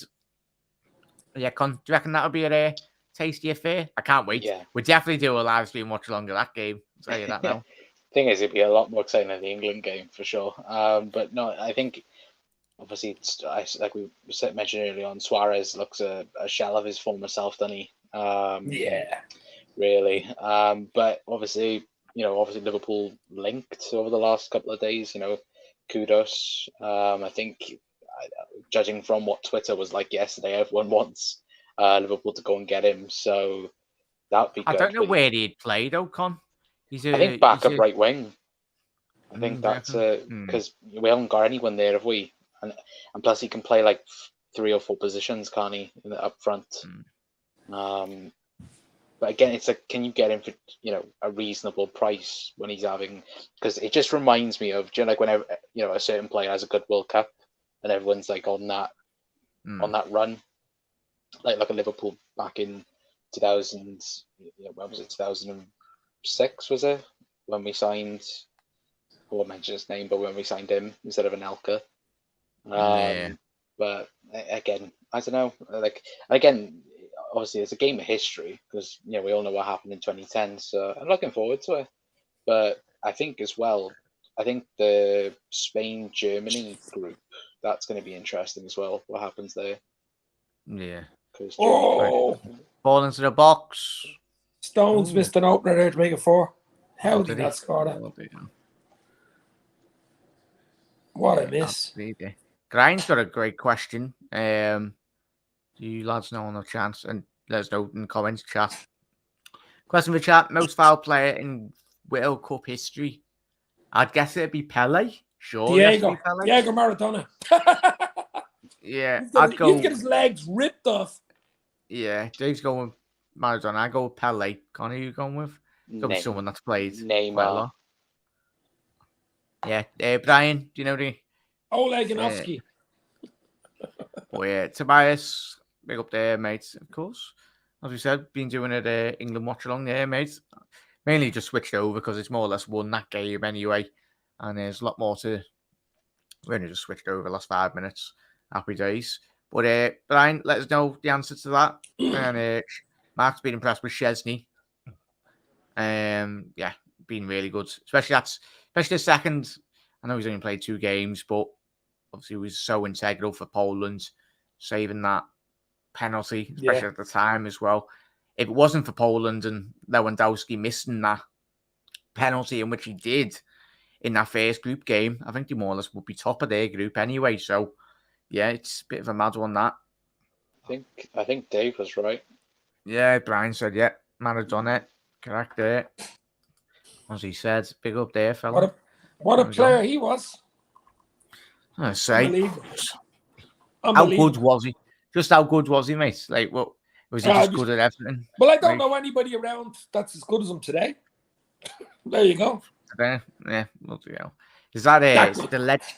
Yeah, do you reckon that'll be a tasty affair. I can't wait. Yeah. We'll definitely do a live stream watch along of that game. I'll tell you that now. Thing is, it'd be a lot more exciting than the England game for sure. But no, I think obviously, like we mentioned earlier on, Suarez looks a shell of his former self, doesn't he? Yeah. Really. But obviously, Liverpool linked over the last couple of days. Kudos. I think, judging from what Twitter was like yesterday, everyone wants Liverpool to go and get him. So that'd be good. I don't know where he'd play though, Con. I think backup right wing. I think that's because we haven't got anyone there, have we? And plus, he can play like 3 or 4 positions, can't he, up front? But again, it's like, can you get him for a reasonable price when he's having? Because it just reminds me of like whenever a certain player has a good World Cup and everyone's like on that run, like look at Liverpool back in 2000. When was it? 2006 was it when we signed? I won't mention his name, but when we signed him instead of Anelka. But again, I don't know. Like again, obviously it's a game of history because we all know what happened in 2010. So I'm looking forward to it. But I think as well, the Spain-Germany group, that's going to be interesting as well. What happens there? Yeah. Ball into the box. Stones missed an opener there to make it 4. How did that score that? What a miss. Grind's got a great question. Do you lads know on the chance? And let us know in the comments chat. Question for chat. Most foul player in World Cup history? I'd guess it'd be Pele. Sure. Diego Maradona. Yeah. He'd get his legs ripped off. Yeah. Dave's going with Maradona. I go with Pele. Connor, you going with? Got to be someone that's played Neymar. Yeah. Brian, do you know the Oleg Ganovsky? Oh yeah, Tobias, big up there, mates. Of course, as we said, been doing it England watch along there, mates. Mainly just switched over because it's more or less won that game anyway, and there's a lot more to. We only just switched over the last 5 minutes. Happy days. But Brian, let us know the answer to that. And Mark's been impressed with Chesney. Yeah, been really good, especially the second. I know he's only played 2 games, but obviously he was so integral for Poland, saving that penalty, especially at the time as well. If it wasn't for Poland and Lewandowski missing that penalty, in which he did in that first group game, I think they more or less would be top of their group anyway. So, yeah, it's a bit of a mad one, that. I think Dave was right. Yeah, Brian said, yeah, Maradona, correct there. As he said, big up there, fella. What a player he was. I say, Unbelievable. How good was he? Just how good was he, mate? Like, what was he just good at everything? Well, I don't know anybody around that's as good as him today. There you go. Yeah, bloody hell. Is that the legend?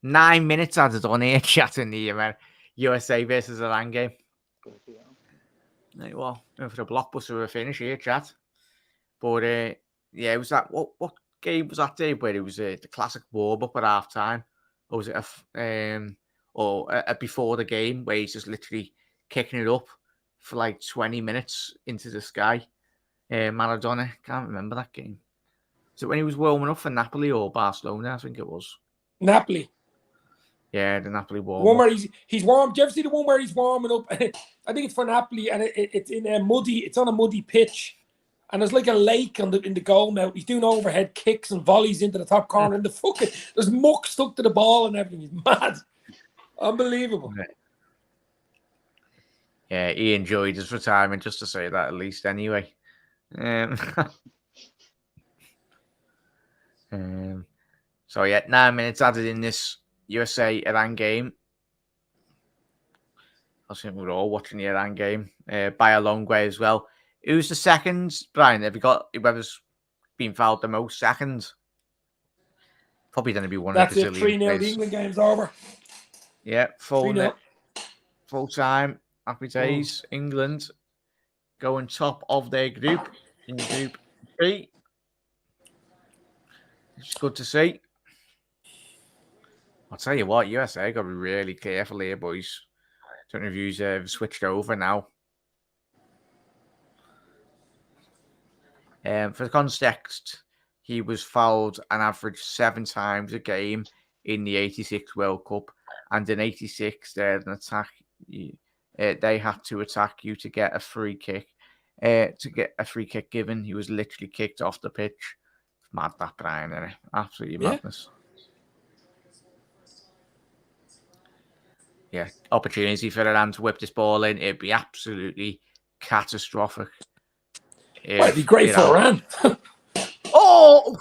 9 minutes added on here, chatting the USA versus Iran game. Like, well, for the blockbuster of a finish here, chat. But yeah, it was that. What game was that day where it was the classic warm up at half time? Or was it before the game where he's just literally kicking it up for like 20 minutes into the sky? Maradona, can't remember that game. Is it when he was warming up for Napoli or Barcelona? I think it was. Napoli. Yeah, the Napoli warm. One where he's warm. Do you ever see the one where he's warming up? I think it's for Napoli, and it's in a muddy. It's on a muddy pitch, and there's like a lake in the goal mouth. He's doing overhead kicks and volleys into the top corner, and there's muck stuck to the ball and everything. He's mad, unbelievable. Yeah, he enjoyed his retirement, just to say that at least. Anyway. So yeah, 9 minutes added in this USA Iran game. I think we're all watching the Iran game by a long way as well. Who's the second, Brian? Have you got whoever's been fouled the most seconds? Probably going to be one of the That's it. 3-0. The England game's over. Yeah, full time. Happy days. England going top of their group in Group B. It's good to see. I'll tell you what, USA got to be really careful here, boys. Don't know if you've switched over now. For context, he was fouled an average 7 times a game in the 86 World Cup. And in 86, they had they had to attack you to get a free kick. To get a free kick given, he was literally kicked off the pitch. Mad that, Brian, isn't it? Absolutely madness. Yeah, opportunity for Iran to whip this ball in. It'd be absolutely catastrophic. It'd be great for Iran. Oh!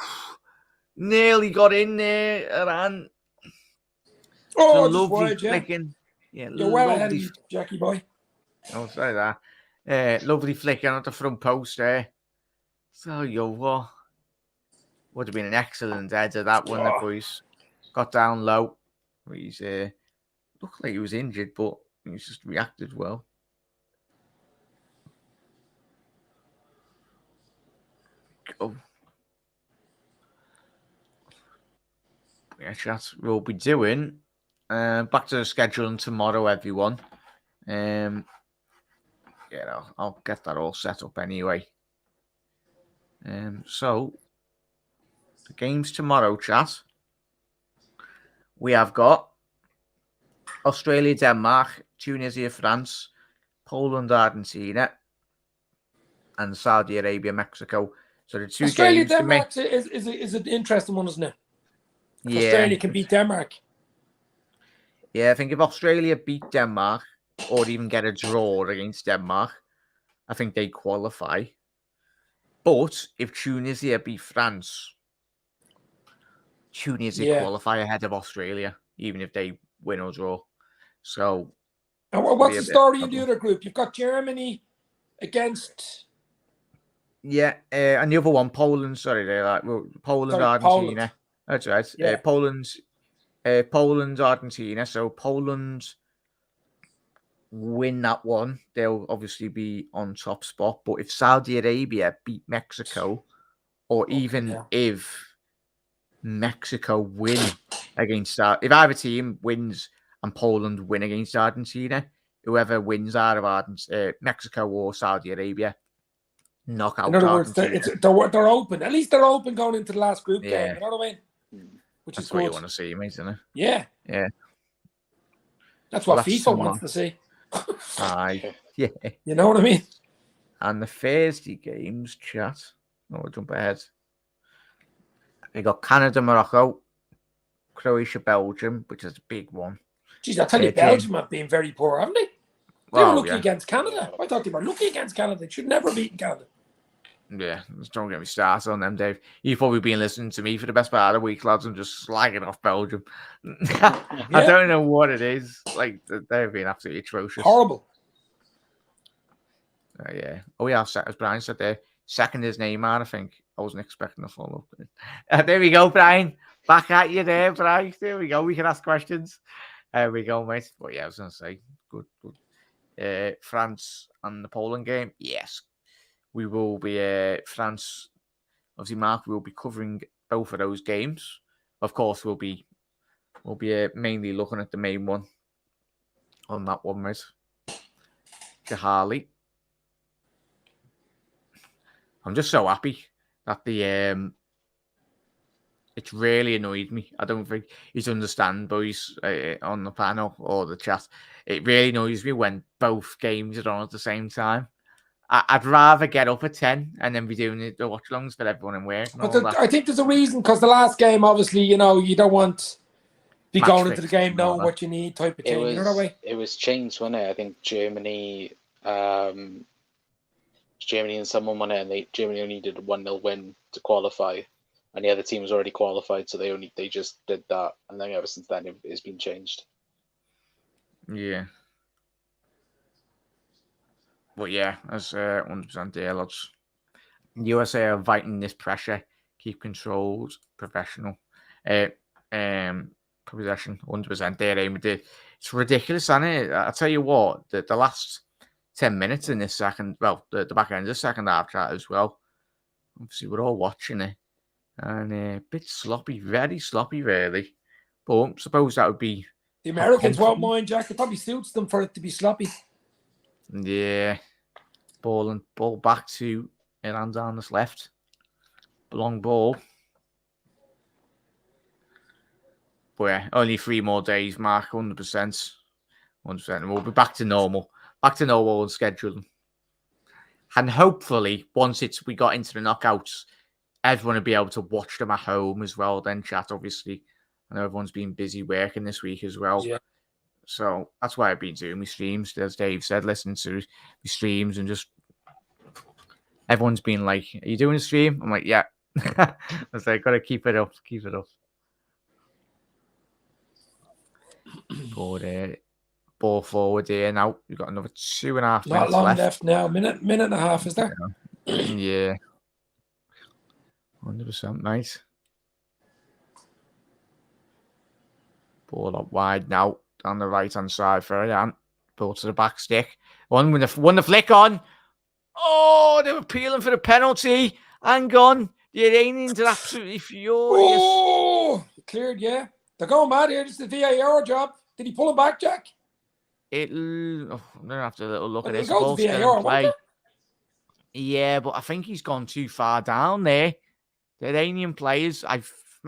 Nearly got in there, Iran. Oh, lovely flicking. Yeah, you're well ahead of me, Jackie boy. Oh, sorry that. Lovely flicking at the front post there. So, what? Would have been an excellent header, that one, the boys. Got down low. He's looked like he was injured, but he's just reacted well. Go. Yeah, chat. We'll be doing back to the scheduling tomorrow, everyone. I'll get that all set up anyway. So the games tomorrow, chat. We have got Australia, Denmark, Tunisia, France, Poland, Argentina, and Saudi Arabia, Mexico. So the two Australia, games. Denmark is an interesting one, isn't it? Yeah. Australia can beat Denmark. Yeah, I think if Australia beat Denmark or even get a draw against Denmark, I think they qualify. But if Tunisia beat France, Tunisia qualify ahead of Australia, even if they win or draw. So, and what's the story in the other group? You've got Germany against. Yeah, and the other one, Poland. Sorry, Poland, Argentina. Poland. That's right. Yeah. Poland, Argentina. So Poland win that one, they'll obviously be on top spot. But if Saudi Arabia beat Mexico, or if Mexico win against if either team wins and Poland win against Argentina, whoever wins out of Mexico or Saudi Arabia, knock out. In other words, they're open. At least they're open going into the last group game. You know what I mean? Which That's is what good. you want to see, mate, isn't it? Yeah. Yeah. That's what FIFA wants to see. Aye. Yeah. You know what I mean? And the Thursday games, chat. We'll jump ahead. We got Canada, Morocco, Croatia, Belgium, which is a big one. Jeez, I tell you, Belgium have been very poor, haven't they? They were lucky against Canada. I thought they were lucky against Canada. They should never beat Canada. Yeah, don't get me started on them, Dave. You've probably been listening to me for the best part of the week, lads. I'm just slagging off Belgium. I don't know what it is. Like, they've been absolutely atrocious. Horrible. Yeah. Oh, yeah, as Brian said there, second is Neymar, I think. I wasn't expecting a follow up. There we go, Brian. Back at you there, Brian. There we go. We can ask questions. There we go, mate. But yeah, I was going to say, good. France and the Poland game, yes. We will be France. Obviously, Mark will be covering both of those games. Of course, we'll be mainly looking at the main one on that one, mate. Jahali. I'm just so happy that it's really annoyed me. I don't think you understand, boys, on the panel or the chat. It really annoys me when both games are on at the same time. I'd rather get up at 10 and then be doing the watch-alongs for everyone in work. But I think there's a reason, because the last game, obviously, you don't want to be going into the game knowing what you need type of thing. You know that way? It was changed, wasn't it? I think Germany and someone won it, and Germany only needed a 1-0 win to qualify, and the other team was already qualified, so they just did that, and then ever since then it's been changed. Yeah. But yeah, as 100% there, lads. USA are fighting this pressure, keep controlled, professional. Possession, 100% there, aim with it. It's ridiculous, isn't it? I tell you what, the last 10 minutes in this second, well, the back end of the second half chat as well. Obviously, we're all watching it. And a bit sloppy, very sloppy, really. But I suppose that would be... The Americans won't mind, Jack. It probably suits them for it to be sloppy. Yeah. Ball back to Iran's on this left. Long ball. But yeah, only 3 more days, Mark. 100%. 100%. We'll be back to normal. Back to normal and scheduling. And hopefully, once we got into the knockouts, everyone will be able to watch them at home as well. Then chat, obviously. I know everyone's been busy working this week as well. Yeah. So that's why I've been doing my streams. As Dave said, listening to my streams and just everyone's been like, "Are you doing a stream?" I'm like, "Yeah." I was like, "Gotta keep it up. Keep it up." But ball forward here now. We've got another 2.5 minutes Not long left. left now. Minute and a half, is there? Yeah. 100%, mate. Ball up wide now. On the right-hand side for Iran. Ball to the back stick. One the flick on. Oh, they were peeling for the penalty. Hang on. The Iranians are absolutely furious. Oh, cleared, yeah. They're going mad here. This is the VAR job. Did he pull him back, Jack? I'm going to have to look at this. It goes to VAR, play. Yeah, but I think he's gone too far down there. The Iranian players,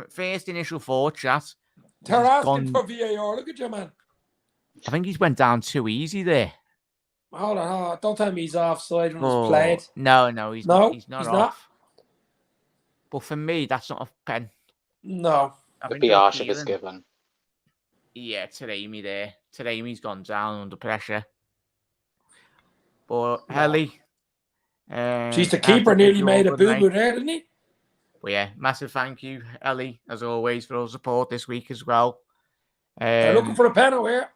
first initial thought, chat. They're asking for VAR. Look at you, man. I think he's went down too easy there. Hold on. Don't tell me he's offside when it's played. No, he's not off. But for me, that's not a pen. No. It'd be harsh if it's given. Yeah, Taremi there. Taremi's gone down under pressure. But Helly. Jeez, the keeper nearly made a boo-boo there, didn't he? But yeah, massive thank you, Ellie, as always, for all support this week as well. They're looking for a penalty here.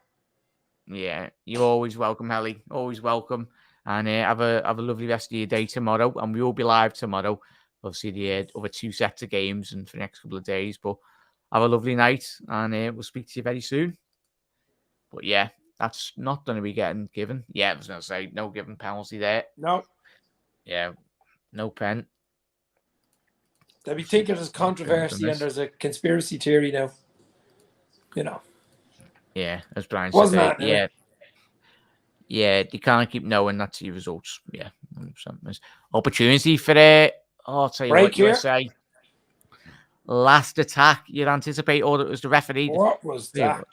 Yeah, you're always welcome, Ellie. Always welcome. And have a lovely rest of your day tomorrow. And we will be live tomorrow. Obviously, the other 2 sets of games and for the next couple of days. But have a lovely night. And we'll speak to you very soon. But yeah, that's not going to be getting given. Yeah, I was going to say, no given penalty there. No. Yeah, no pen. They'll be thinking there's controversy and there's a conspiracy theory now. You know. Yeah, as Brian said. Yeah, you can't keep knowing that's your results. Yeah, 100%. Opportunity for I'll tell you break what, USA. Last attack you'd anticipate, or it was the referee. What was that?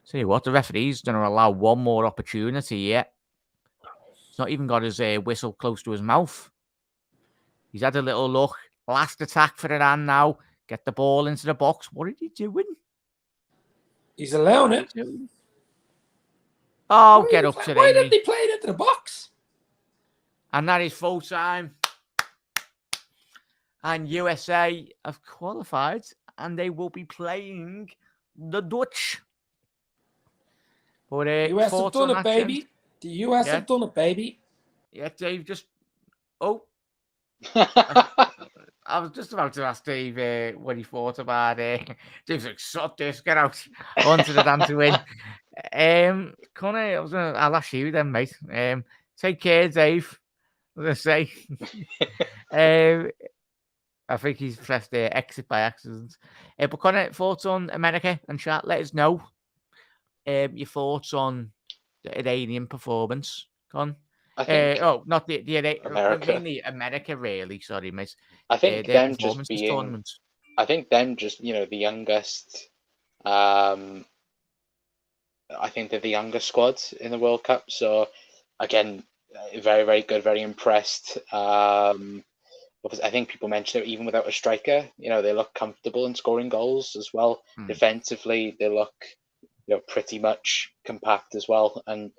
Tell you what, the referee's going to allow one more opportunity yet. He's not even got his whistle close to his mouth. He's had a little look. Last attack for Iran now. Get the ball into the box. What are you doing? He's allowing it. Oh, get up to Why didn't he play it into the box? And that is full time. And USA have qualified and they will be playing the Dutch. But the US have done it, baby. The US have done it, baby. Yeah, Dave, just... Oh. I was just about to ask Dave what he thought about it. Dave's like, sod this, get out. On to the damn to win. Connor, I'll ask you then, mate. Take care, Dave. I was going to say. I think he's pressed exit by accident. But Connor, thoughts on America and chat? Let us know your thoughts on the Iranian performance, Con. I think, not the America. Mainly America, really. Sorry, mate. I think them just being. I think them just, the youngest. I think they're the youngest squad in the World Cup. So, again, very, very good, very impressed. Because I think people mentioned it, even without a striker, they look comfortable in scoring goals as well. Defensively, they look, pretty much compact as well. And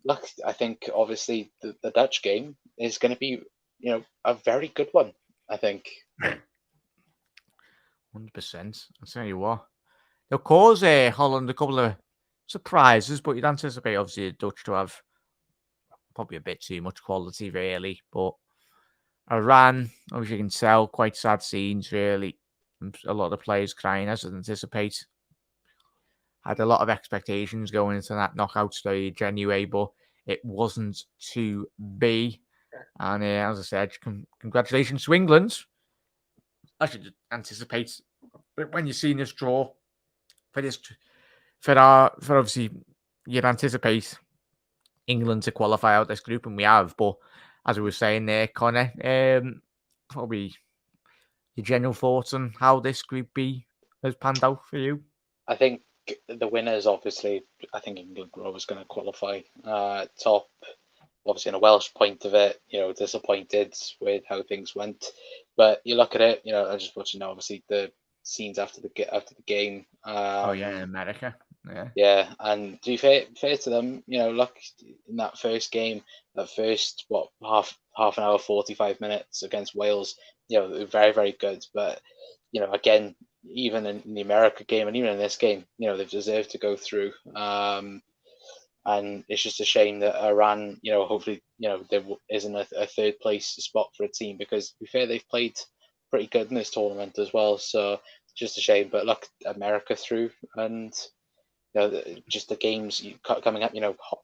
look, I think obviously the Dutch game is going to be, a very good one, I think. 100%. I'll tell you what. They'll cause Holland a couple of surprises, but you'd anticipate, obviously, the Dutch to have probably a bit too much quality, really. But Iran, obviously, you can tell, quite sad scenes, really. A lot of the players crying, as I'd anticipate. Had a lot of expectations going into that knockout stage anyway, but it wasn't to be. And as I said, congratulations to England. I should anticipate when you've seen this draw for obviously you'd anticipate England to qualify out this group, and we have. But as we were saying there, Connor, probably your general thoughts on how this Group B has panned out for you? I think the winners, obviously, I think England were always going to qualify top. Obviously, in a Welsh point of it, disappointed with how things went. But you look at it, I just watching now, obviously, the scenes after the game. Oh yeah, in America. Yeah. Yeah, and to be fair to them, look in that first game, that first half an hour, 45 minutes against Wales, they were very very good. But again, even in the America game and even in this game, they've deserved to go through. And it's just a shame that Iran, hopefully, there isn't a third place spot for a team because to be fair, they've played pretty good in this tournament as well. So it's just a shame. But look, America through and just the games coming up,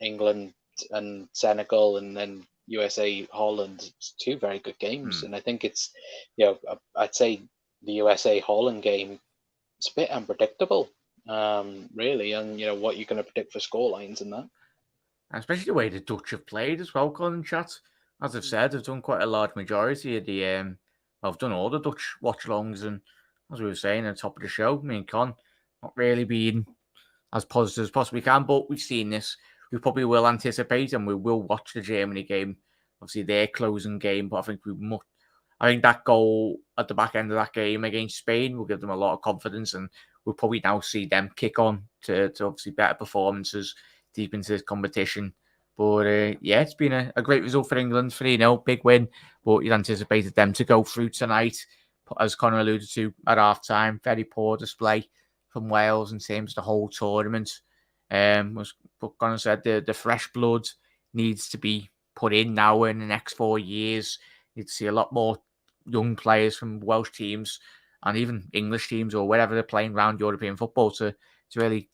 England and Senegal, and then USA, Holland, two very good games. And I think it's, I'd say the USA Holland game, it's a bit unpredictable, really, and what you're going to predict for scorelines and that. And especially the way the Dutch have played as well, Colin chat. As I've said, I've done quite a large majority of the I've done all the Dutch watch-alongs, and as we were saying at the top of the show, me and Con not really being as positive as possibly can, but we've seen this. We probably will anticipate and we will watch the Germany game. Obviously, their closing game, but I think that goal at the back end of that game against Spain will give them a lot of confidence, and we'll probably now see them kick on to obviously better performances deep into this competition. But yeah, it's been a great result for England, 3-0, big win. But you'd anticipated them to go through tonight, as Connor alluded to at half time. Very poor display from Wales in terms of the whole tournament. As Connor said, the fresh blood needs to be put in now in the next 4 years. You'd see a lot more young players from Welsh teams and even English teams or wherever they're playing around European football to really,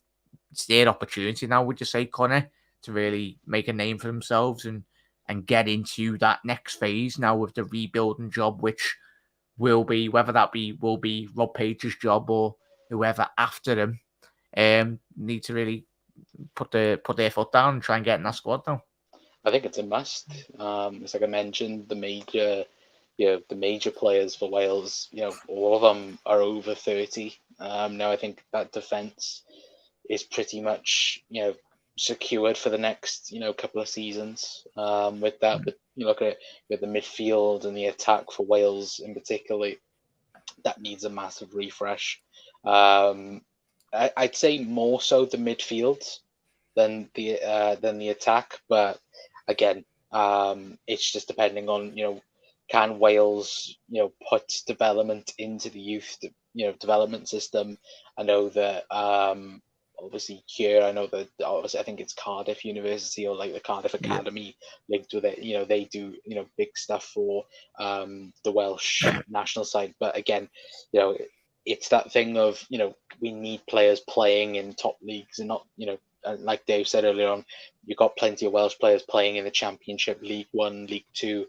it's their opportunity now, would you say, Connor, to really make a name for themselves and get into that next phase now with the rebuilding job, which will be, whether that will be Rob Page's job or whoever after him, need to really put their foot down and try and get in that squad now. I think it's a must. As like I mentioned, the major players for Wales, all of them are over 30. Now I think that defence is pretty much, secured for the next, couple of seasons. With that, but you look at it, with the midfield and the attack for Wales in particular, that needs a massive refresh. I'd say more so the midfield than the attack, but again, it's just depending on can Wales put development into the youth development system. I know that obviously here, I know that obviously I think it's Cardiff University or like the Cardiff Academy linked with it. They do big stuff for the Welsh national side, but again, it's that thing of we need players playing in top leagues and not like Dave said earlier on, you've got plenty of Welsh players playing in the Championship, League One, League Two.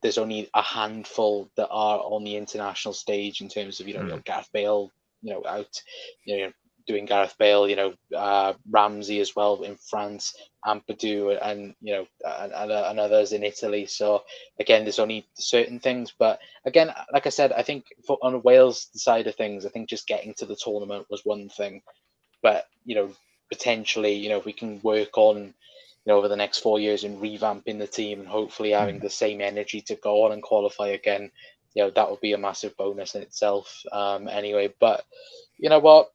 There's only a handful that are on the international stage in terms of Gareth Bale, out, doing Gareth Bale, Ramsey as well in France, Ampadu, and and others in Italy. So again, there's only certain things, but again, like I said, I think on Wales side of things, I think just getting to the tournament was one thing, but potentially, if we can work on over the next 4 years and revamping the team and hopefully having the same energy to go on and qualify again, that would be a massive bonus in itself. Anyway, but you know what?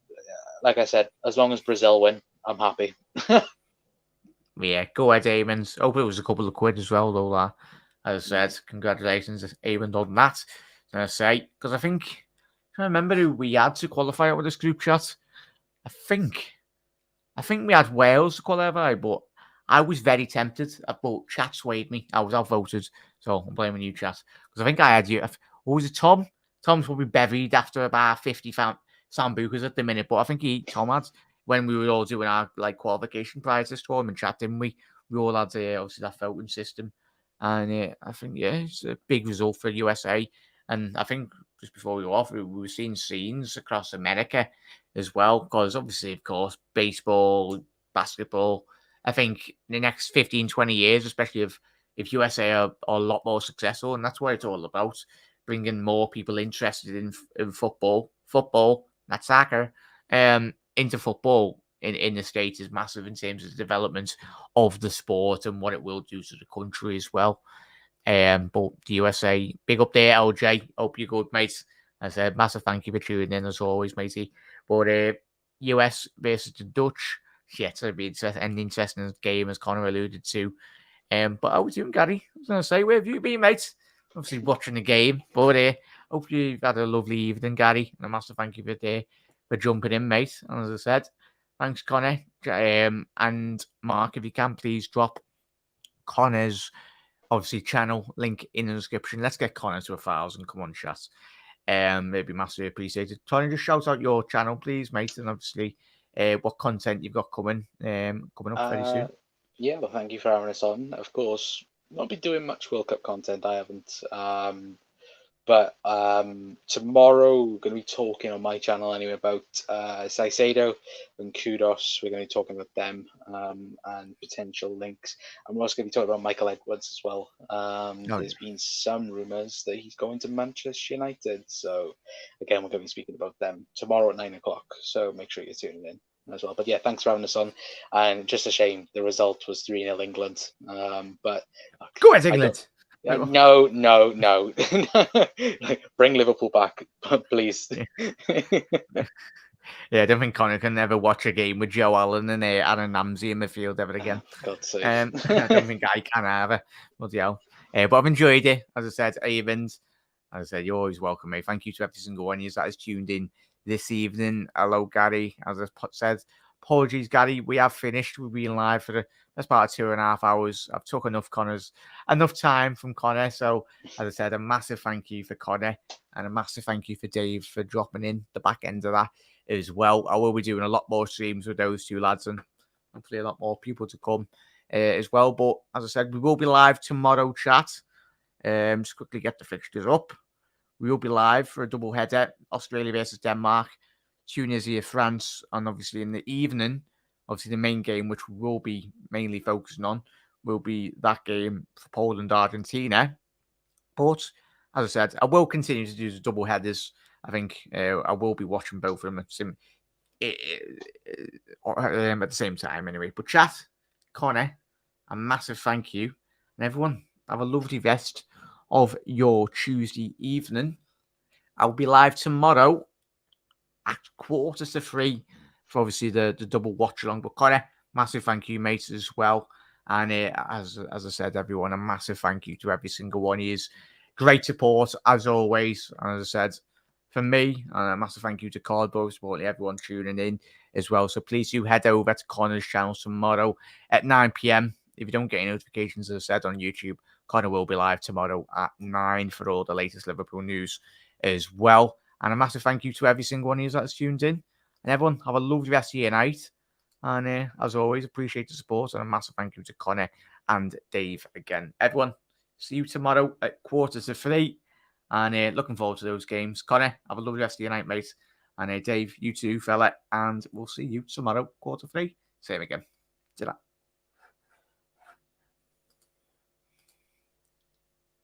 Like I said, as long as Brazil win, I'm happy. Yeah, go ahead, Eamon. Hope it was a couple of quid as well, though. As I said, congratulations, Eamon, on that. I say, because I think, I remember who we had to qualify with this group chat. I think we had Wales to qualify, but I was very tempted. But chat swayed me. I was outvoted, so I'm blaming you, chat. Because I think I had you. What was it, Tom? Tom's probably buried after about 50 Sambucas at the minute, but I think Tom had, when we were all doing our qualification prior to this tournament chat, didn't we? We all had obviously that voting system, and I think it's a big result for USA. And I think just before we go off, we were seeing scenes across America as well, because obviously, of course, baseball, basketball. I think in the next 15, 20 years, especially if if USA are a lot more successful, and that's what it's all about, bringing more people interested in football, not soccer, into football in the States is massive in terms of the development of the sport and what it will do to the country as well. But the USA, big up there, LJ. Hope you're good, mate. As I said, massive thank you for tuning in as always, matey. But US versus the Dutch, yeah, it's going to be an interesting game, as Connor alluded to. But how was you, Gary? I was going to say, where have you been, mate? Obviously watching the game, but hope you've had a lovely evening, Gary. And a massive thank you for jumping in, mate. And as I said, thanks, Connor. And Mark, if you can, please drop Connor's obviously channel link in the description. Let's get Connor to 1,000. Come on, chat. It'd be massively appreciated. Tony, just shout out your channel, please, mate, and obviously what content you've got coming up very soon. Yeah, well, thank you for having us on. Of course, not be doing much World Cup content. I haven't. But tomorrow we're going to be talking on my channel anyway about Saicedo and Kudos. We're going to be talking about them and potential links. And we're also going to be talking about Michael Edwards as well. There's been some rumours that he's going to Manchester United. So again, we're going to be speaking about them tomorrow at 9 o'clock. So make sure you're tuning in as well. But yeah, thanks for having us on. And just a shame the result was 3-0 England. But go ahead, England. No. Bring Liverpool back, please. Yeah, I don't think Connor can ever watch a game with Joe Allen and Aaron Ramsey in midfield ever again. God's sake. I don't think I can either. Bloody hell. But I've enjoyed it. As I said, Evans, as I said, you're always welcome, mate. Thank you to every single one of you that has tuned in this evening. Hello, Gary. As I said, apologies, Gary. We have finished. We've been live for the best part of 2.5 hours. I've took enough time from Connor. So, as I said, a massive thank you for Connor and a massive thank you for Dave for dropping in the back end of that as well. I will be doing a lot more streams with those two lads and hopefully a lot more people to come as well. But as I said, we will be live tomorrow, chat. Just quickly get the fixtures up. We will be live for a double header, Australia versus Denmark, Tunisia, France, and obviously in the evening, obviously the main game, which we will be mainly focusing on, will be that game for Poland, Argentina. But as I said, I will continue to do the double headers. I think I will be watching both of them at the same time anyway. But chat, Connor, a massive thank you. And everyone, have a lovely rest of your Tuesday evening. I'll be live tomorrow at 2:45 for obviously the double watch along. But Connor, massive thank you, mate, as well. And as I said, everyone, a massive thank you to every single one of you. Great support as always. And as I said, from me, and a massive thank you to Cardboard supporting everyone tuning in as well. So please do head over to Connor's channel tomorrow at 9 p.m. If you don't get any notifications, as I said, on YouTube, Connor will be live tomorrow at 9 for all the latest Liverpool news as well. And a massive thank you to every single one of you that's tuned in. And everyone, have a lovely rest of your night. And as always, appreciate the support. And a massive thank you to Connor and Dave again. Everyone, see you tomorrow at 2:45. And looking forward to those games. Connor, have a lovely rest of your night, mate. And Dave, you too, fella. And we'll see you tomorrow, 2:45. Same again. See you later.